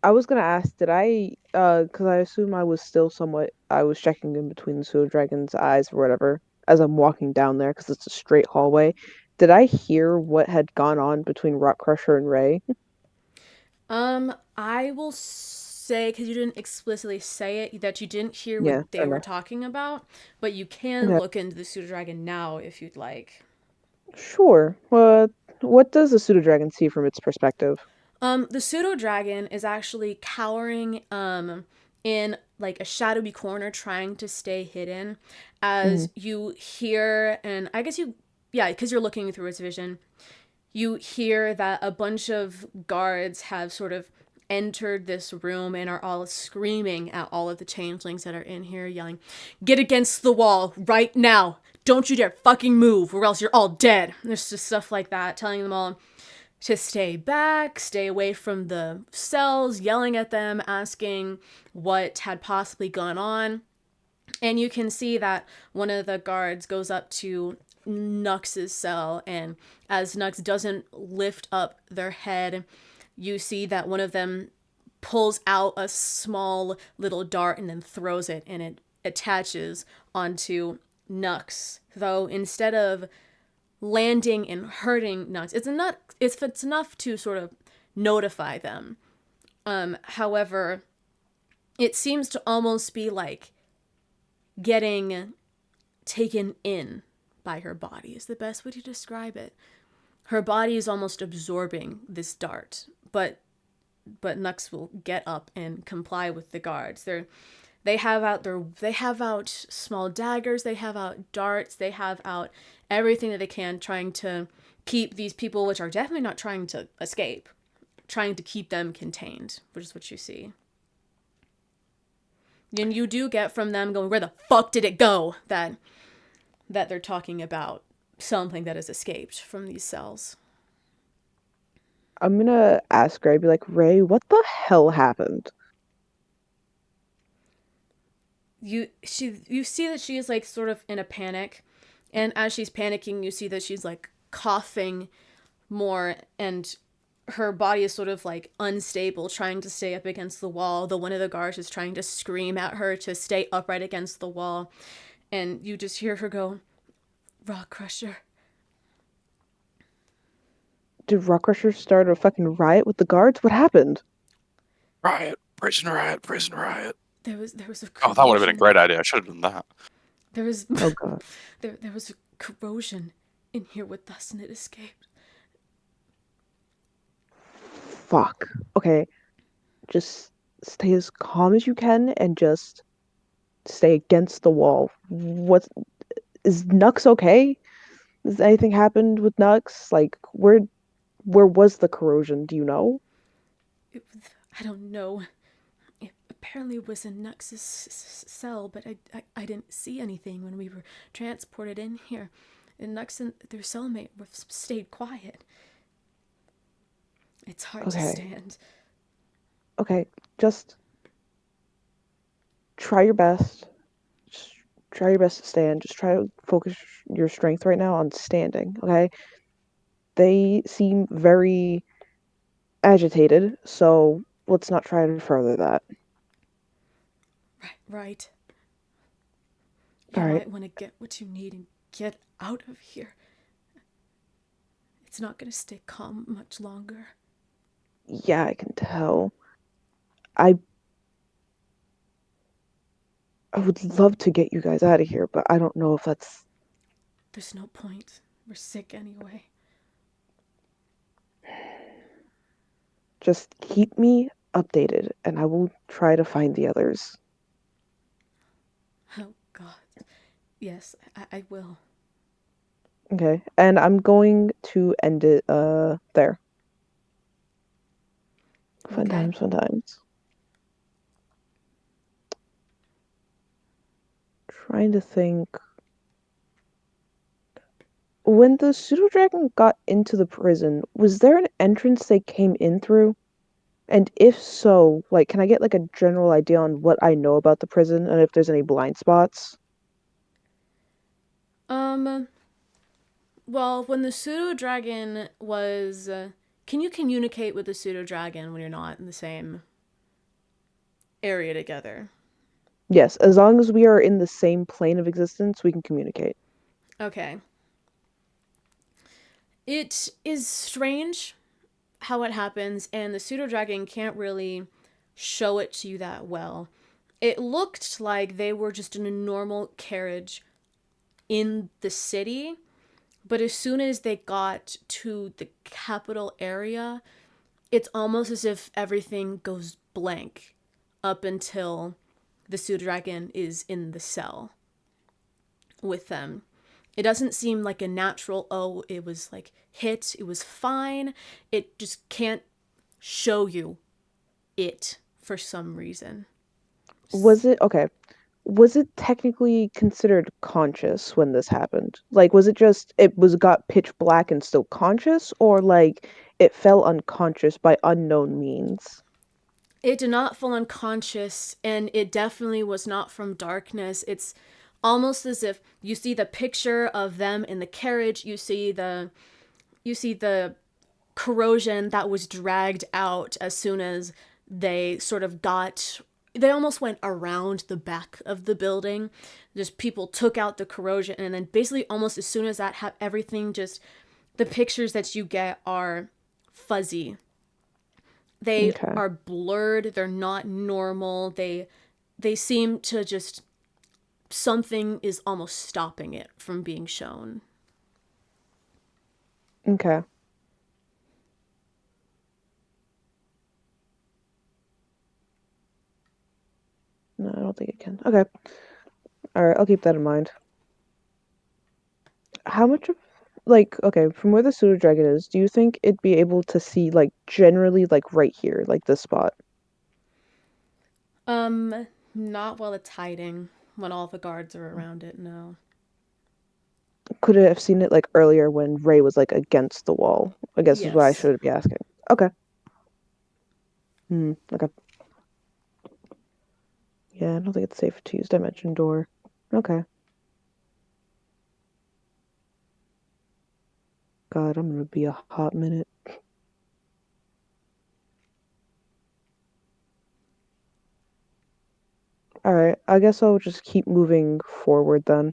I was gonna ask, did I? Because I assume I was still somewhat. I was checking in between the pseudo dragon's eyes or whatever as I'm walking down there because it's a straight hallway. Did I hear what had gone on between Rock Crusher and Ray? I will say, because you didn't explicitly say it, that you didn't hear what Yeah, they fair were enough. talking about, but you can Okay, look into the pseudo dragon now if you'd like. sure. What does the pseudo dragon see from its perspective? The pseudo dragon is actually cowering in like a shadowy corner trying to stay hidden Hmm. as you hear, and I guess you, yeah, because you're looking through its vision, you hear that a bunch of guards have sort of entered this room and are all screaming at all of the changelings that are in here, yelling, "Get against the wall right now! Don't you dare fucking move, or else you're all dead!" There's just stuff like that, telling them all to stay back, stay away from the cells, yelling at them, asking what had possibly gone on. And you can see that one of the guards goes up to Nux's cell, and as Nux doesn't lift up their head, you see that one of them pulls out a small little dart and then throws it, and it attaches onto Nux. Though instead of landing and hurting Nux, it's enough to sort of notify them. However, it seems to almost be like getting taken in by her body is the best way to describe it. Her body is almost absorbing this dart, but Nux will get up and comply with the guards. They have out small daggers, they have out darts, they have out everything that they can, trying to keep these people, which are definitely not trying to escape, trying to keep them contained, which is what you see. And you do get from them going, "Where the fuck did it go?" that they're talking about something that has escaped from these cells. I'm gonna ask Ray, be like, Ray, what the hell happened? You see that she is like sort of in a panic, and as she's panicking, you see that she's like coughing more, and her body is sort of like unstable, trying to stay up against the wall. Though one of the guards is trying to scream at her to stay upright against the wall, and you just hear her go, "Rock Crusher." Did Rock Crusher start a fucking riot with the guards? What happened? Riot, prison riot, prison riot. There was a Oh, that would have been a corrosion. great idea. I should have done that. There was Oh god. there was a corrosion in here with us, and it escaped. Fuck. Okay, just stay as calm as you can and just stay against the wall. What is Nux okay? Has anything happened with Nux? Like, where was the corrosion? Do you know? I don't know. It apparently was in Nux's cell, but I didn't see anything when we were transported in here. And Nux and their cellmate stayed quiet. It's hard to Okay. stand. Okay, just try your best. Just try your best to stand. Just try to focus your strength right now on standing, okay? They seem very agitated, so let's not try to further that. Right. All You right. might want to get what you need and get out of here. It's not going to stay calm much longer. Yeah, I can tell. I I would love to get you guys out of here, but I don't know if that's There's no point. We're sick anyway. just keep me updated and I will try to find the others. Oh, God. Yes, I will. Okay. And I'm going to end it there. Fun Okay. times, fun times. Trying to think. When the pseudo dragon got into the prison, was there an entrance they came in through? And if so, like, can I get like a general idea on what I know about the prison and if there's any blind spots? Um, well, when the pseudo dragon was can you communicate with the pseudo dragon when you're not in the same area together? Yes, as long as we are in the same plane of existence, we can communicate. Okay. It is strange how it happens, and the pseudo dragon can't really show it to you that well. It looked like they were just in a normal carriage in the city, but as soon as they got to the capital area, it's almost as if everything goes blank up until the pseudo dragon is in the cell with them. It doesn't seem like a natural, oh, it was like hit, it was fine. It just can't show you it for some reason. Was it okay? Was it technically considered conscious when this happened? Like, was it just it was got pitch black and still conscious, or like it fell unconscious by unknown means? It did not fall unconscious, and it definitely was not from darkness. It's almost as if you see the picture of them in the carriage, you see the corrosion that was dragged out as soon as they sort of got, they almost went around the back of the building. Just people took out the corrosion, and then basically almost as soon as that everything just, the pictures that you get are fuzzy. They Okay. are blurred, they're not normal. They seem to just, something is almost stopping it from being shown. Okay. No, I don't think it can. Okay. All right, I'll keep that in mind. How much of like okay, from where the pseudo dragon is, do you think it'd be able to see like generally like right here, like this spot? Not while it's hiding, when all the guards are around it, no. Could it have seen it like earlier when Ray was like against the wall? I guess is what I Yes. should be asking. Okay. Okay. Yeah, I don't think it's safe to use dimension door. Okay. God, I'm gonna be a hot minute. All right, I guess I'll just keep moving forward then.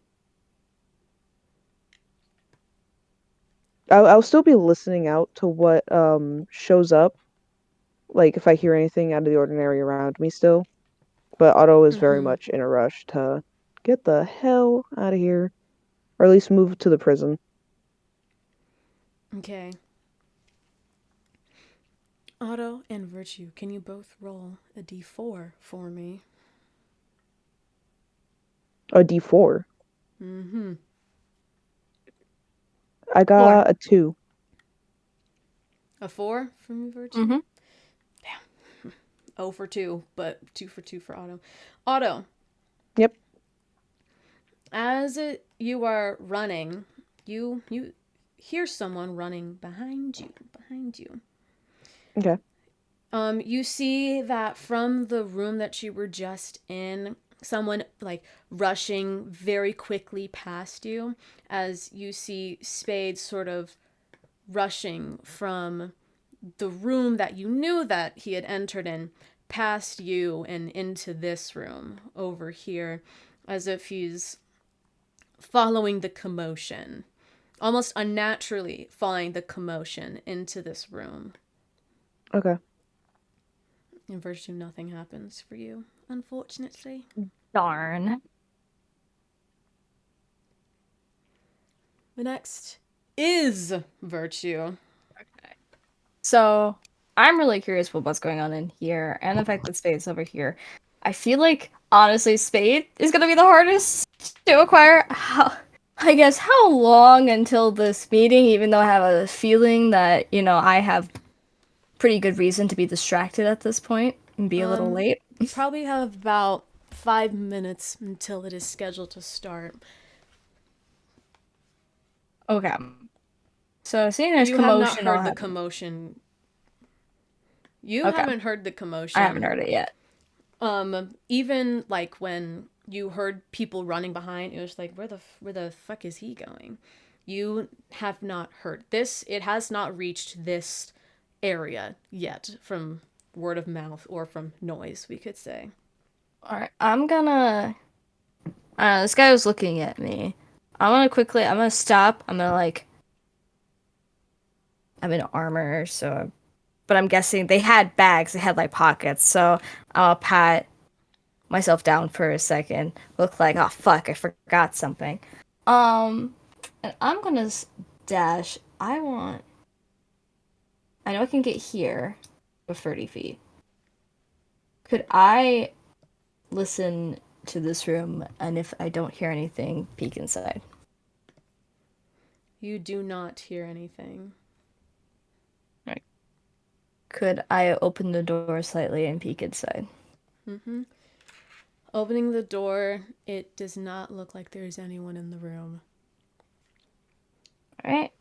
I'll still be listening out to what shows up, like if I hear anything out of the ordinary around me still. But Otto is very Mm-hmm. much in a rush to get the hell out of here, or at least move to the prison. Okay. Otto and Virtue, can you both roll a d4 for me? A D4. Mm-hmm. I 4. got a 2. A 4 for me, Virtue? Mm-hmm. 0 for 2, but 2 for 2 for Otto. Otto, Yep. as you are running, you hear someone running behind you. Okay. You see that from the room that you were just in, someone like rushing very quickly past you, as you see Spade sort of rushing from the room that you knew that he had entered in past you and into this room over here, as if he's following the commotion, almost unnaturally following the commotion into this room. Okay. In Virtue, nothing happens for you, unfortunately. Darn. The next is Virtue. So I'm really curious with what's going on in here and the fact that Spade's over here. I feel like honestly Spade is gonna be the hardest to acquire. I guess how long until this meeting, even though I have a feeling that, I have pretty good reason to be distracted at this point and be a little late. You probably have about 5 minutes until it is scheduled to start. Okay. So seeing there's You have not commotion, heard the commotion. You Okay. haven't heard the commotion. I haven't heard it yet. Even like when you heard people running behind, it was like, where the fuck is he going? You have not heard this. It has not reached this area yet from word of mouth or from noise, we could say. Alright, I'm gonna. This guy was looking at me. I'm gonna stop. I'm in armor, so. But I'm guessing they had bags, they had like pockets, so I'll pat myself down for a second. Look like, oh fuck, I forgot something. And I'm gonna dash. I know I can get here with 30 feet. Could I listen to this room, and if I don't hear anything, peek inside? You do not hear anything. Right. Could I open the door slightly and peek inside? Mm-hmm. Opening the door, it does not look like there's anyone in the room. Alright.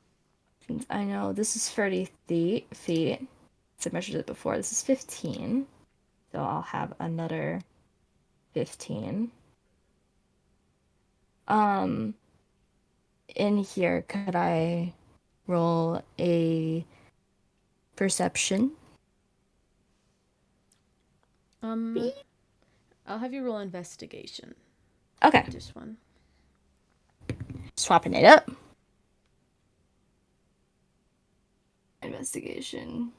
Since I know this is 30 feet, so I measured it before, this is 15. So I'll have another 15. In here, could I roll a perception? I'll have you roll investigation. Okay, Just one. swapping it up. Investigation.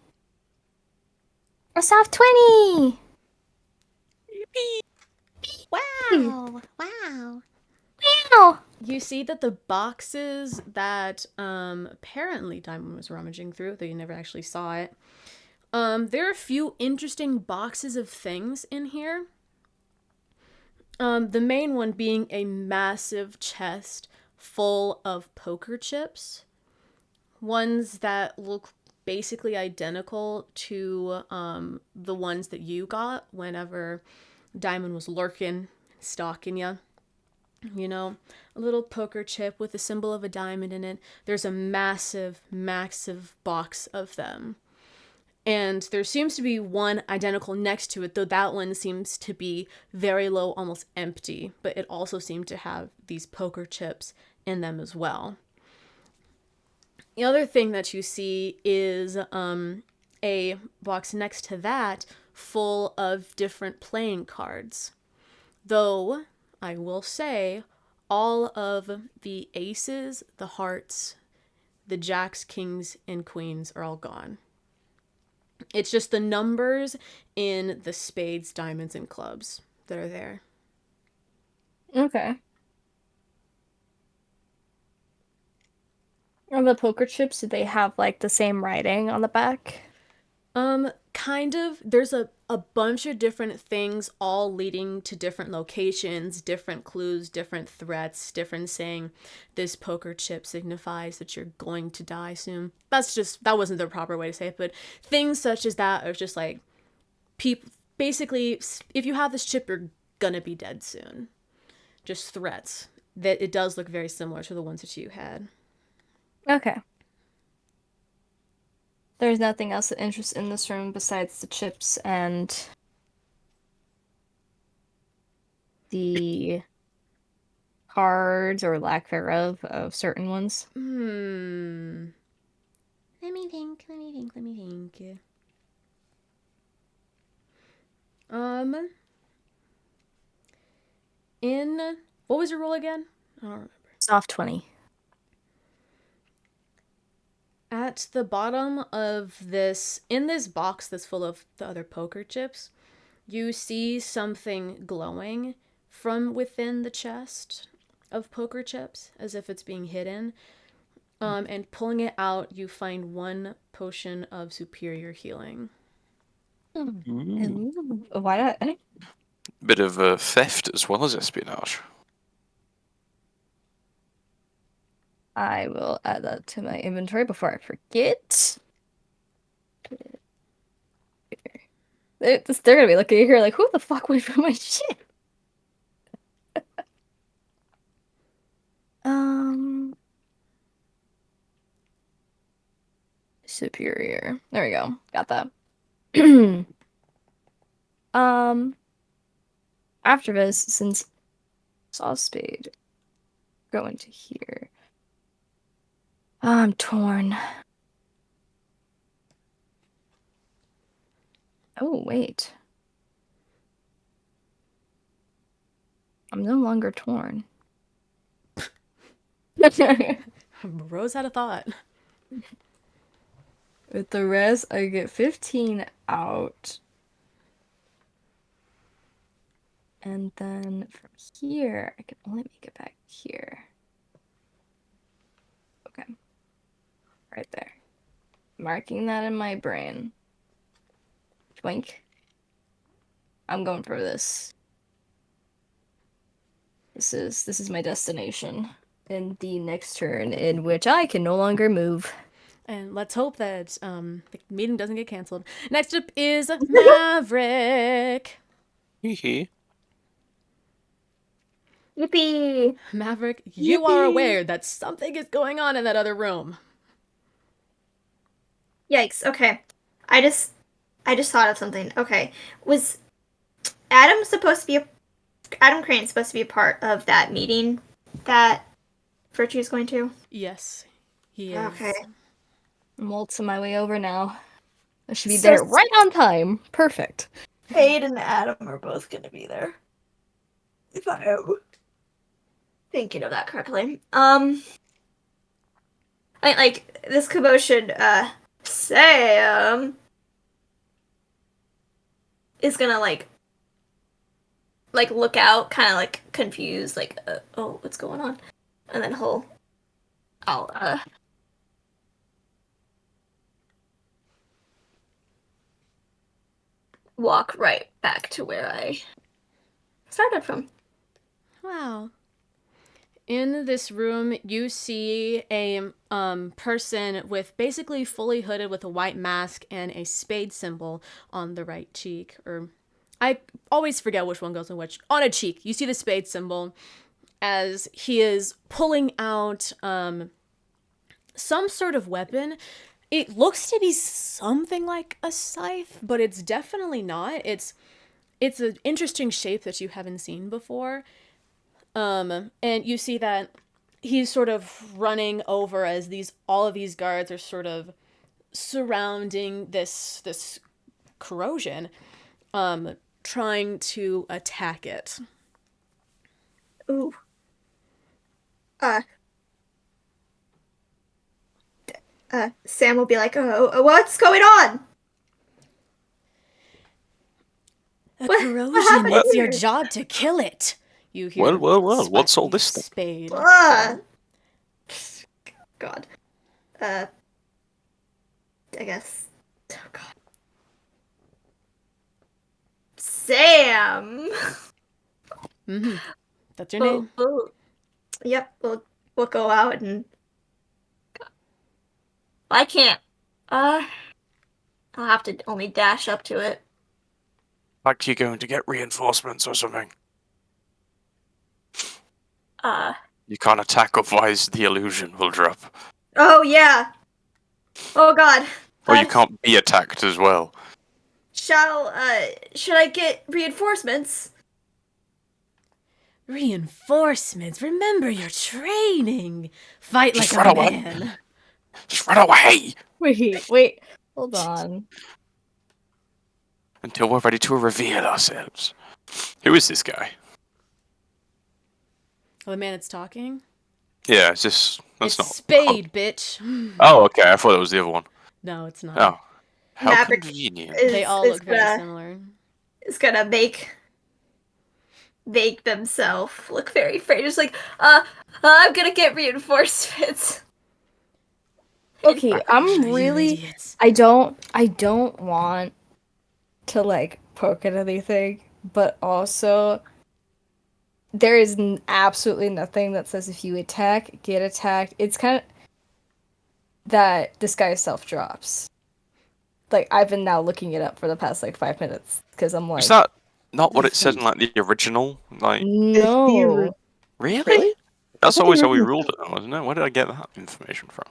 A soft 20! Wow. Wow. Wow! You see that the boxes that apparently Diamond was rummaging through, though you never actually saw it, there are a few interesting boxes of things in here. The main one being a massive chest full of poker chips. Ones that look basically identical to the ones that you got whenever Diamond was lurking, stalking you. You know, a little poker chip with the symbol of a diamond in it. There's a massive, massive box of them. And there seems to be one identical next to it, though that one seems to be very low, almost empty. But it also seemed to have these poker chips in them as well. The other thing that you see is a box next to that full of different playing cards. Though, I will say, all of the aces, the hearts, the jacks, kings, and queens are all gone. It's just the numbers in the spades, diamonds, and clubs that are there. Okay. Are the poker chips, do they have like the same writing on the back? Kind of. There's a bunch of different things all leading to different locations, different clues, different threats, different saying this poker chip signifies that you're going to die soon. That wasn't the proper way to say it, but things such as that are just like, people, basically, if you have this chip, you're gonna be dead soon. Just threats. That it does look very similar to the ones that you had. Okay. There's nothing else of interest in this room besides the chips and the cards or lack thereof of certain ones. Hmm. Let me think. Let me think. Let me think. In what was your role again? I don't remember. Soft 20. At the bottom of this, in this box that's full of the other poker chips, you see something glowing from within the chest of poker chips, as if it's being hidden. And pulling it out, you find one potion of superior healing. Ooh, why not? Bit of theft as well as espionage. I will add that to my inventory before I forget. They're gonna be looking here like, who the fuck went for my shit? Superior. There we go. Got that. Um, After this, since saw spade, go into here. I'm torn. Oh, wait. I'm no longer torn. Rose had a thought. With the rest, I get 15 out. And then from here, I can only make it back here. Okay. Right there. Marking that in my brain. Twink. I'm going for this. This is my destination. In the next turn, in which I can no longer move. And let's hope that the meeting doesn't get canceled. Next up is Maverick. Hee. Yippee! Maverick, you are aware that something is going on in that other room. Yikes. Okay. I just thought of something. Okay. Was Adam supposed to be Adam Crane supposed to be a part of that meeting that Virtue is going to? Yes, he is. Okay. I'm waltzing my way over now. I should be So there right on time. Perfect. Paige and Adam are both going to be there. If I am thinking of that correctly. I like this commotion. Sam is gonna like look out, kind of like confused, like oh, what's going on? And then I'll walk right back to where I started from. Wow. In this room, you see a person with basically fully hooded with a white mask and a spade symbol on the right cheek. Or I always forget which one goes on which. On a cheek, you see the spade symbol as he is pulling out some sort of weapon. It looks to be something like a scythe, but it's definitely not. It's an interesting shape that you haven't seen before. And you see that he's sort of running over as all of these guards are sort of surrounding this corrosion, trying to attack it. Ooh. Sam will be like, oh, what's going on? A What corrosion. happened It's here? your job to kill it. You hear Well, what's all Sweaty this thing? Spade. God. I guess. Oh God. Sam. Mm-hmm. That's your name. Yep. We'll go out and. I can't. I'll have to only dash up to it. Like you're going to get reinforcements or something. You can't attack, otherwise the illusion will drop. Oh yeah. Oh God. Or you can't be attacked as well. Should I get reinforcements? Reinforcements. Remember your training. Fight Just like run a away. man. Just run away Wait. Hold on. until we're ready to reveal ourselves. Who is this guy? Oh, the man that's talking? Yeah, it's just... It's That's not... Spade, bitch. Oh, okay, I thought it was the other one. No, it's not. Oh. How Maverick convenient. They all look very similar. It's gonna make themselves look very afraid. Just like, I'm gonna get reinforcements. Okay, I'm You really idiots. I don't want to like poke at anything, but also there is absolutely nothing that says if you attack, get attacked. It's kind of that disguise self drops. Like I've been now looking it up for the past like 5 minutes because I'm like, Is that not what it said in, like, the original? Like, no. really? That's I thought always the how we original- ruled it, wasn't it? Where did I get that information from?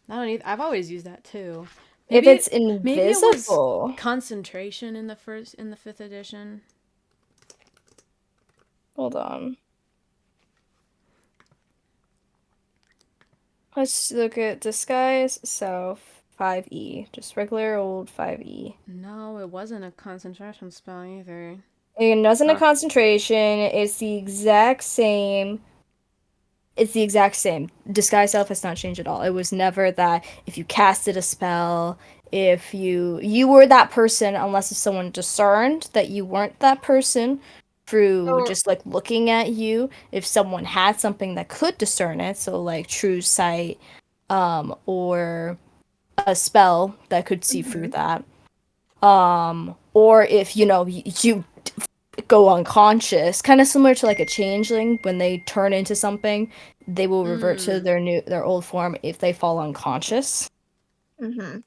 I don't either. I've always used that too. If Maybe it's maybe it was invisible. concentration in the 5th edition. Hold on. Let's look at disguise self 5e. Just regular old 5e. No, it wasn't a concentration spell either. It wasn't a Huh. concentration. It's the exact same. It's the exact same. Disguise self has not changed at all. It was never that if you casted a spell, if you were that person, unless if someone discerned that you weren't that person through Oh. just like looking at you. If someone had something that could discern it, so like true sight, or a spell that could see through that. Or if you go unconscious, kind of similar to like a changeling when they turn into something, they will revert to their old form if they fall unconscious. Mm-hmm.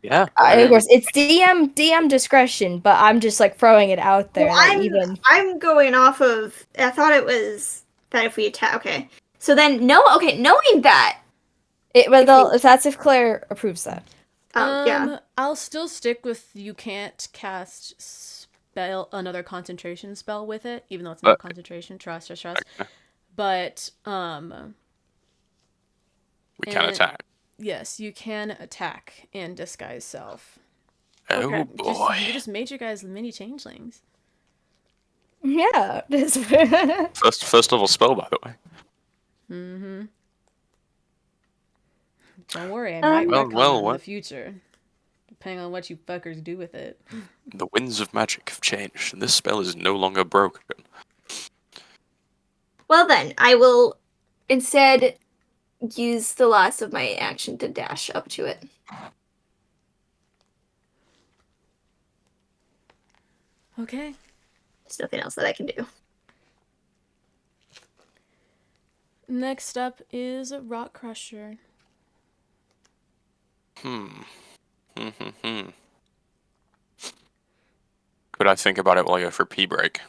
Yeah. Of course, it's DM discretion, but I'm just like throwing it out there Well, that even I'm going off of. I thought it was that if we attack. Okay, so then no. Okay, knowing that. if that's if Claire approves that. Yeah. I'll still stick with you can't cast another concentration spell with it, even though it's not concentration. Trust. But We can and- attack. yes, you can attack and disguise self. Oh Okay. boy. You just made your guys mini changelings. Yeah. First level spell, by the way. Mm-hmm. Don't worry, I might Well, retcon in what? the future, depending on what you fuckers do with it. The winds of magic have changed, and this spell is no longer broken. Well then, I will instead use the last of my action to dash up to it. Okay. There's nothing else that I can do. Next up is Rock Crusher. Hmm. Could I think about it while I go for pee break?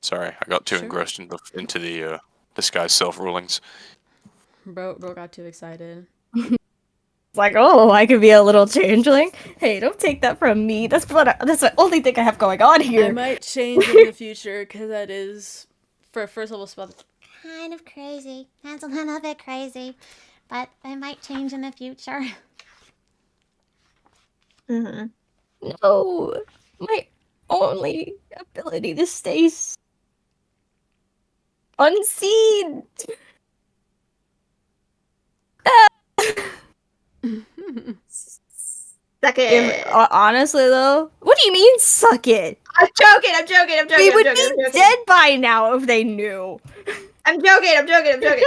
Sorry, I got too Sure. engrossed into the disguise self rulings. Bro got too excited. Like, oh, I could be a little changeling. Hey, don't take that from me. That's the only thing I have going on here. I might change it in the future because that is for a first level spell. Kind of crazy. That's a little bit crazy. But it might change in the future. Mm-hmm. No, my only ability to stay unseen. Suck it. Honestly, though, what do you mean, suck it? I'm joking. I'm joking. I'm joking. We I'm would joking. be I'm joking. dead by now if they knew. I'm joking. I'm joking. I'm joking.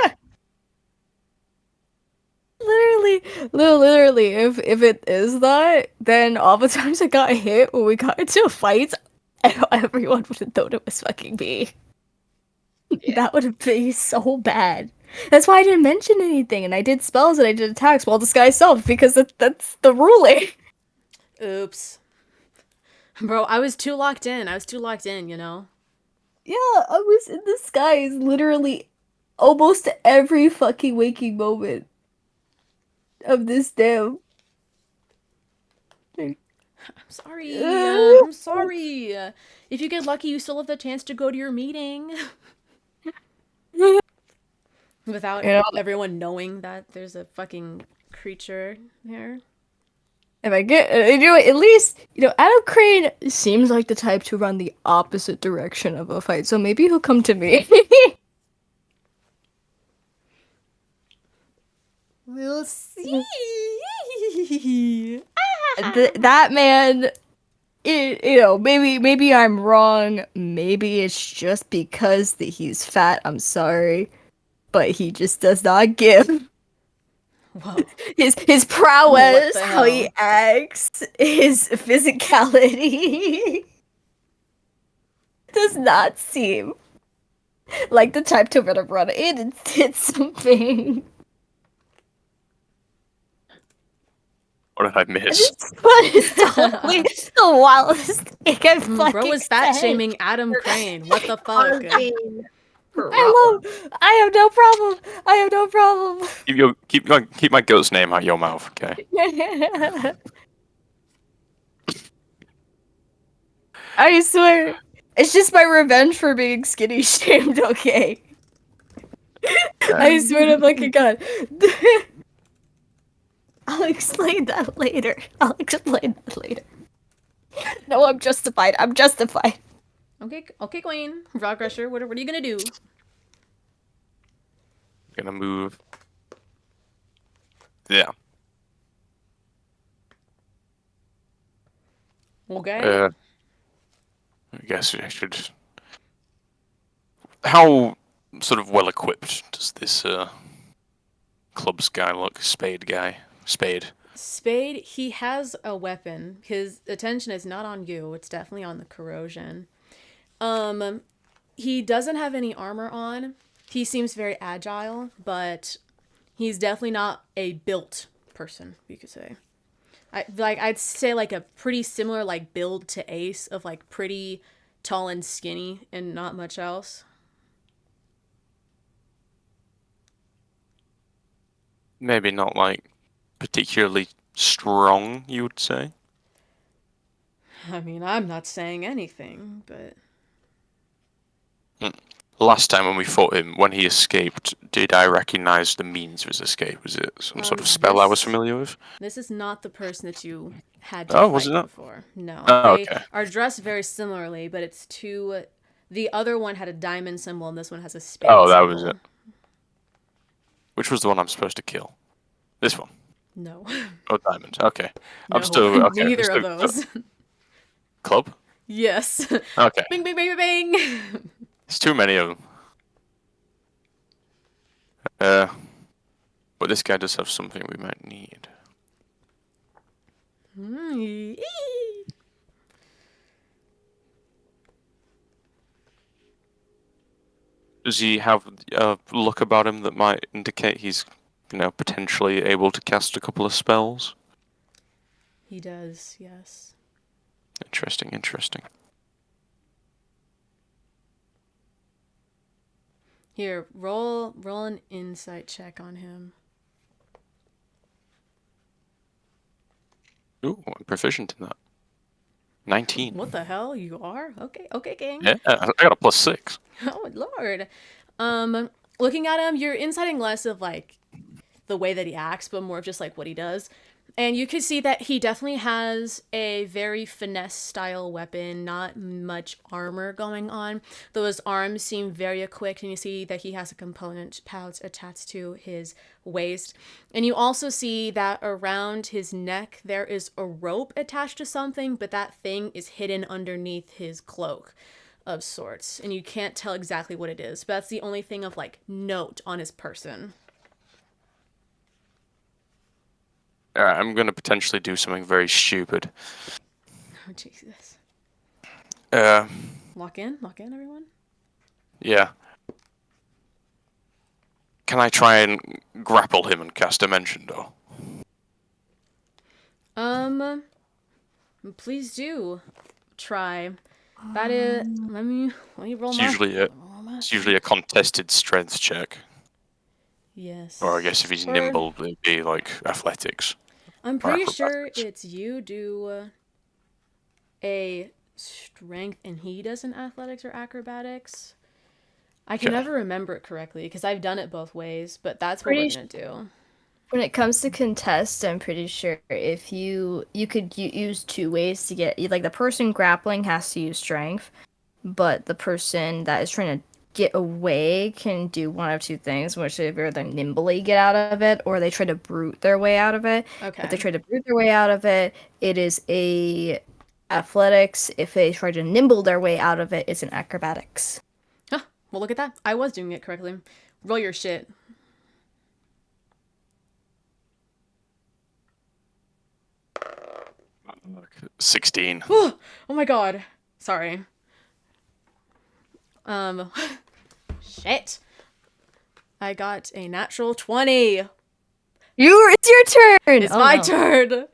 Literally, if it is that, then all the times I got hit when we got into fights, everyone would have thought it was fucking me. Yeah. That would have been so bad. That's why I didn't mention anything, and I did spells and I did attacks while disguise self because that's the ruling. Oops. Bro, I was too locked in. You know? Yeah, I was in disguise literally almost every fucking waking moment of this damn. I'm sorry. I'm sorry. If you get lucky, you still have the chance to go to your meeting. Without everyone knowing that there's a fucking creature there. If I get, at least, Adam Crane seems like the type to run the opposite direction of a fight, so maybe he'll come to me. We'll see. That man, maybe I'm wrong. Maybe it's just because that he's fat. I'm sorry, but he just does not give. Whoa. His prowess, What the how he hell? acts, his physicality does not seem like the type to run in and hit something. What did I miss? It's totally the wildest thing I've fucking Bro is fat said. shaming Adam Crane. What the fuck? Honestly, I have no problem. I have no problem. Keep my goat's name out your mouth, okay? I swear. It's just my revenge for being skinny shamed, okay? I swear to fucking God. I'll explain that later. I'll explain that later. No, I'm justified. I'm justified. Okay, Queen. Rock Crusher, what are you gonna do? Gonna move. Yeah. Okay. I guess I should. How sort of well equipped does this clubs guy look? Spade guy. Spade. Spade, he has a weapon. His attention is not on you. It's definitely on the corrosion. He doesn't have any armor on. He seems very agile, but he's definitely not a built person, you could say. I'd say like a pretty similar like build to Ace of like pretty tall and skinny and not much else. Maybe not like particularly strong, you would say. I mean, I'm not saying anything, but Last time when we fought him, when he escaped, did I recognize the means of his escape? Was it some sort of spell I was familiar with? This is not the person that you had to Oh, fight was it not? before. No, Oh, they okay. are dressed very similarly, but it's two. The other one had a diamond symbol, and this one has a spade Oh, that symbol. was it. Which was the one I'm supposed to kill? This one. No, Oh, diamond. Okay. no, I'm still okay. neither of those. Club. Yes. Okay. Bing, bing, bing, bing, bing. There's too many of them. But this guy does have something we might need. Does he have a look about him that might indicate he's, potentially able to cast a couple of spells? He does, yes. Interesting, interesting. Here, roll an insight check on him. Ooh, I'm proficient in that. 19. What the hell? You are? Okay, King. Yeah, I got a +6. Oh Lord. Looking at him, you're inciting less of like the way that he acts, but more of just like what he does. And you can see that he definitely has a very finesse style weapon, not much armor going on. Though his arms seem very equipped, and you see that he has a component pouch attached to his waist. And you also see that around his neck there is a rope attached to something, but that thing is hidden underneath his cloak of sorts. And you can't tell exactly what it is, but that's the only thing of like note on his person. Alright, I'm gonna potentially do something very stupid. Oh Jesus. Lock in, everyone. Yeah. Can I try and grapple him and cast Dimension Door? Please do try. That is. Let me roll It's my. usually a contested strength check. Yes. Or I guess if he's nimble, it'd be like athletics. I'm pretty or sure acrobatics. it's you do a strength and he does an athletics or acrobatics. I can Okay. never remember it correctly because I've done it both ways, but that's what we're gonna do. When it comes to contest, I'm pretty sure if you could use two ways to get, like, the person grappling has to use strength, but the person that is trying to get away can do one of two things, which either they nimbly get out of it or they try to brute their way out of it. Okay. If they try to brute their way out of it, it is a athletics. If they try to nimble their way out of it, it's an acrobatics. Huh. Well, look at that. I was doing it correctly. Roll your shit. Like 16. Oh my god. Sorry. Shit. I got a natural 20. It's your turn. It's my turn.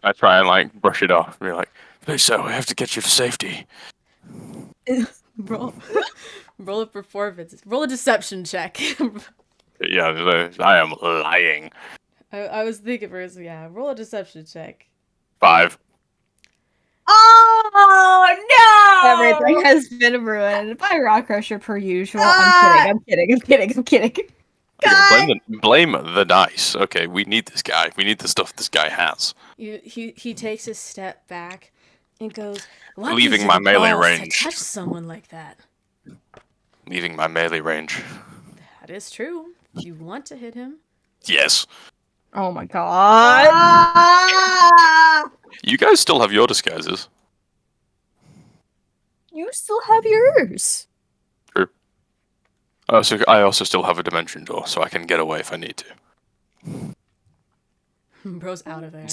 I try and like brush it off and be like, please sir, we have to get you to safety. Roll a performance. Roll a deception check. Yeah, I am lying. I was thinking first, yeah. Roll a deception check. 5. Oh Oh no! Everything has been ruined by Rock Crusher per usual. I'm kidding. Okay, blame the dice. Okay, we need this guy. We need the stuff this guy has. He takes a step back and goes, "What gives Leaving you my the melee balls to range. touch someone like that?" Leaving my melee range. That is true. You want to hit him. Yes. Oh my god. You guys still have your disguises. You still have yours. True. Oh, so I also still have a dimension door, so I can get away if I need to. Bro's out of there.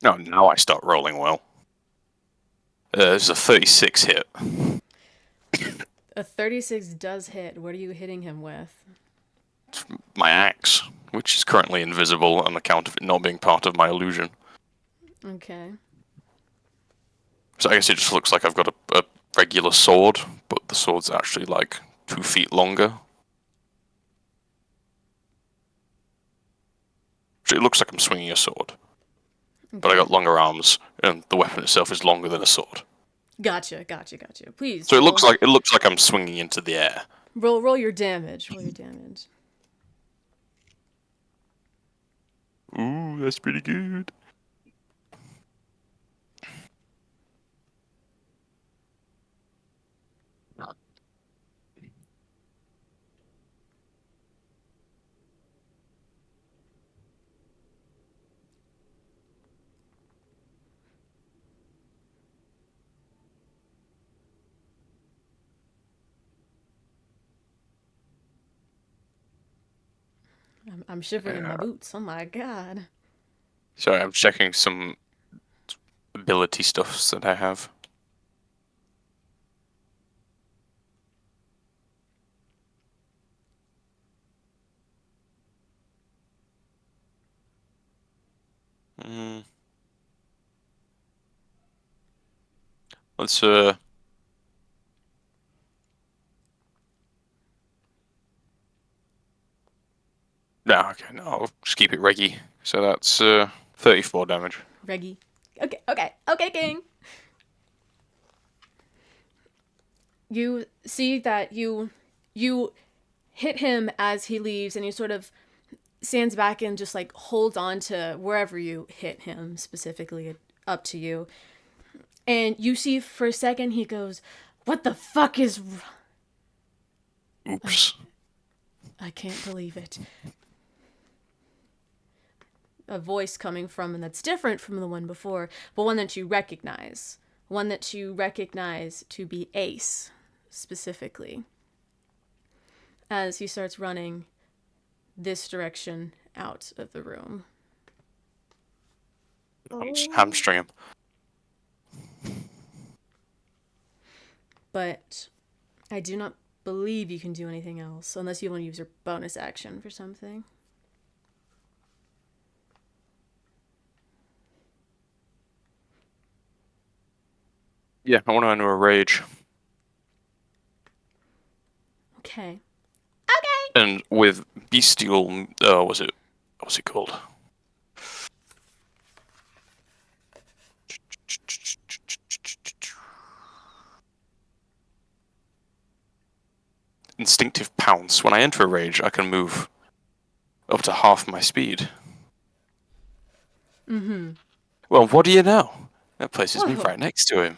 No, now I start rolling well. This is a 36 hit. A 36 does hit. What are you hitting him with? My axe, which is currently invisible on account of it not being part of my illusion. Okay. So I guess it just looks like I've got a regular sword, but the sword's actually like 2 feet longer. So it looks like I'm swinging a sword, but I got longer arms, and the weapon itself is longer than a sword. Gotcha. Please. So it roll. looks like I'm swinging into the air. Roll your damage. Roll your damage. Ooh, that's pretty good. I'm shivering in my boots. Oh my god. Sorry, I'm checking some ability stuffs that I have. Let's no, okay, no, I'll just keep it reggy. So that's 34 damage. Reggie. Okay, King. You see that you hit him as he leaves, and he sort of stands back and just like holds on to wherever you hit him, specifically up to you. And you see for a second he goes, "What the fuck is Oops. I can't believe it." A voice coming from him that's different from the one before, but one that you recognize. One that you recognize to be Ace, specifically. As he starts running this direction out of the room. Hamstring him. But I do not believe you can do anything else, unless you want to use your bonus action for something. Yeah, I want to enter a rage. Okay. And with bestial, what's it called? Instinctive pounce. When I enter a rage, I can move up to half my speed. Mm-hmm. Well, what do you know? That places me Whoa. right next to him.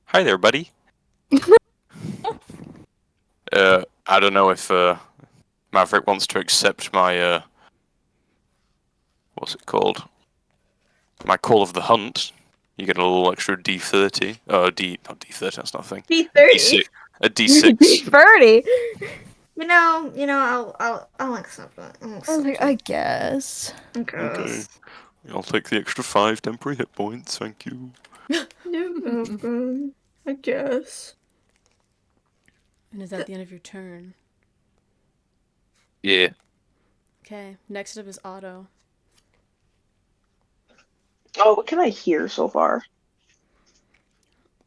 Hi there, buddy. I don't know if Maverick wants to accept my what's it called? My call of the hunt. You get a little extra D30. Not D30. That's not a thing. B30. A D6. Birdie. I'll accept it. I was like, I guess. Okay. I'll take the extra 5 temporary hit points. Thank you. I guess. And is that the end of your turn? Yeah. Okay. Next up is Otto. Oh, what can I hear so far?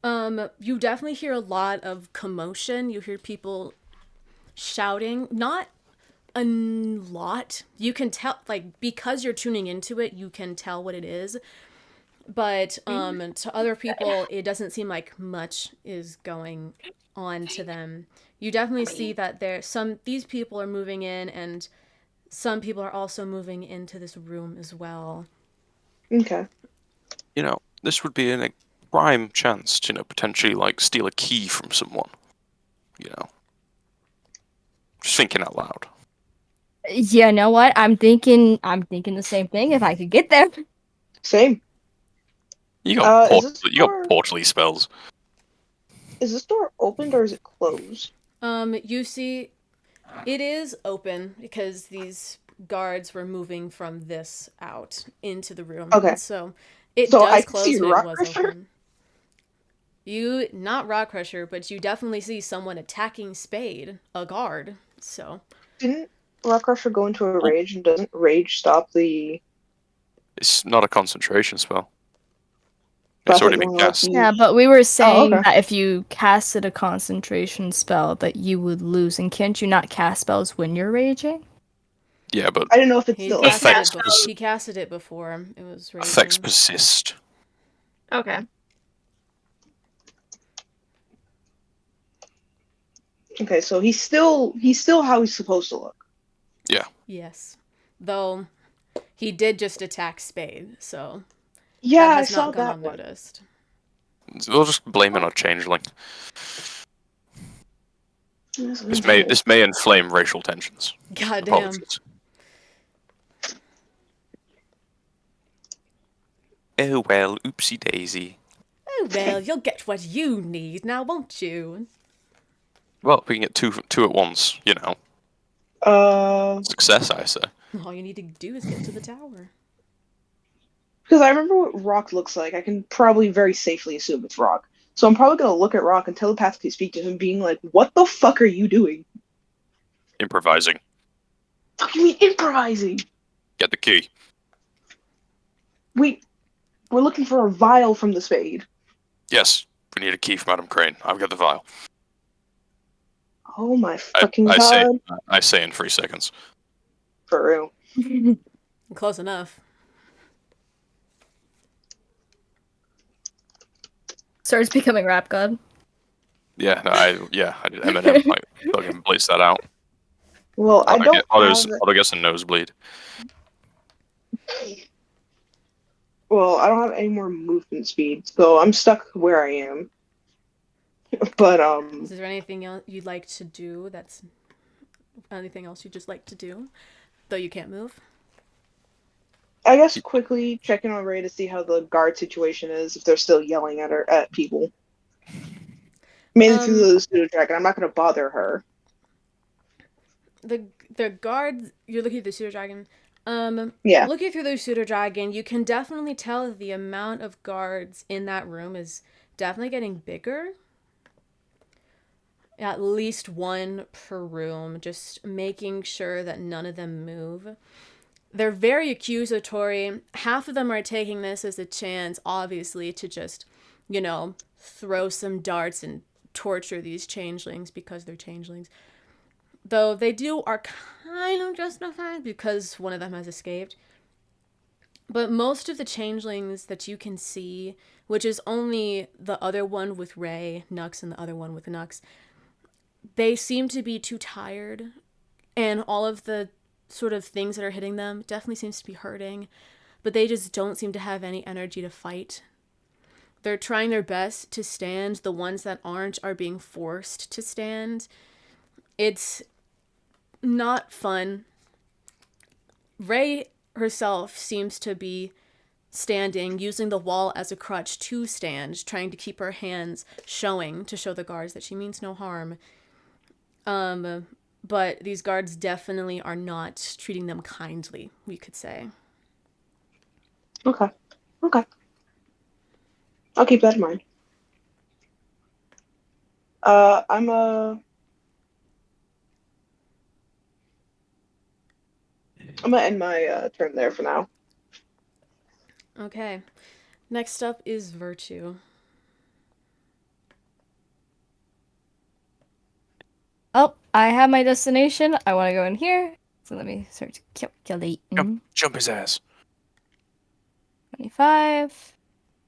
You definitely hear a lot of commotion. You hear people shouting, not a lot. You can tell, like, because you're tuning into it, you can tell what it is. But to other people, it doesn't seem like much is going on to them. You definitely see that these people are moving in, and some people are also moving into this room as well. Okay. This would be a prime chance to, potentially like steal a key from someone. Just thinking out loud. Yeah, know what? I'm thinking the same thing if I could get there. Same. You got Is this you got door portally spells. opened or is it closed? You see, it is open because these guards were moving from this out into the room. Okay. And so it So I does can see close when it Rock was Crusher? open. You, not Rock Crusher, but you definitely see someone attacking Spade, a guard. So, Didn't Rock Crusher go into a Oh. rage, and doesn't rage stop the... It's not a concentration spell. But I It's thought already you been only allowed cast. to Yeah, use... but we were Oh, saying okay. that if you casted a concentration spell that you would lose, and can't you not cast spells when you're raging? Yeah, but I didn't know if it's he still... Can't casted cast it. spells. He casted it before it was effects raging. persist. Okay. Okay, so he's still how he's supposed to look. Yes, though he did just attack Spade, so Yeah, that I has saw not gone that one. unnoticed. We'll just blame it on changeling. Yes, This may inflame racial tensions. Goddamn. Apologies. Oh well, oopsie daisy. Oh well, you'll get what you need now, won't you? Well, we can get two at once. Uh, Success, I say. All you need to do is get to the tower. because I remember what Rock looks like. I can probably very safely assume it's Rock. So I'm probably gonna look at Rock and telepathically speak to him, being like, "What the fuck are you doing? Improvising. What do you mean improvising? Get the key. We're looking for a vial from the spade." Yes, we need a key from Adam Crane. I've got the vial. Oh my fucking I say god! I say in 3 seconds. For real. Close enough. Starts becoming rap god. Yeah, no, I did Eminem like fucking blaze that out. Well, I don't have. Auto gets a nosebleed. Well, I don't have any more movement speed, so I'm stuck where I am. But Is there anything else you'd like to do? Anything else you'd just like to do, though you can't move? I guess quickly checking on Ray to see how the guard situation is, if they're still yelling at people. Mainly through the pseudo dragon. I'm not gonna bother her. The guard, you're looking at the pseudo dragon. Yeah. Looking through the pseudo dragon, you can definitely tell that the amount of guards in that room is definitely getting bigger. At least one per room, just making sure that none of them move. They're very accusatory. Half of them are taking this as a chance, obviously, to just, throw some darts and torture these changelings because they're changelings. Though they are kind of justified because one of them has escaped. But most of the changelings that you can see, which is only the other one with Ray, Nux, and the other one with Nux, they seem to be too tired. And all of the sort of things that are hitting them definitely seems to be hurting. But they just don't seem to have any energy to fight. They're trying their best to stand. The ones that aren't are being forced to stand. It's not fun. Ray herself seems to be standing, using the wall as a crutch to stand, trying to keep her hands showing to show the guards that she means no harm. But these guards definitely are not treating them kindly, we could say. Okay. I'll keep that in mind. I'm gonna end my turn there for now. Okay. Next up is Virtue. Oh, I have my destination. I want to go in here. So let me start calculating. Jump his ass. 25.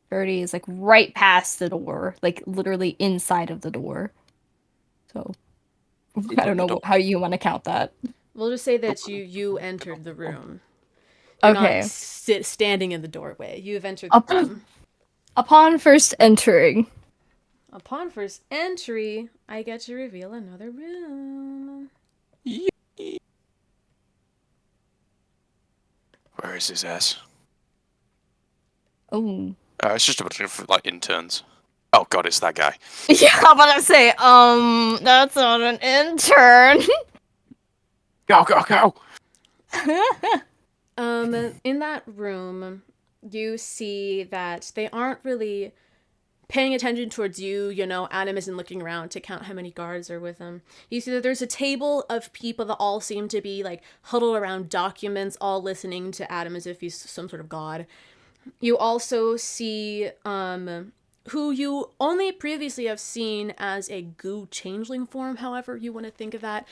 30 is like right past the door, like literally inside of the door. So I don't know how you want to count that. We'll just say that you entered the room. You're Okay. not standing in the doorway. You've entered the room. Upon first entering. Upon first entry, I get to reveal another room. Where is his ass? Oh. It's just a bunch of like interns. Oh god, it's that guy. Yeah, but I say, that's not an intern. Go! In that room, you see that they aren't really paying attention towards you. You know, Adam isn't looking around to count how many guards are with him. You see that there's a table of people that all seem to be like huddled around documents, all listening to Adam as if he's some sort of god. You also see who you only previously have seen as a goo changeling form, however you want to think of that,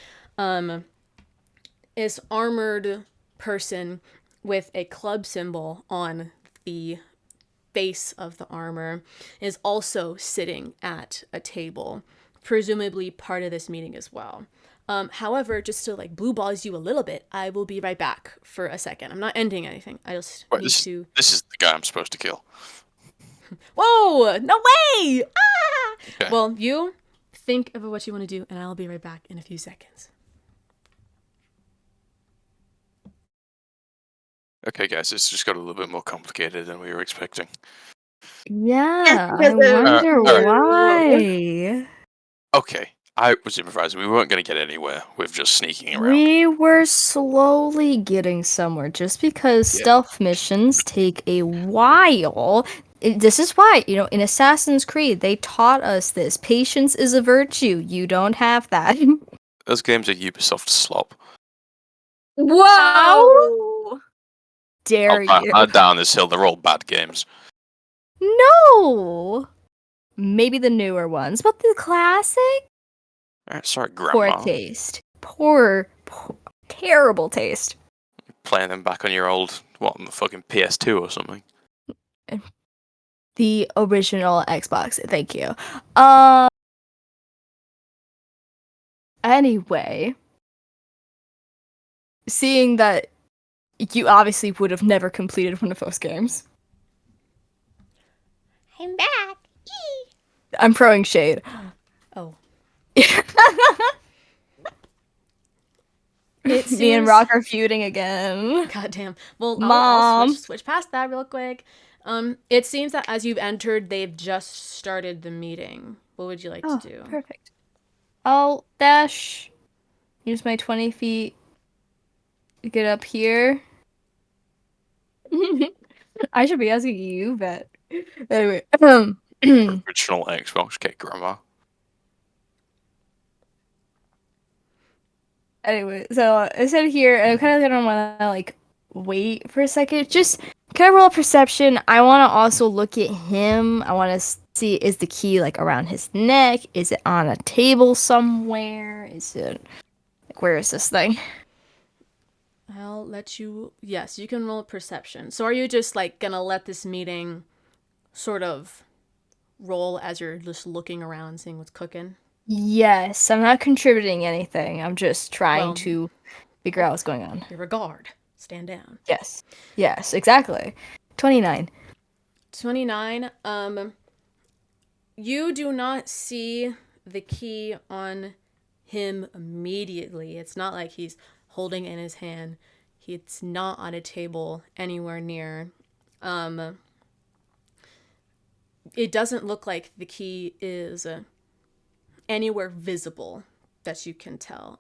is armored person with a club symbol on the face of the armor, is also sitting at a table, presumably part of this meeting as well. However, just to like blue balls you a little bit, I will be right back for a second. I'm not ending anything. I just Wait, need to. This is the guy I'm supposed to kill. Whoa! No way! Ah! Okay. Well, you think of what you want to do, and I'll be right back in a few seconds. Okay, guys, it's just got a little bit more complicated than we were expecting. Yeah, I because of wonder alright. why. Okay, I was improvising. We weren't going to get anywhere with just sneaking around. We were slowly getting somewhere just because Yeah. stealth missions take a while. This is why, in Assassin's Creed, they taught us this. Patience is a virtue. You don't have that. Those games are Ubisoft slop. Whoa! Dare you. Down this hill, they're all bad games. No! Maybe the newer ones, but the classic? Sorry, Poor Grandma. taste. Poor, terrible taste. Playing them back on your old, on the fucking PS2 or something. The original Xbox, thank you. Anyway, seeing that you obviously would have never completed one of those games. I'm back. I'm throwing shade. Oh. Me and Rock are feuding again. Goddamn. Well, Mom. I'll switch past that real quick. It seems that as you've entered, they've just started the meeting. What would you like to do? Perfect. I'll dash. Use my 20 feet to get up here. I should be asking you, but anyway. Original Xbox, okay, Grandma. Anyway, so I sit here and I'm kind of gonna want to like wait for a second. Just can I roll a perception? I want to also look at him. I want to see, is the key like around his neck? Is it on a table somewhere? Is it like, where is this thing? I'll let you. Yes, you can roll a perception. So are you just like gonna let this meeting sort of roll as you're just looking around, seeing what's cooking? Yes, I'm not contributing anything. I'm just trying Well, to figure out what's going on. You're a guard. Stand down. Yes, exactly. 29. 29. You do not see the key on him immediately. It's not like he's holding it in his hand. It's not on a table anywhere near. It doesn't look like the key is anywhere visible that you can tell.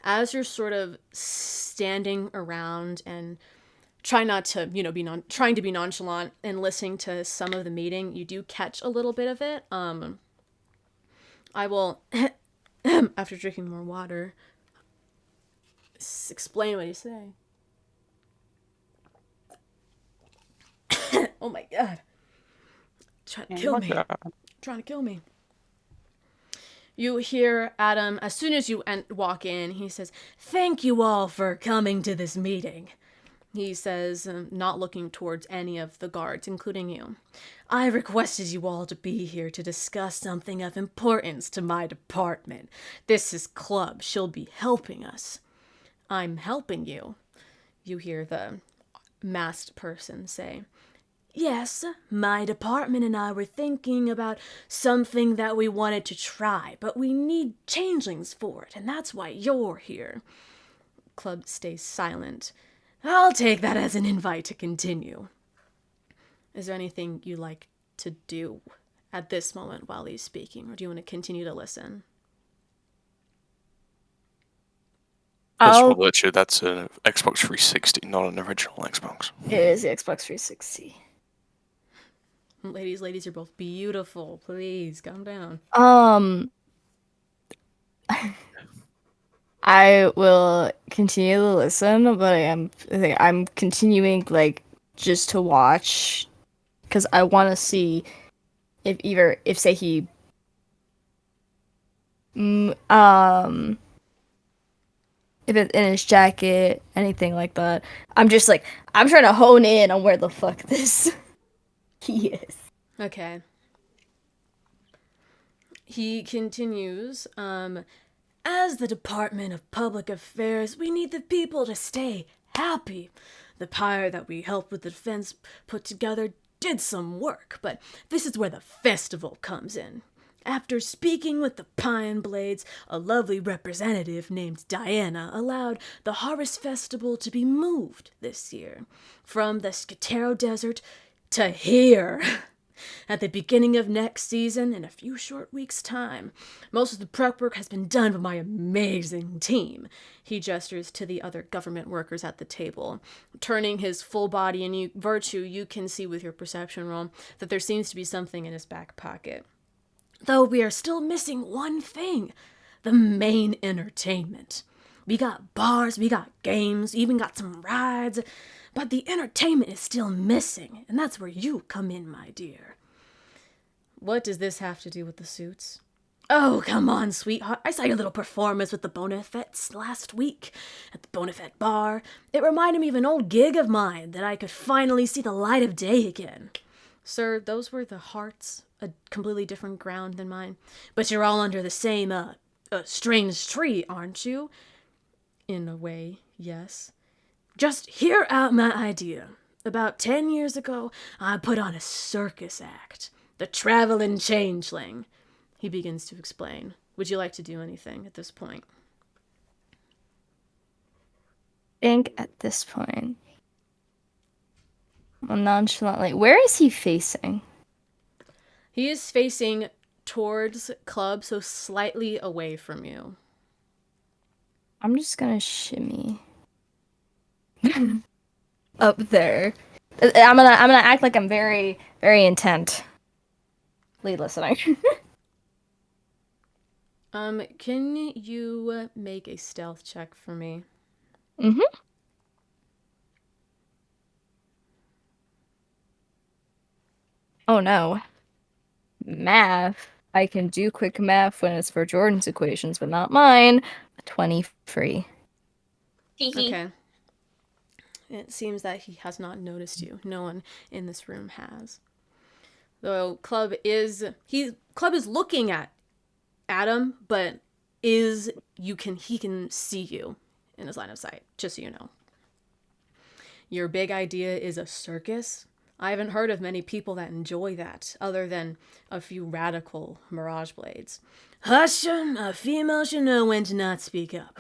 As you're sort of standing around and try not to, trying to be nonchalant and listening to some of the meeting, you do catch a little bit of it. I will, after drinking more water, explain what you say. Oh my god. Trying to kill me. You hear Adam, as soon as you walk in, he says, "Thank you all for coming to this meeting." He says, not looking towards any of the guards, including you. "I requested you all to be here to discuss something of importance to my department. This is Club. She'll be helping us." "I'm helping you," you hear the masked person say. "Yes, my department and I were thinking about something that we wanted to try, but we need changelings for it, and that's why you're here." Club stays silent. "I'll take that as an invite to continue." Is there anything you like to do at this moment while he's speaking, or do you want to continue to listen? That's I'll. well, actually, that's an Xbox 360, not an original Xbox. It is the Xbox 360. Ladies, you're both beautiful. Please, calm down. I will continue to listen, but I'm continuing like just to watch because I want to see if say he mm, um if it's in his jacket, anything like that. I'm just like I'm trying to hone in on where the fuck this he is. Okay. He continues, "As the Department of Public Affairs, we need the people to stay happy. The pyre that we helped with the defense put together did some work, but this is where the festival comes in. After speaking with the Pine Blades, a lovely representative named Diana allowed the Harvest Festival to be moved this year from the Scatero Desert to here. At the beginning of next season, in a few short weeks' time. Most of the prep work has been done by my amazing team." He gestures to the other government workers at the table. Turning his full body and Virtue, you can see with your perception roll that there seems to be something in his back pocket. "Though we are still missing one thing, the main entertainment. We got bars, we got games, even got some rides, but the entertainment is still missing, and that's where you come in, my dear." "What does this have to do with the suits?" "Oh, come on, sweetheart. I saw your little performance with the Bonafettes last week at the Bonafette bar. It reminded me of an old gig of mine that I could finally see the light of day again." "Sir, those were the Hearts, a completely different ground than mine. But you're all under the same, strange tree, aren't you?" "In a way, yes." "Just hear out my idea. About 10 years ago, I put on a circus act. The Traveling Changeling." He begins to explain. Would you like to do anything at this point? Think at this point. Well, nonchalantly. Where is he facing? He is facing towards Club, so slightly away from you. I'm just gonna shimmy up there. I'm gonna act like I'm very, very intent. Lead listening. Can you make a stealth check for me? Mm-hmm. Oh no. Math. I can do quick math when it's for Jordan's equations, but not mine. 23. Okay. It seems that he has not noticed you. No one in this room has. Though Club is looking at Adam, but he can see you in his line of sight, just so you know. Your big idea is a circus? I haven't heard of many people that enjoy that, other than a few radical Mirage Blades. "Hush, a female should know when to not speak up.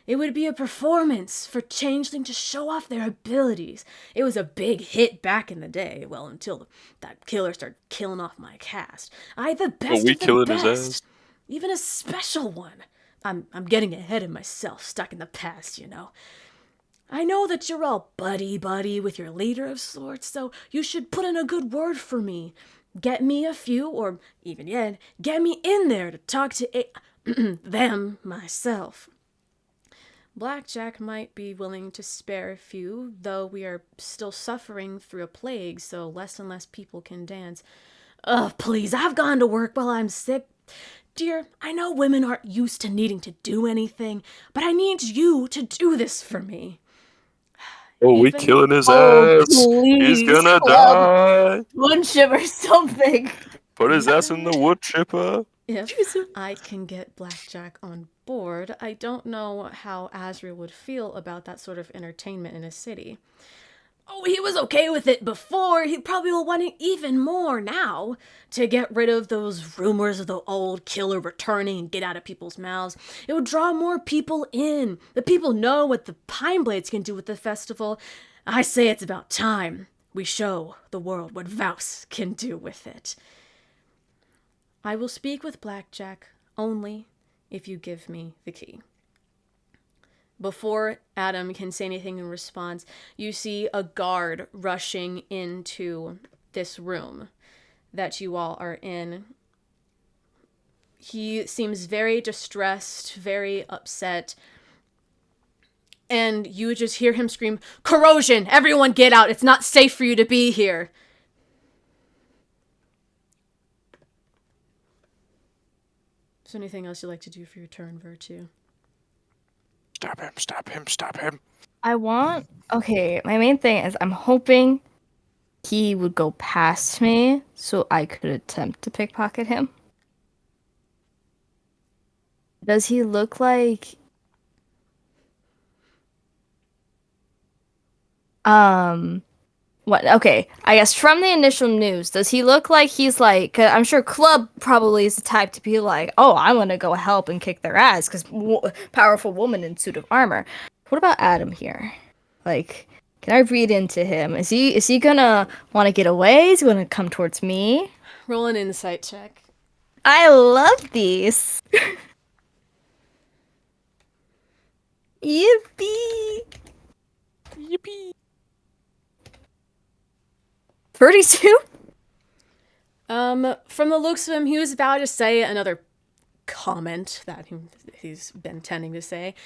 It would be a performance for Changeling to show off their abilities. It was a big hit back in the day, well, until that killer started killing off my cast. The best we of the killing his best. ass? Even a special one. I'm getting ahead of myself, stuck in the past, you know. I know that you're all buddy-buddy with your leader of sorts, so you should put in a good word for me. Get me a few, or even yet, get me in there to talk to them myself." Blackjack might be willing to spare a few, though we are still suffering through a plague, so less and less people can dance. "Ugh, please, I've gone to work while I'm sick. Dear, I know women aren't used to needing to do anything, but I need you to do this for me. Oh, we Even- killing his Oh, ass. He's please, gonna club. die. Wood chip or something. Put his ass in the wood chipper. If I can get Blackjack on board, I don't know how Azriel would feel about that sort of entertainment in a city. Oh, he was okay with it before. He probably will want it even more now to get rid of those rumors of the old killer returning and get out of people's mouths. It would draw more people in. The people know what the Pine Blades can do with the festival. I say it's about time we show the world what Vouse can do with it. I will speak with Blackjack only if you give me the key. Before Adam can say anything in response, you see a guard rushing into this room that you all are in. He seems very distressed, very upset. And you just hear him scream, "Corrosion! Everyone get out! It's not safe for you to be here!" Is there anything else you'd like to do for your turn, Virtue? Stop him, stop him, stop him. Okay, my main thing is I'm hoping he would go past me so I could attempt to pickpocket him. Does he look like what? Okay, I guess from the initial news, does he look like he's like? 'Cause I'm sure Club probably is the type to be like, "Oh, I want to go help and kick their ass," because powerful woman in suit of armor. What about Adam here? Like, can I read into him? Is he gonna want to get away? Is he gonna come towards me? Roll an insight check. I love these. Yippee! Yippee. 32? From the looks of him, he was about to say another comment that he's been tending to say.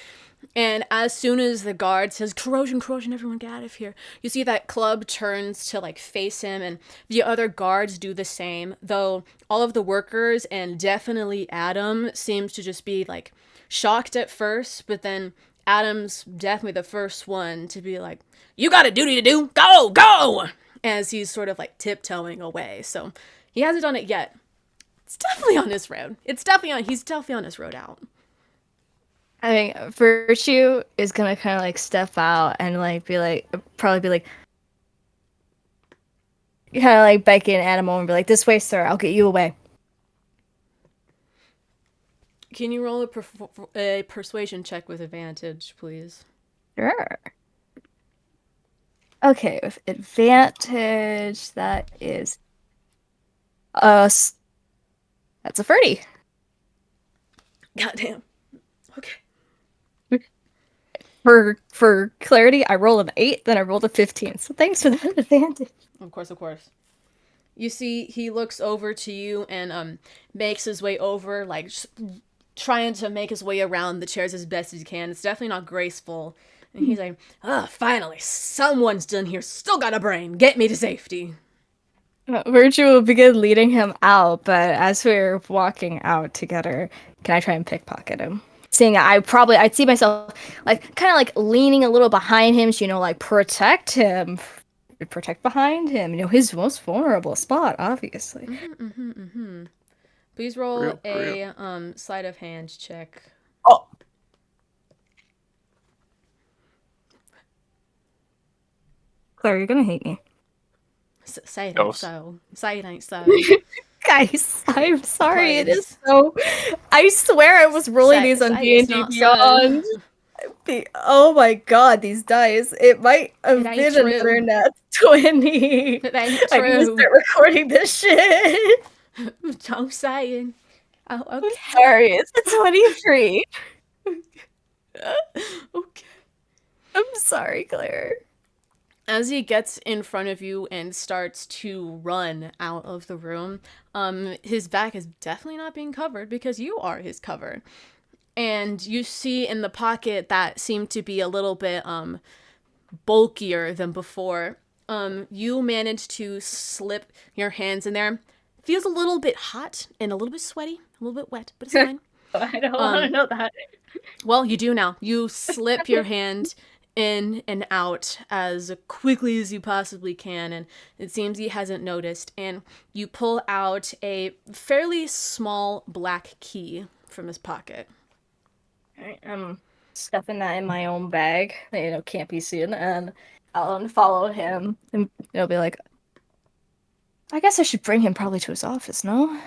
And as soon as the guard says, "Corrosion, corrosion, everyone get out of here," you see that Club turns to like face him, and the other guards do the same, though all of the workers and definitely Adam seems to just be like shocked at first, but then Adam's definitely the first one to be like, "You got a duty to do, go, go!" as he's sort of like tiptoeing away. So he hasn't done it yet. It's definitely on his road. He's definitely on his road out. I think Virtue is gonna kind of like step out and like be like, probably be like, kind of like beckon Animal and be like, "This way, sir. I'll get you away." Can you roll a persuasion check with advantage, please? Sure. Okay, with advantage, that is that's a 30. Goddamn. Okay. For clarity, I rolled an 8, then I rolled a 15. So thanks for that advantage. Of course. You see, he looks over to you and makes his way over, like trying to make his way around the chairs as best as he can. It's definitely not graceful. And he's like, finally, someone's done here. Still got a brain. Get me to safety. Virtue will begin leading him out, but as we're walking out together, can I try and pickpocket him? Seeing I'd see myself like kind of like leaning a little behind him, so, like protect behind him, his most vulnerable spot, obviously. Please roll Real. a sleight of hand check. Oh. Claire, you're gonna hate me. Say it No. ain't so. Say it ain't so. Guys, I'm sorry. It is Please. so. I swear I was rolling these on Say it's D&D not Beyond. so. Oh my god, these dice. It might have It ain't been true. another nat 20. It ain't I need to true. start recording this shit. Don't say it. Oh, okay. Sorry, it's a 23. Okay. I'm sorry, Claire. As he gets in front of you and starts to run out of the room, his back is definitely not being covered because you are his cover. And you see in the pocket that seemed to be a little bit bulkier than before, you managed to slip your hands in there, feels a little bit hot and a little bit sweaty, a little bit wet, but it's fine. I don't want to know that. Well, you do now. You slip your hand in and out as quickly as you possibly can, and it seems he hasn't noticed. And you pull out a fairly small black key from his pocket. Alright, I'm stuffing that in my own bag. Can't be seen, and I'll unfollow him, and it'll be like, I guess I should bring him probably to his office, no?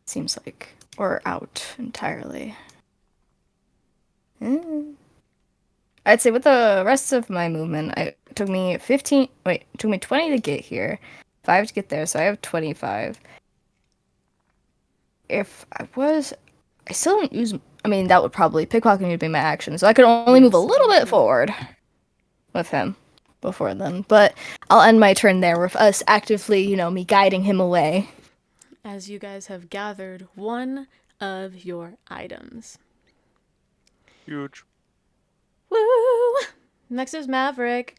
Seems like, or out entirely. I'd say with the rest of my movement, it took me 20 to get here, 5 to get there, so I have 25. If I still don't use, that would probably, pickpocketing would be my action, so I could only move a little bit forward with him before then, but I'll end my turn there with us actively, me guiding him away. As you guys have gathered one of your items. Huge. Woo! Next is Maverick.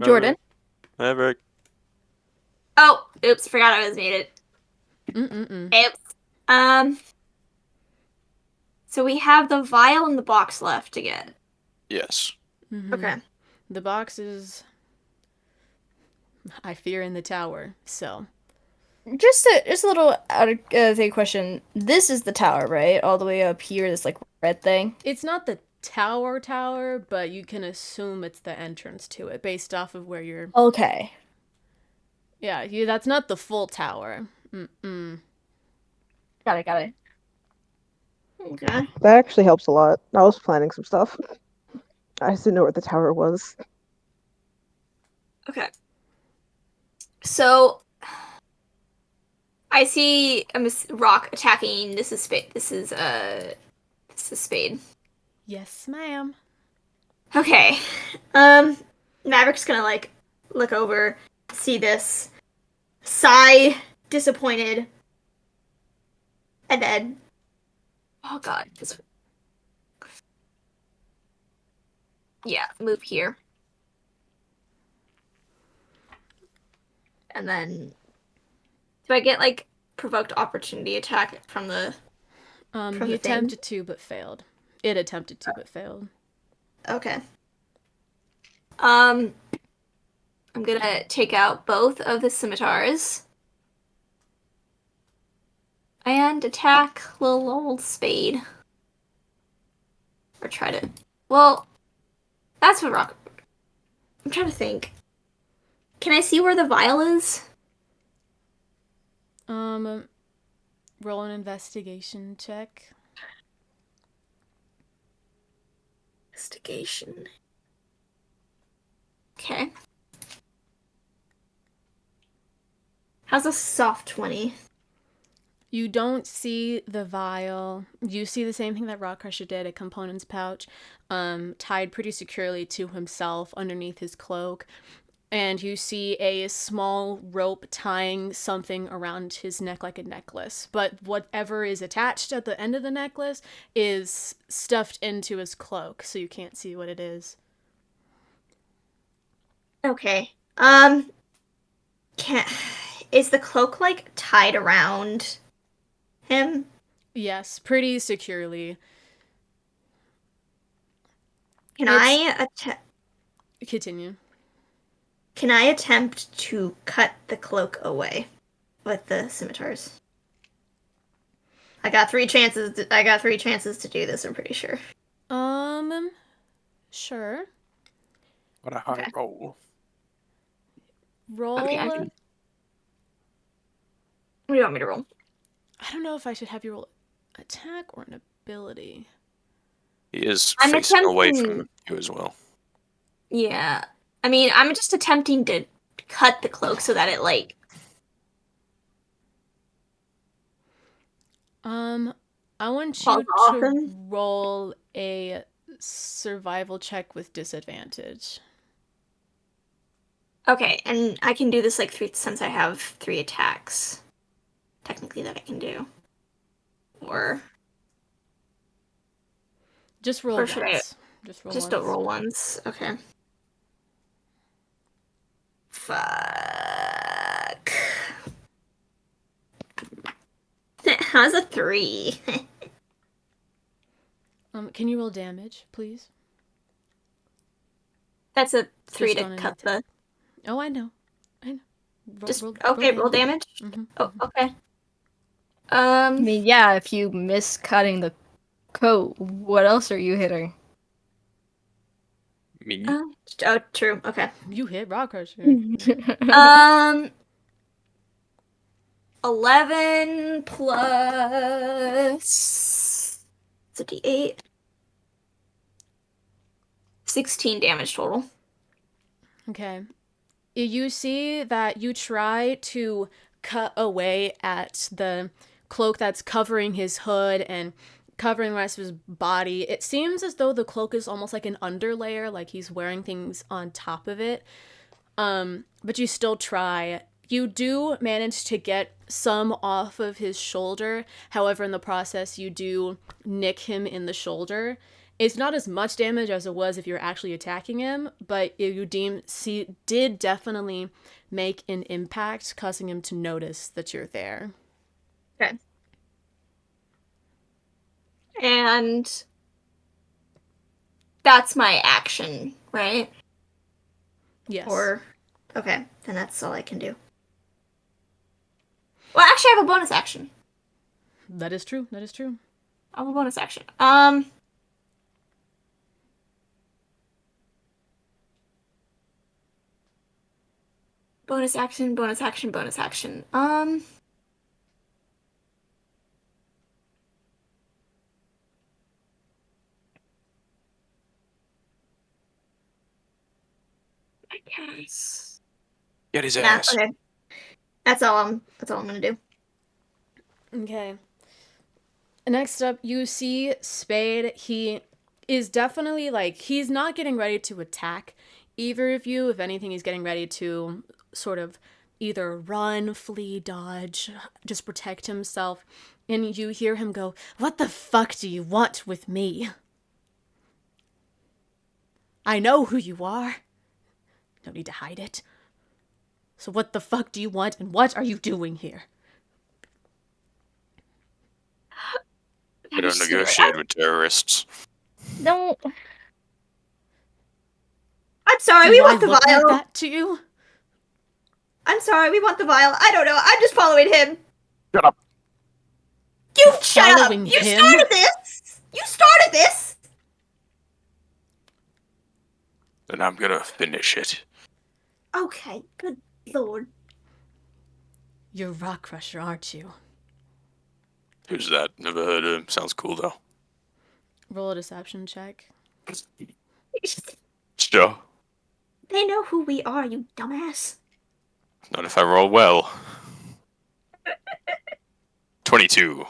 Jordan? Maverick. Oh, oops, forgot I was muted. Mm-mm-mm. Oops. So we have the vial and the box left to get. Yes. Mm-hmm. Okay. The box is, I fear, in the tower, so. Just a little out of the question. This is the tower, right? All the way up here, this like red thing. It's not the tower, but you can assume it's the entrance to it based off of where you're. Okay. Yeah, that's not the full tower. Mm-mm. Got it. Okay. That actually helps a lot. I was planning some stuff. I just didn't know where the tower was. Okay. So I see a rock attacking. This is Spade. This is Spade. Yes, ma'am. Okay. Maverick's gonna like look over, see this, sigh, disappointed, and then oh god, move here. And then do I get like provoked opportunity attack from the He the thing? attempted to but failed. It attempted to but failed. Okay. I'm gonna take out both of the scimitars and attack little old Spade. Or try to. Well, that's what rock. I'm trying to think. Can I see where the vial is? Roll an investigation check. Investigation. Okay. How's a soft 20? You don't see the vial. You see the same thing that Rock Crusher did, a components pouch, tied pretty securely to himself underneath his cloak. And you see a small rope tying something around his neck like a necklace. But whatever is attached at the end of the necklace is stuffed into his cloak, so you can't see what it is. Okay. Is the cloak like tied around him? Yes, pretty securely. Continue. Can I attempt to cut the cloak away with the scimitars? I got 3 chances. I got 3 chances to do this. I'm pretty sure. Sure. What a high roll. Roll. Okay, what do you want me to roll? I don't know if I should have you roll attack or an ability. He is I'm facing away attempting- from you as well. Yeah. I mean, I'm just attempting to cut the cloak so that it like. I want you Falls to off him? roll a survival check with disadvantage. Okay, and I can do this like 3 since I have 3 attacks. Technically that I can do. Or Just roll or should I once. Just roll just once. don't roll once? Okay. Fuck. How's a 3? Can you roll damage, please? That's a 3 Just to on an cut attack. the. Oh, I know. Just okay. Roll damage. Mm-hmm. Oh, okay. I mean, yeah, if you miss cutting the coat, what else are you hitting? Me? Oh, true. Okay. You hit Rock Crusher. Um, 11 plus. It's a D8. 16 damage total. Okay. You see that you try to cut away at the cloak that's covering his hood and covering the rest of his body. It seems as though the cloak is almost like an underlayer, like he's wearing things on top of it. But you still try. You do manage to get some off of his shoulder. However, in the process, you do nick him in the shoulder. It's not as much damage as it was if you're actually attacking him, but you did definitely make an impact, causing him to notice that you're there. Okay. And that's my action, right? Yes. Or okay, then that's all I can do. Well, actually, I have a bonus action. That is true. That is true. I have a bonus action. Bonus action, bonus action, bonus action. I guess. Get his Nah, ass. okay. That's all I'm gonna do. Okay. Next up, you see Spade. He is definitely like, he's not getting ready to attack either of you. If anything, he's getting ready to sort of either run, flee, dodge, just protect himself. And you hear him go, "What the fuck do you want with me? I know who you are. No need to hide it. So what the fuck do you want and what are you doing here?" We don't negotiate with terrorists. No. I'm sorry, we Do I want the look vial. like that to you? I'm sorry, we want the vial. I don't know. I'm just following him. Shut up. You shut up. Following You him? started this. You started this. Then I'm gonna finish it. Okay. Good lord. You're Rock Crusher, aren't you? Who's that? Never heard of him. Sounds cool though. Roll a deception check. Sure. They know who we are, you dumbass. Not if I roll well. 22.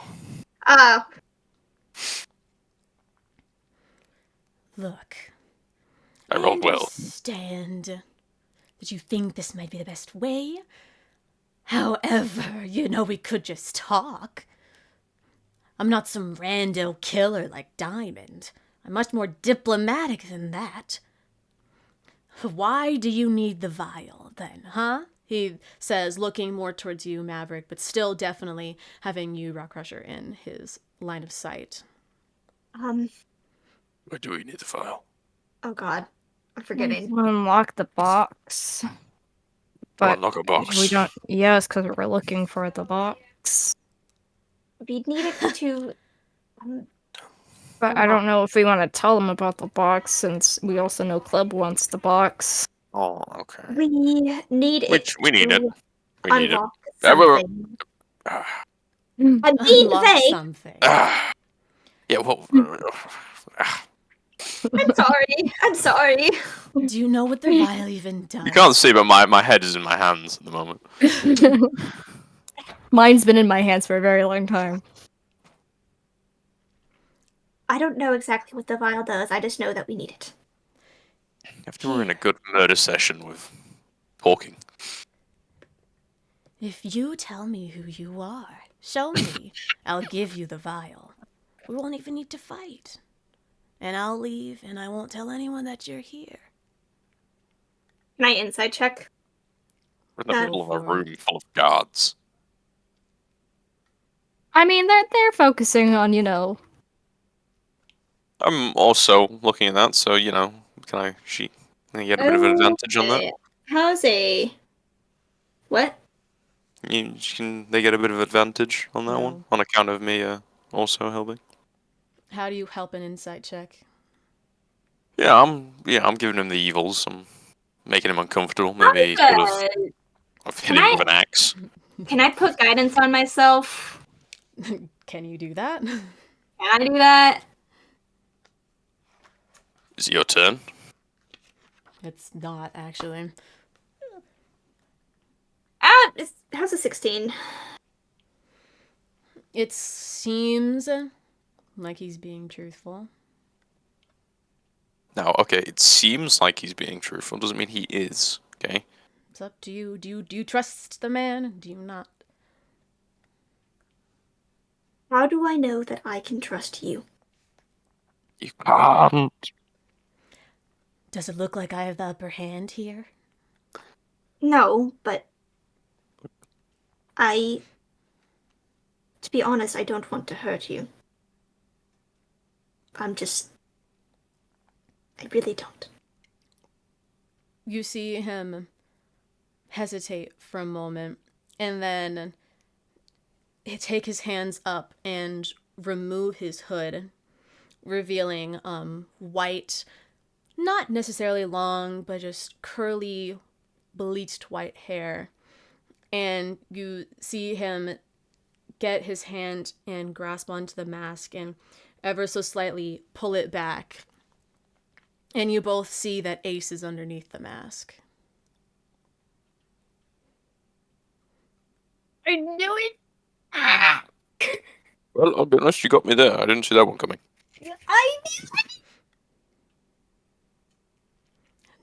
Look, I rolled well. understand that you think this might be the best way. However, we could just talk. I'm not some rando killer like Diamond. I'm much more diplomatic than that. Why do you need the vial, then, huh? He says, looking more towards you, Maverick, but still definitely having you, Rock Crusher, in his line of sight. Why do we need the file? Oh god. I'm forgetting. Unlock the box. To But unlock a box. we don't. Yes, because we're looking for the box. We'd need it to. But I don't know if we want to tell them about the box since we also know Club wants the box. Oh, okay. We need it. We need it. to We need it. Unlock We're- something. Ah, I'm being Unlock vague. something. ah. Yeah, well. I'm sorry. I'm sorry. Do you know what the vial even does? You can't see, but my head is in my hands at the moment. Mine's been in my hands for a very long time. I don't know exactly what the vial does. I just know that we need it. After we're in a good murder session with talking. If you tell me who you are, show me, I'll give you the vial. We won't even need to fight. And I'll leave, and I won't tell anyone that you're here. Can I insight check? We're in the Go middle of a for it. room full of guards. I mean, they're focusing on, you know. I'm also looking at that, so can I get a bit of an advantage on that? Okay. How's a what? Can they get a bit of advantage on that No. one on account of me also helping? How do you help an insight check? I'm giving him the evils. I'm making him uncomfortable. Maybe sort of Good. I've hit Can him with an axe. Can I put guidance on myself? Can you do that? Can I do that? Is it your turn? It's not, actually. How's a 16? It seems like he's being truthful. Now, okay, it seems like he's being truthful. Doesn't mean he is. Okay. It's up to you. Do you trust the man? Do you not? How do I know that I can trust you? You can't. Does it look like I have the upper hand here? No, but to be honest, I don't want to hurt you. I really don't. You see him hesitate for a moment and then take his hands up and remove his hood, revealing white, not necessarily long, but just curly, bleached white hair. And you see him get his hand and grasp onto the mask and ever so slightly pull it back. And you both see that Ace is underneath the mask. I knew it. Well, I'll be honest, you got me there. I didn't see that one coming. I knew it.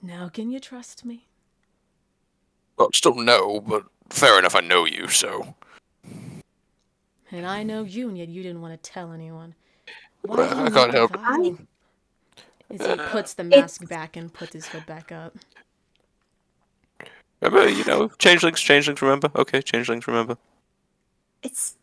Now can you trust me? Well, still no, but fair enough. I know you, so. And I know you, and yet you didn't want to tell anyone. Why Well, do I you need can't the help it. vial? As he puts the It's- mask back and puts his hood back up. Remember, changelings, remember? Okay, changelings, remember. It's.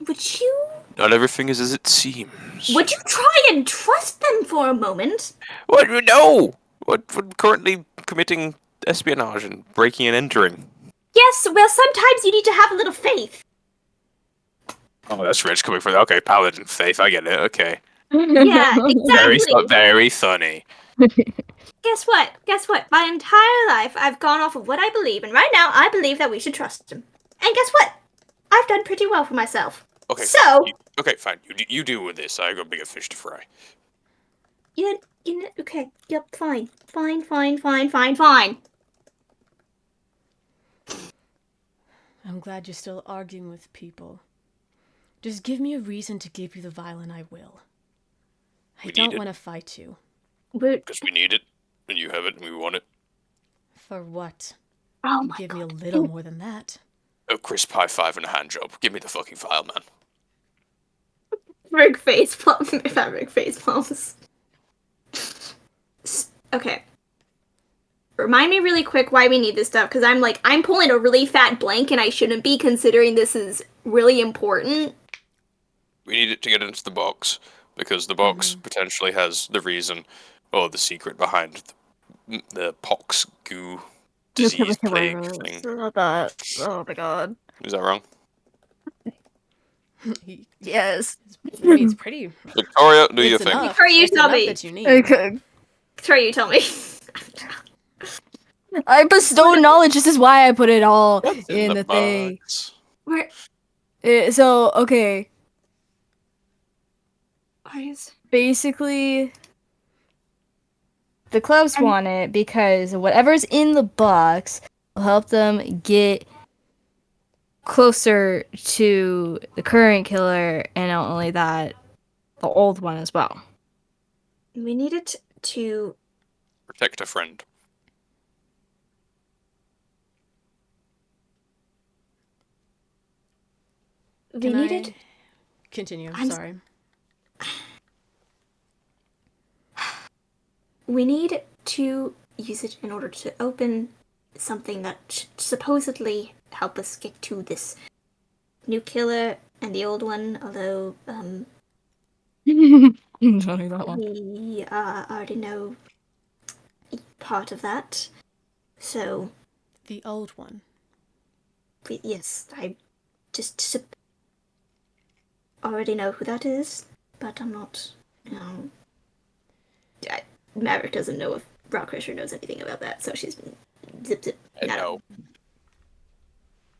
Would you Not everything is as it seems. Would you try and trust them for a moment? What? No! We're currently committing espionage and breaking and entering. Yes, well, sometimes you need to have a little faith. Oh, that's rich coming from. Okay, paladin faith. I get it. Okay. Yeah, exactly. Very funny. Guess what? My entire life, I've gone off of what I believe, and right now, I believe that we should trust him. And guess what? I've done pretty well for myself. Okay. So, Fine. You deal with this. I got bigger fish to fry. you know, okay, yep, fine. Fine. I'm glad you're still arguing with people. Just give me a reason to give you the vial and I will. I We don't need it. want to fight you. Because we need it, and you have it, and we want it. For what? Oh You my give me a god. little more than that. A crisp high five and a hand job. Give me the fucking file, man. Rig face palms. Fabric face palms. Okay. Remind me really quick why we need this stuff, because I'm pulling a really fat blank and I shouldn't be, considering this is really important. We need it to get into the box, because the box potentially has the reason, or the secret behind the pox goo disease plague thing. Oh my god. Is that wrong? Yes. I mean, it's pretty. Victoria, do your It's thing. enough. Victoria, you It's tell enough me. that you need. Okay. Sorry, you tell me. I bestow knowledge. This is why I put it all What's in the thing. box? Where? So, okay. Is... Basically, the clubs want it because whatever's in the box will help them get closer to the current killer, and not only that, the old one as well. We need it to Protect a friend. We Can needed. continue? I'm- Sorry. We need to use it in order to open something that should supposedly help us get to this new killer and the old one. Although Enjoy that one. we already know part of that. So The old one. yes, I just already know who that is, but I'm not. Maverick doesn't know if Rockcrusher knows anything about that, so she's been zip zip. Nada. No.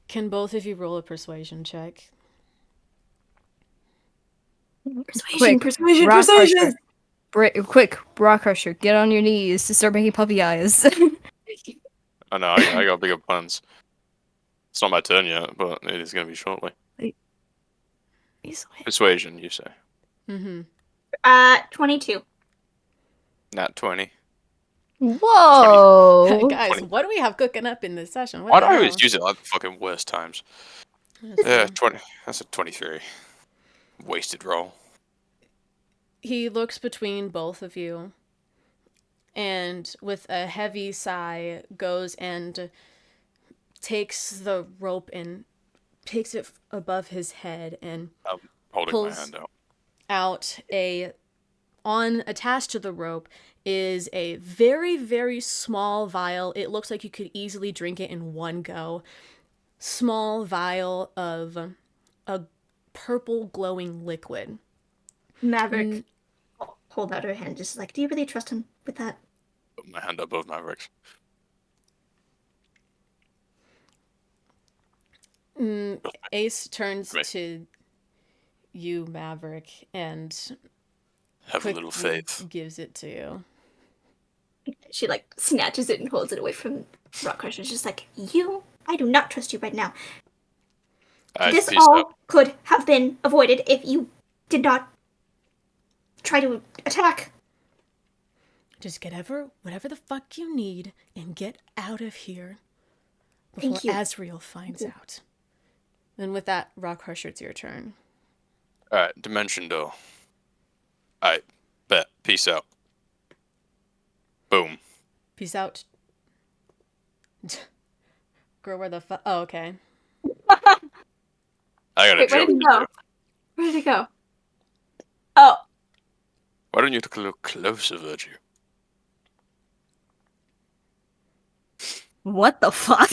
Can both of you roll a persuasion check? Persuasion, Quick, persuasion, Rock persuasion. Crusher. Quick, Rock Crusher, get on your knees to start making puppy eyes. I know, I got bigger plans. It's not my turn yet, but it is going to be shortly. Persuasion, you say? Mm-hmm. 22. Nat 20. Whoa! Guys, 20. what do we have cooking up in this session? What Why the do I hell? always use it like the fucking worst times? That's Yeah, fine. 20. That's a 23. Wasted roll. He looks between both of you and with a heavy sigh goes and takes the rope and takes it above his head and I'm holding my pulls hand out. out attached to the rope is a very, very small vial. It looks like you could easily drink it in one go. Small vial of a purple glowing liquid. Maverick hold out her hand, just like, do you really trust him with that? Put my hand above Maverick's. Ace turns Right. to you, Maverick, and Have a little quickly faith. gives it to you. She like snatches it and holds it away from Rockcrusher. Just like, I do not trust you right now. This Peace all out. could have been avoided if you did not try to attack. Just get whatever the fuck you need and get out of here before Thank you. Azrael finds out. And with that, Rockcrusher, it's your turn. Alright, Dimension Door. Alright, bet. Peace out. Boom. Peace out. Girl, where the fuck? Oh, okay. I got a Wait, where joke did he to go? do. Where did it go? Oh, Why don't you look a little closer, Virtue? What the fuck?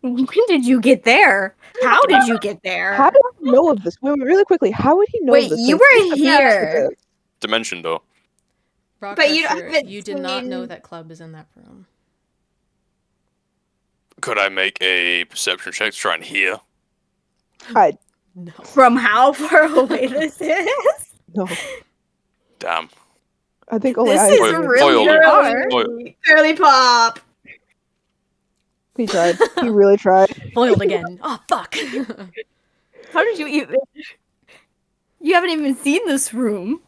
When did you get there? How did you get there? How did he know of this? Wait, really quickly. How would he know Wait, this? you Like, were he's obsessed with here. this. Dimension Door. But you Rockcrusher, haven't you did not know seen- that Club is in that room. Could I make a perception check to try and hear? I No. From how far away this is? no. Damn. I think only This I is agree with really Foiled. far. Curly Pop. He tried. He really tried. Foiled again. Oh, fuck. How did you even? You haven't even seen this room.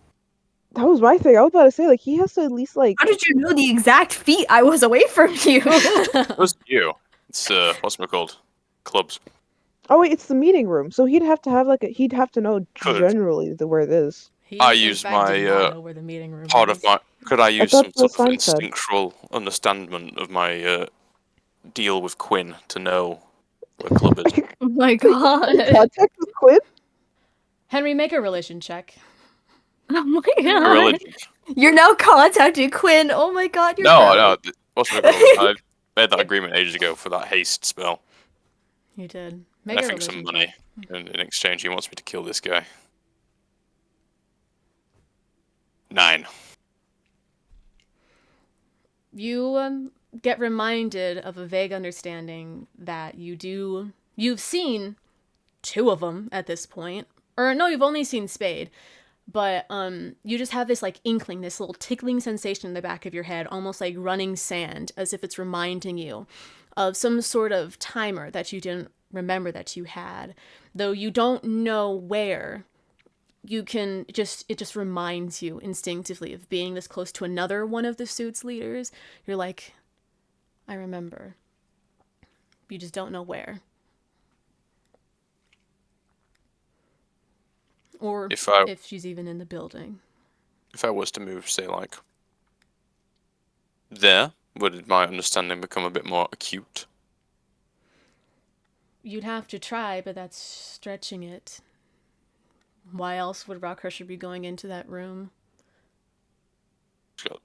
That was my thing. I was about to say, like, he has to at least, like... How did you know the exact feet I was away from you? It was you. It's, what's it called? Clubs. Oh, wait, it's the meeting room. So he'd have to have, like, he'd have to know Could. generally where it is. He, I in use fact, did my, not know where the meeting room Part was. of my... Could I use thought some the sort of sign said. instinctual understanding of my, deal with Quinn to know where Club is? Oh my god. Contact with Quinn? Henry, make a religion check. Oh my A god. religion. You're now contacting Quinn. Oh my god, you're No, proud. no. What's it called? I made that agreement ages ago for that haste spell. You did. And Make I a think some religion money. check. And in exchange, he wants me to kill this guy. 9. You get reminded of a vague understanding that you've seen 2 of them at this point. Or no, you've only seen Spade. But you just have this like inkling, this little tickling sensation in the back of your head, almost like running sand, as if it's reminding you of some sort of timer that you didn't remember that you had, though you don't know where you can it just reminds you instinctively of being this close to another one of the suit's leaders. You're like, I remember. You just don't know where. Or if she's even in the building. If I was to move, say, like, there, would my understanding become a bit more acute? You'd have to try, but that's stretching it. Why else would Rockrusher be going into that room? So,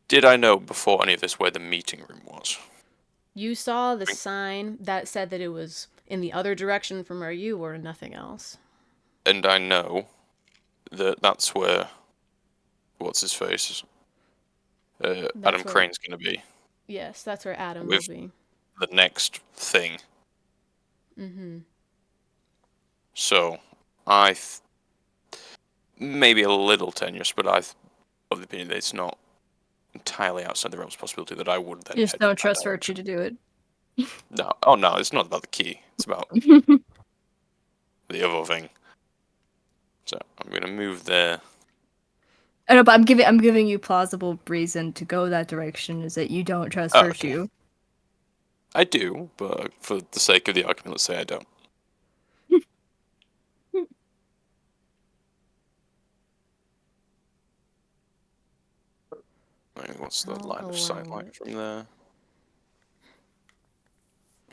did I know before any of this where the meeting room was? You saw the sign that said that it was in the other direction from where you were and nothing else. And I know that that's where, what's his face? Adam where, Crane's going to be. yes, that's where Adam will With be. the next thing. Mm-hmm. So, maybe a little tenuous, but of the opinion that it's not entirely outside the realm's possibility that I would then You just head in don't that trust Virtue direction. to do it. No, oh no, it's not about the key. It's about the other thing. So I'm gonna move there. I know, but I'm giving you plausible reason to go that direction. Is that you don't trust Oh, okay. Virtue? I do, but for the sake of the argument, let's say I don't. What's the I'll line of sight allow like it. from there?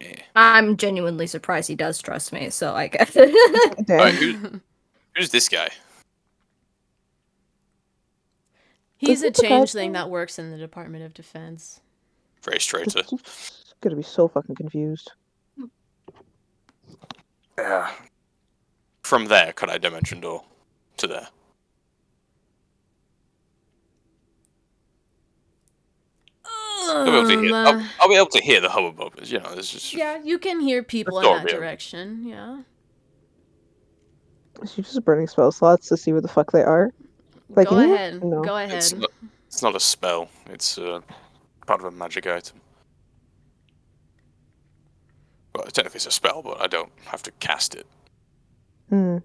Yeah. I'm genuinely surprised he does trust me. So I guess. Alright, Damn. who's this guy? He's a Isn't the guy changeling that works in the Department of Defense. Race traitor. He's gonna be so fucking confused. Yeah. From there, could I dimension door to there? I'll be able to hear. I'll be able to hear the hubbub. You know, there's just Yeah, you can hear people in door that be open. direction, yeah. Is he just burning spell slots to see where the fuck they are? Like Go in here? ahead. No. Go ahead. It's not a spell. It's part of a magic item. Well, technically it's a spell, but I don't have to cast it. Hmm.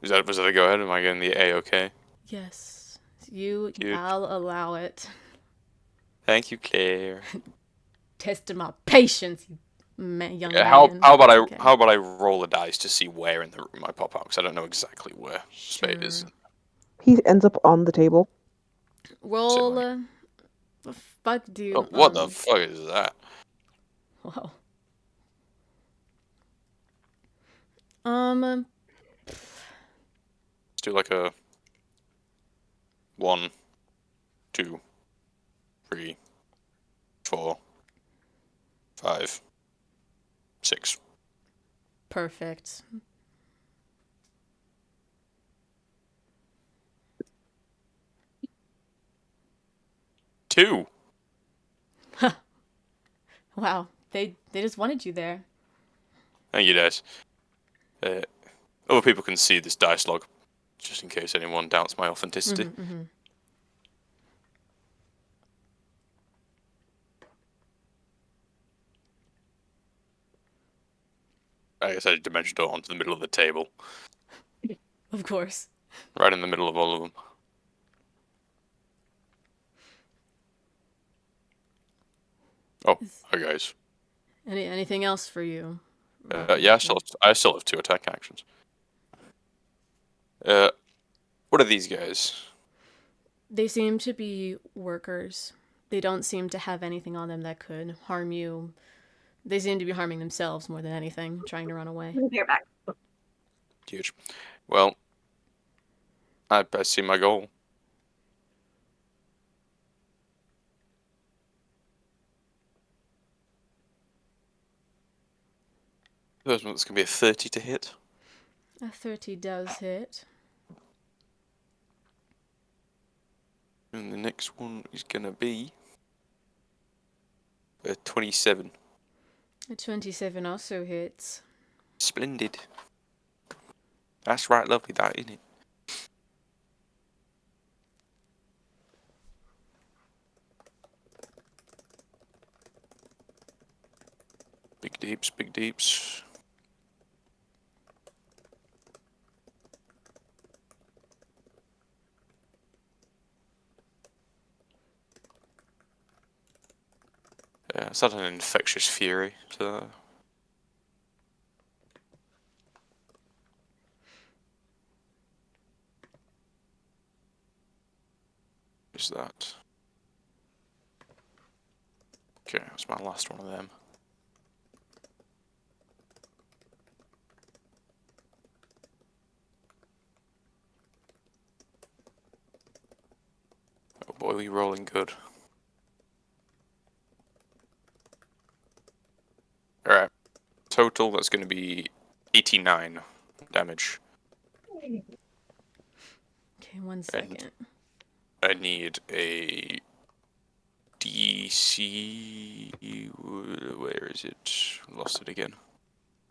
Was that a go ahead? Am I getting the A-okay? Yes. Cute. I'll allow it. Thank you, Claire. Testing my patience, you young How man. about Okay. how about I roll a dice to see where in the room I pop out? Because I don't know exactly where Spade is. Sure. He ends up on the table. Roll. Silly. The fuck, dude. Oh, what the fuck is that? Whoa. Let's do like a 1, 2, 3, 4, 5, 6. Perfect. Two. Wow. They just wanted you there. Thank you, guys. Other people can see this dice log, just in case anyone doubts my authenticity. Mm-hmm. I guess I dimension door onto the middle of the table, Of course. right in the middle of all of them. Oh, hi guys. Anything else for you? Yeah, I still have 2 attack actions. What are these guys? They seem to be workers. They don't seem to have anything on them that could harm you. They seem to be harming themselves more than anything, trying to run away. You're back. Huge. Well, I see my goal. First one, that's going to be a 30 to hit. A 30 does hit. And the next one is going to be a 27. A 27 also hits. Splendid. That's right, lovely, that, isn't it? Big deeps, big deeps. Is that an infectious fury? Is that? Okay, that's my last one of them. Oh boy, we rolling good. Alright. Total, that's going to be 89 damage. Okay, 1 second. And I need a DC. Where is it? Lost it again.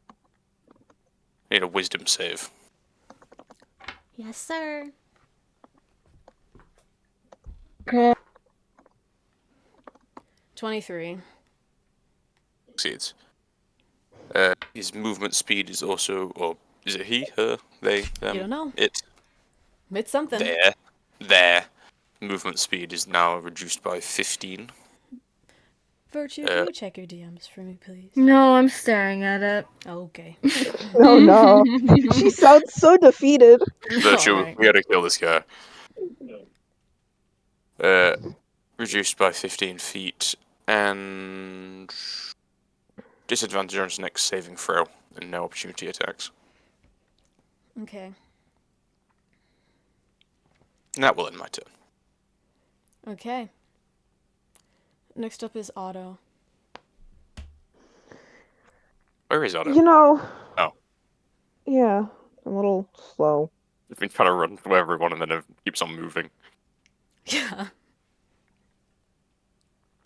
I need a wisdom save. Yes, sir. 23. Succeeds. His movement speed is also, or is it he, her, they, them? You don't know. It. It's something. Their movement speed is now reduced by 15. Virtue, can you check your DMs for me, please? No, I'm staring at it. Okay. Oh no. She sounds so defeated. Virtue, Alright. we gotta kill this guy. Reduced by 15 feet, and disadvantage on his next saving throw, and no opportunity attacks. Okay. And that will end my turn. Okay. Next up is Otto. Where is Otto? You know. Oh. Yeah, I'm a little slow. He's been trying to run from everyone, and then it keeps on moving. Yeah.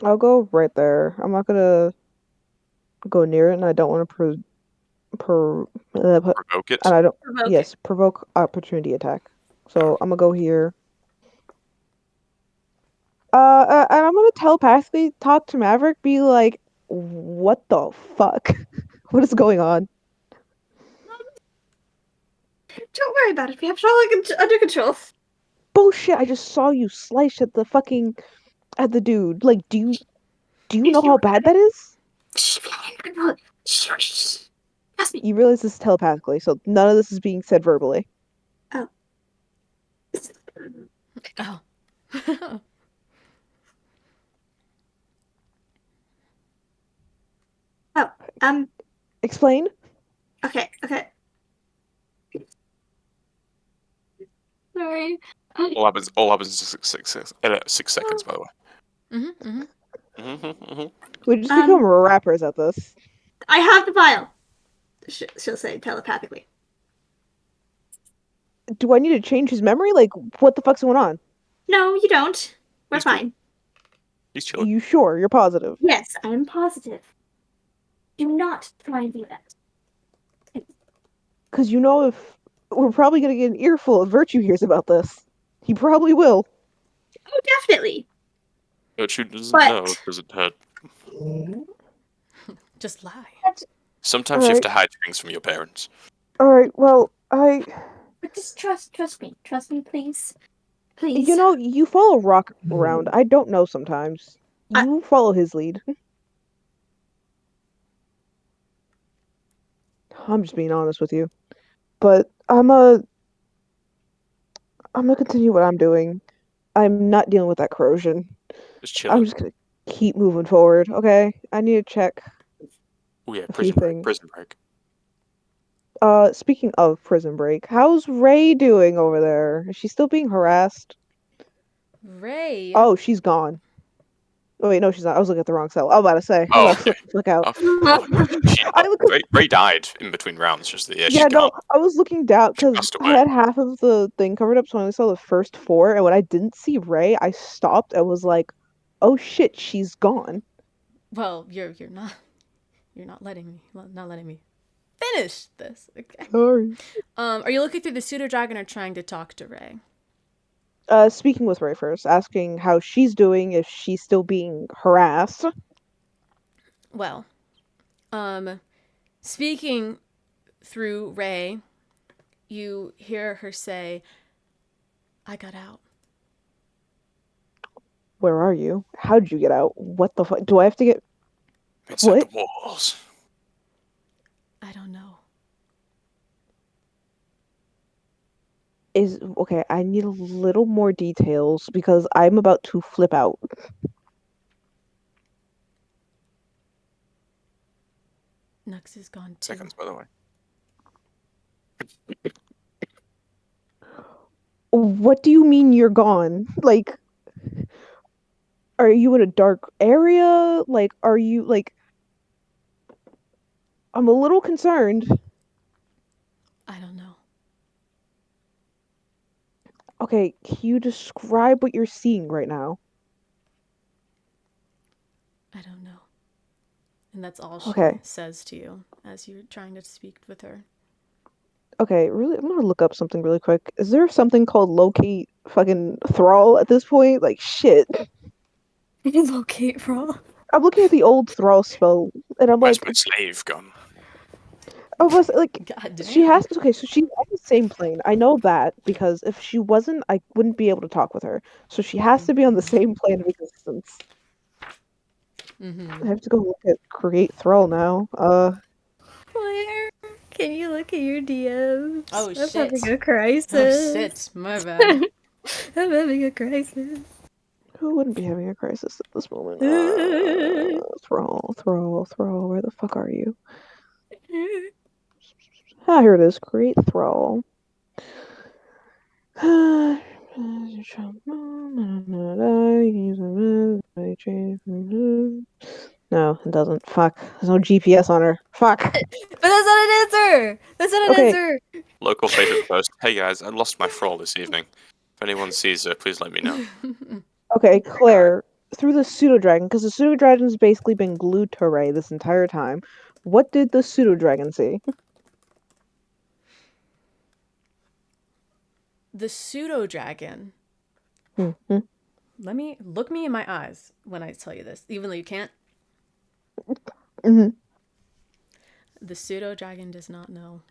I'll go right there. I'm not gonna go near it, and I don't want to Provoke it. and I don't. Provoke Yes, provoke opportunity attack. So I'm gonna go here. And I'm gonna telepathically talk to Maverick, be like, "What the fuck? What is going on?" Don't worry about it. We have it all under control. Bullshit! I just saw you slice at the fucking at the dude. Like, do you know how bad that is? Shush. Trust me. You realize this is telepathically, so none of this is being said verbally. Oh. Oh. Oh. Explain. Okay. Sorry. All happens in 6 seconds, by the way. We just become rappers at this. I have the file. She'll say telepathically. Do I need to change his memory? Like, what the fuck's going on? No, you don't. We're He's good. fine. He's chilling. You sure? You're positive? Yes, I am positive. Do not try and do that. Because you know if we're probably gonna get an earful if Virtue hears about this. He probably will. Oh, definitely. But she doesn't But- know because it hurt. Just lie. Sometimes you have to hide things from your parents. Alright, well, But just trust me. Trust me, please. Please. you know, you follow Rock around. I don't know sometimes. You follow his lead. I'm just being honest with you. But I'm gonna continue what I'm doing. I'm not dealing with that corrosion. Just I'm chilling. just gonna keep moving forward, okay? I need to check Oh yeah, a few prison break. things. Prison break. Speaking of Prison Break, how's Ray doing over there? Is she still being harassed? Ray. Oh, she's gone. Oh wait, no, she's not. I was looking at the wrong cell. I was about to say. I Oh, was about to flick out. Ray died in between rounds. Just yeah, she's Yeah, gone. no, I was looking down because passed I away. had half of the thing covered up, so I only saw the first 4. And when I didn't see Ray, I stopped and was like, "Oh shit, she's gone." Well, you're not letting me finish this. Okay. Sorry. Are you looking through the pseudo dragon or trying to talk to Ray? Speaking with Ray first, asking how she's doing, if she's still being harassed. Well, Speaking through Ray, you hear her say, "I got out." Where are you? How'd you get out? What the fuck? Do I have to get Inside the what? walls. I don't know. Is okay, I need a little more details because I'm about to flip out. Nux is gone too. Seconds, by the way. What do you mean you're gone? Like, are you in a dark area? Like, are you like I'm a little concerned. I don't know. Okay, can you describe what you're seeing right now? I don't know. And that's all she Okay. says to you as you're trying to speak with her. Okay, really, I'm gonna look up something really quick. Is there something called locate fucking thrall at this point? Like, shit. Locate Raw. I'm looking at the old thrall spell, and I'm Where's like, my slave gun? I was like, God she damn. has okay, so she's on the same plane. I know that because if she wasn't, I wouldn't be able to talk with her. So she has to be on the same plane of existence. I have to go look at create thrall now. Claire, can you look at your DMs? Oh I'm having shit. a Oh crisis. shit. My bad. I'm having a crisis. Who wouldn't be having a crisis at this moment? Thrall. Where the fuck are you? Ah, here it is. Create thrall. No, it doesn't. Fuck. There's no GPS on her. Fuck. But that's not an answer! That's not an Okay, answer! Local Facebook post. Hey guys, I lost my thrall this evening. If anyone sees her, please let me know. okay, Claire, through the pseudo dragon, because the pseudo dragon's basically been glued to Ray this entire time. What did the pseudo dragon see? The pseudo dragon. Mm-hmm. Let me look me in my eyes when I tell you this, even though you can't. Mm-hmm. The pseudo dragon does not know.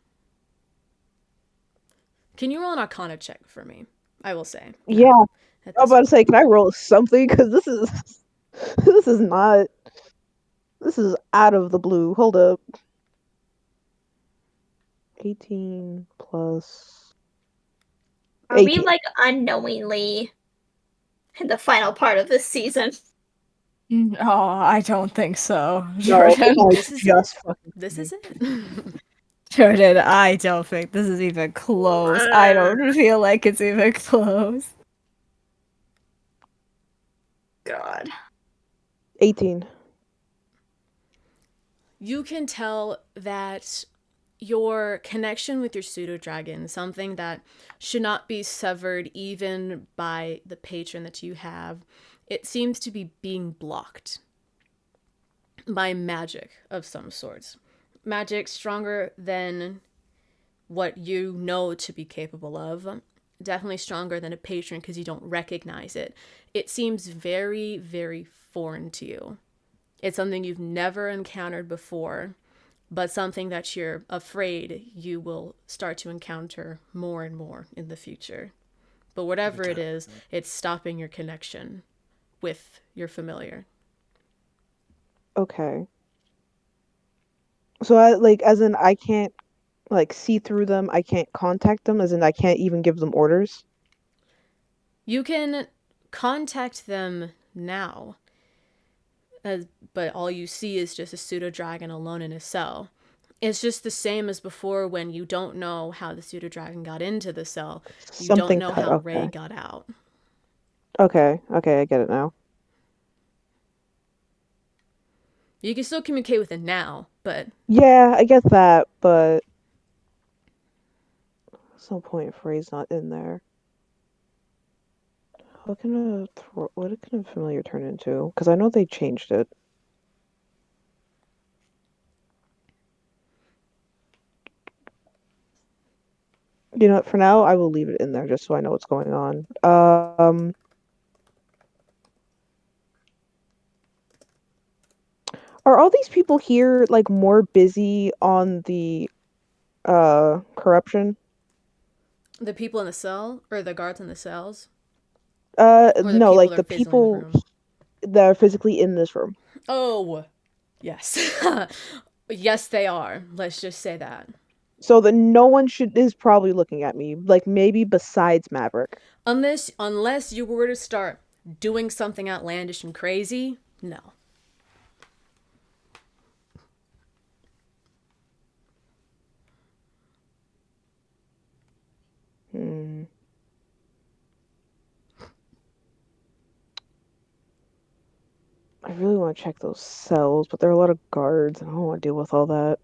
Can you roll an arcana check for me? I will say. Yeah, Now, at I was this about to say, point. can I roll something? Because this is this is not this is out of the blue. Hold up. 18 plus Are we 18. like unknowingly in the final part of this season? Oh, I don't think so, No, Jordan. I This is just it. fucking This is it. Jordan, I don't think this is even close. I don't feel like it's even close. God. 18. You can tell that your connection with your pseudo dragon, something that should not be severed even by the patron that you have, it seems to be being blocked by magic of some sorts. Magic stronger than what you know to be capable of. Definitely stronger than a patron because you don't recognize it. It seems very, very foreign to you. It's something you've never encountered before, but something that you're afraid you will start to encounter more and more in the future. But whatever it is, it's stopping your connection with your familiar. Okay. So I like as in I can't like see through them, I can't contact them, as in I can't even give them orders. You can contact them now, but all you see is just a pseudo dragon alone in a cell. It's just the same as before when you don't know how the pseudo dragon got into the cell. You don't Something know cut. how Ray Okay. got out. Okay, I get it now. You can still communicate with it now, but Yeah, I get that, but there's no point if Ray's not in there. What can a familiar turn into? Because I know they changed it. You know what, for now I will leave it in there just so I know what's going on. Are all these people here like more busy on the corruption? The people in the cell, or the guards in the cells, or the No, people like that are the physically in the people room. that are physically in this room. Oh, yes. Yes, they are. Let's just say that. So that no one should is probably looking at me, like maybe besides Maverick. Unless you were to start doing something outlandish and crazy, no. Hmm. I really want to check those cells, but there are a lot of guards, and I don't want to deal with all that.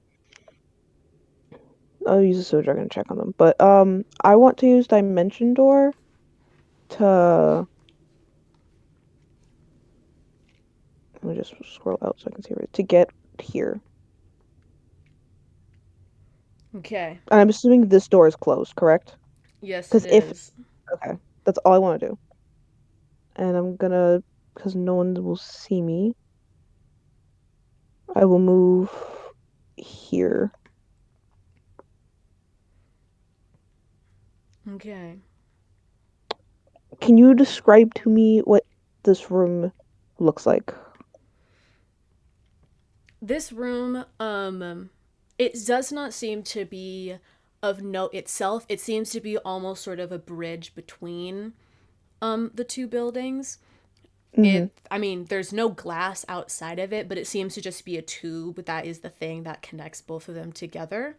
I'll use a soda dragon and check on them. But I want to use Dimension Door to let me just scroll out so I can see it to get here. Okay. And I'm assuming this door is closed, correct? Yes, it Because if is. okay, that's all I want to do. And I'm gonna, because no one will see me, I will move here. Okay. Can you describe to me what this room looks like? This room, it does not seem to be of note itself. It seems to be almost sort of a bridge between the two buildings. Mm-hmm. I mean, there's no glass outside of it, but it seems to just be a tube that is the thing that connects both of them together.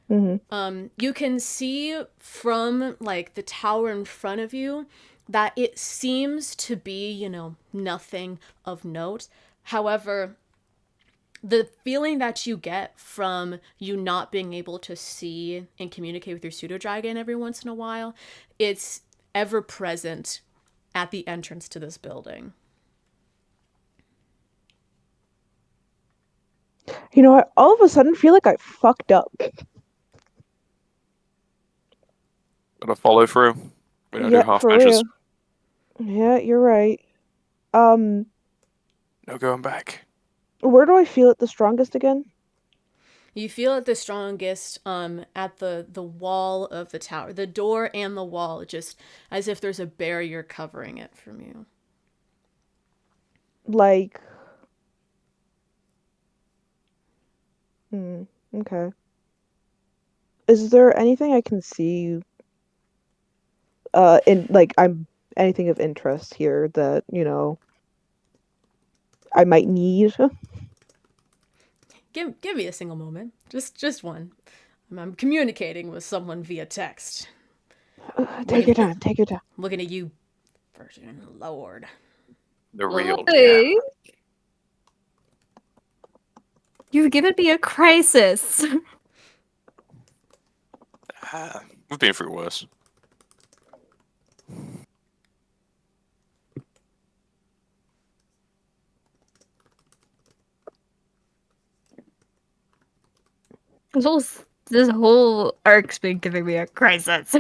Mm-hmm. You can see from like the tower in front of you that it seems to be, nothing of note. However, the feeling that you get from you not being able to see and communicate with your pseudo dragon every once in a while, it's ever present at the entrance to this building. You know, I all of a sudden feel like I fucked up. Gotta follow through. We don't do Yeah, half for measures. real. Yeah, you're right. Um, No going back. where do I feel it the strongest again? You feel it the strongest at the wall of the tower, the door and the wall, just as if there's a barrier covering it from you. Like, hmm, okay. Is there anything I can see in like I'm anything of interest here that, I might need? Give me a single moment, just one. I'm communicating with someone via text. Take your Looking time, take your time. looking at you, Virgin Lord. The real Jack. Hey, you've given me a crisis. We've been through worse. This whole this whole arc's been giving me a crisis.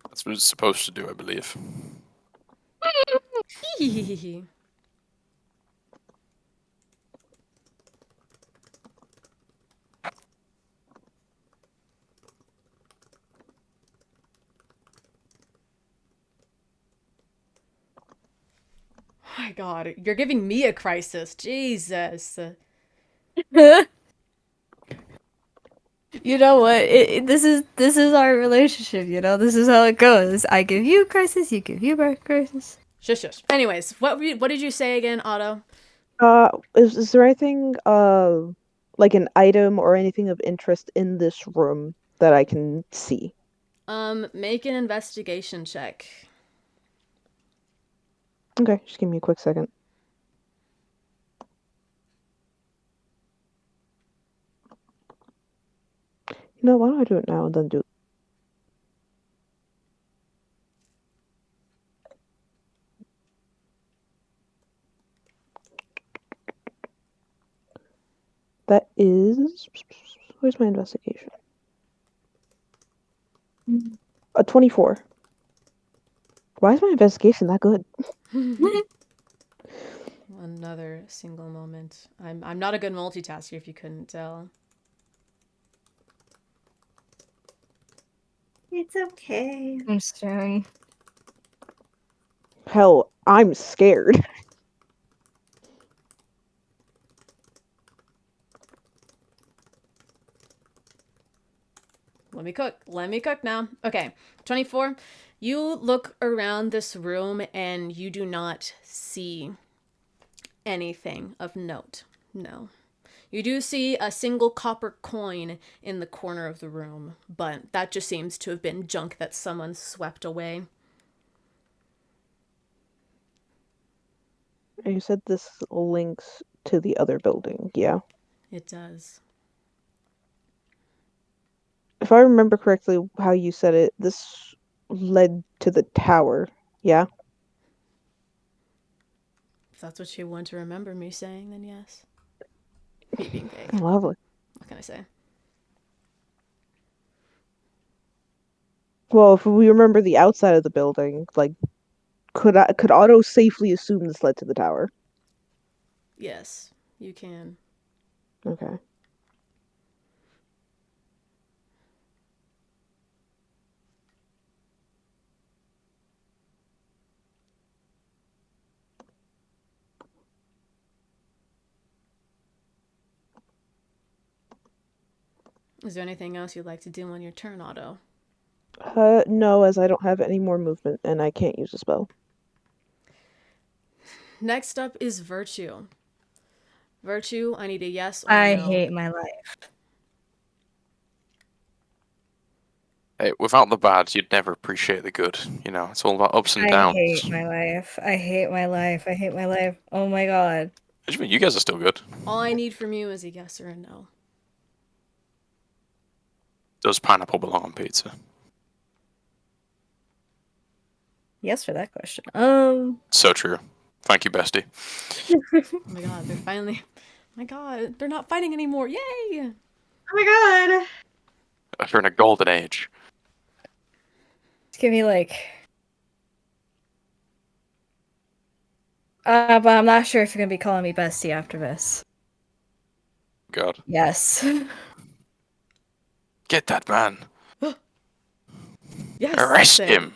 That's what it's supposed to do, I believe. My God, you're giving me a crisis. Jesus. You know what? This is our relationship. You know, this is how it goes. I give you a crisis, you give you a crisis. Shush, shush. Anyways, what did you say again, Otto? Is there anything like an item or anything of interest in this room that I can see? Make an investigation check. Okay, just give me a quick second. No, why don't I do it now and then do it? That is where's my investigation? A 24. Why is my investigation that good? another single moment. I'm not a good multitasker if you couldn't tell. It's okay. I'm staring. Hell, I'm scared. Let me cook now. Okay, 24. You look around this room and you do not see anything of note. No. You do see a single copper coin in the corner of the room, but that just seems to have been junk that someone swept away. You said this links to the other building, yeah? It does. If I remember correctly how you said it, this led to the tower, yeah? If that's what you want to remember me saying, then yes. Me being vague. Lovely. What can I say? Well, if we remember the outside of the building, like, could Otto safely assume this led to the tower? Yes, you can. Okay. Is there anything else you'd like to do on your turn, Otto? No, as I don't have any more movement and I can't use a spell. Next up is Virtue. Virtue, I need a yes or I no. hate my life. Hey, without the bad, you'd never appreciate the good. You know, it's all about ups and I downs. hate my life. I hate my life. I hate my life. Oh my god. What do you mean? You guys are still good. All I need from you is a yes or a no. Does pineapple belong on pizza? Yes for that question. So true. Thank you, bestie. Oh my god, they're finally. Oh my god, they're not fighting anymore. Yay! Oh my god. You're in a golden age. Just give me like. But I'm not sure if you're gonna be calling me bestie after this. God. Yes. Get that man. Yes, Arrest Sam. him.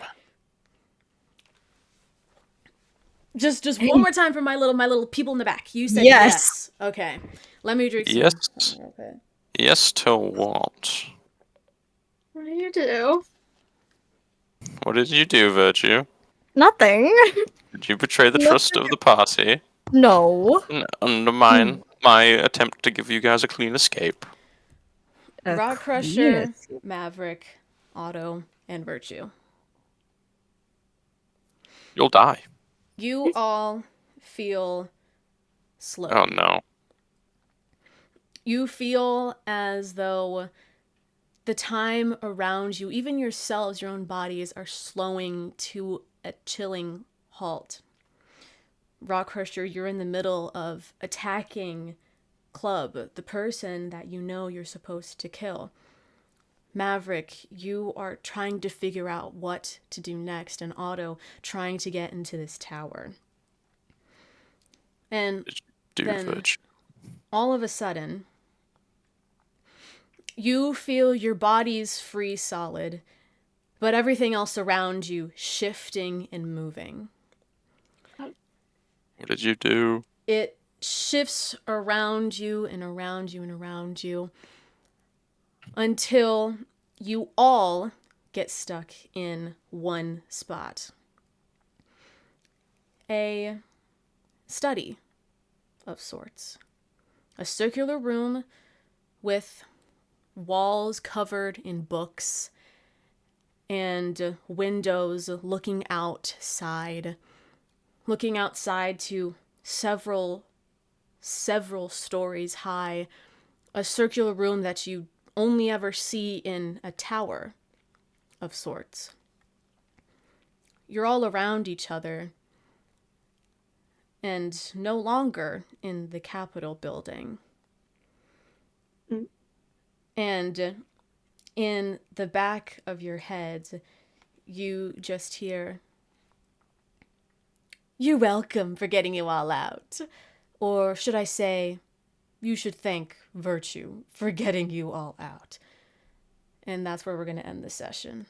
Just one more time for my little people in the back. You said Yes. yes. Okay. Let me drink some. Yes. Okay. Yes to what? What do you do? What did you do, Virtue? Nothing. Did you betray the trust of the party No. and undermine my attempt to give you guys a clean escape? Rock Crusher, Maverick, Otto, and Virtue. You'll die. You all feel slow. Oh no. You feel as though the time around you, even yourselves, your own bodies, are slowing to a chilling halt. Rock Crusher, you're in the middle of attacking Club, the person that you know you're supposed to kill. Maverick, you are trying to figure out what to do next, and Otto trying to get into this tower. And Do then, Virtue. all of a sudden, you feel your body's free solid, but everything else around you shifting and moving. What did you do? It shifts around you and around you and around you until you all get stuck in one spot. A study of sorts. A circular room with walls covered in books and windows looking outside to several stories high. A circular room that you only ever see in a tower of sorts. You're all around each other and no longer in the Capitol building. And in the back of your head, you just hear, "You're welcome for getting you all out. Or should I say, you should thank Virtue for getting you all out. And that's where we're going to end the session.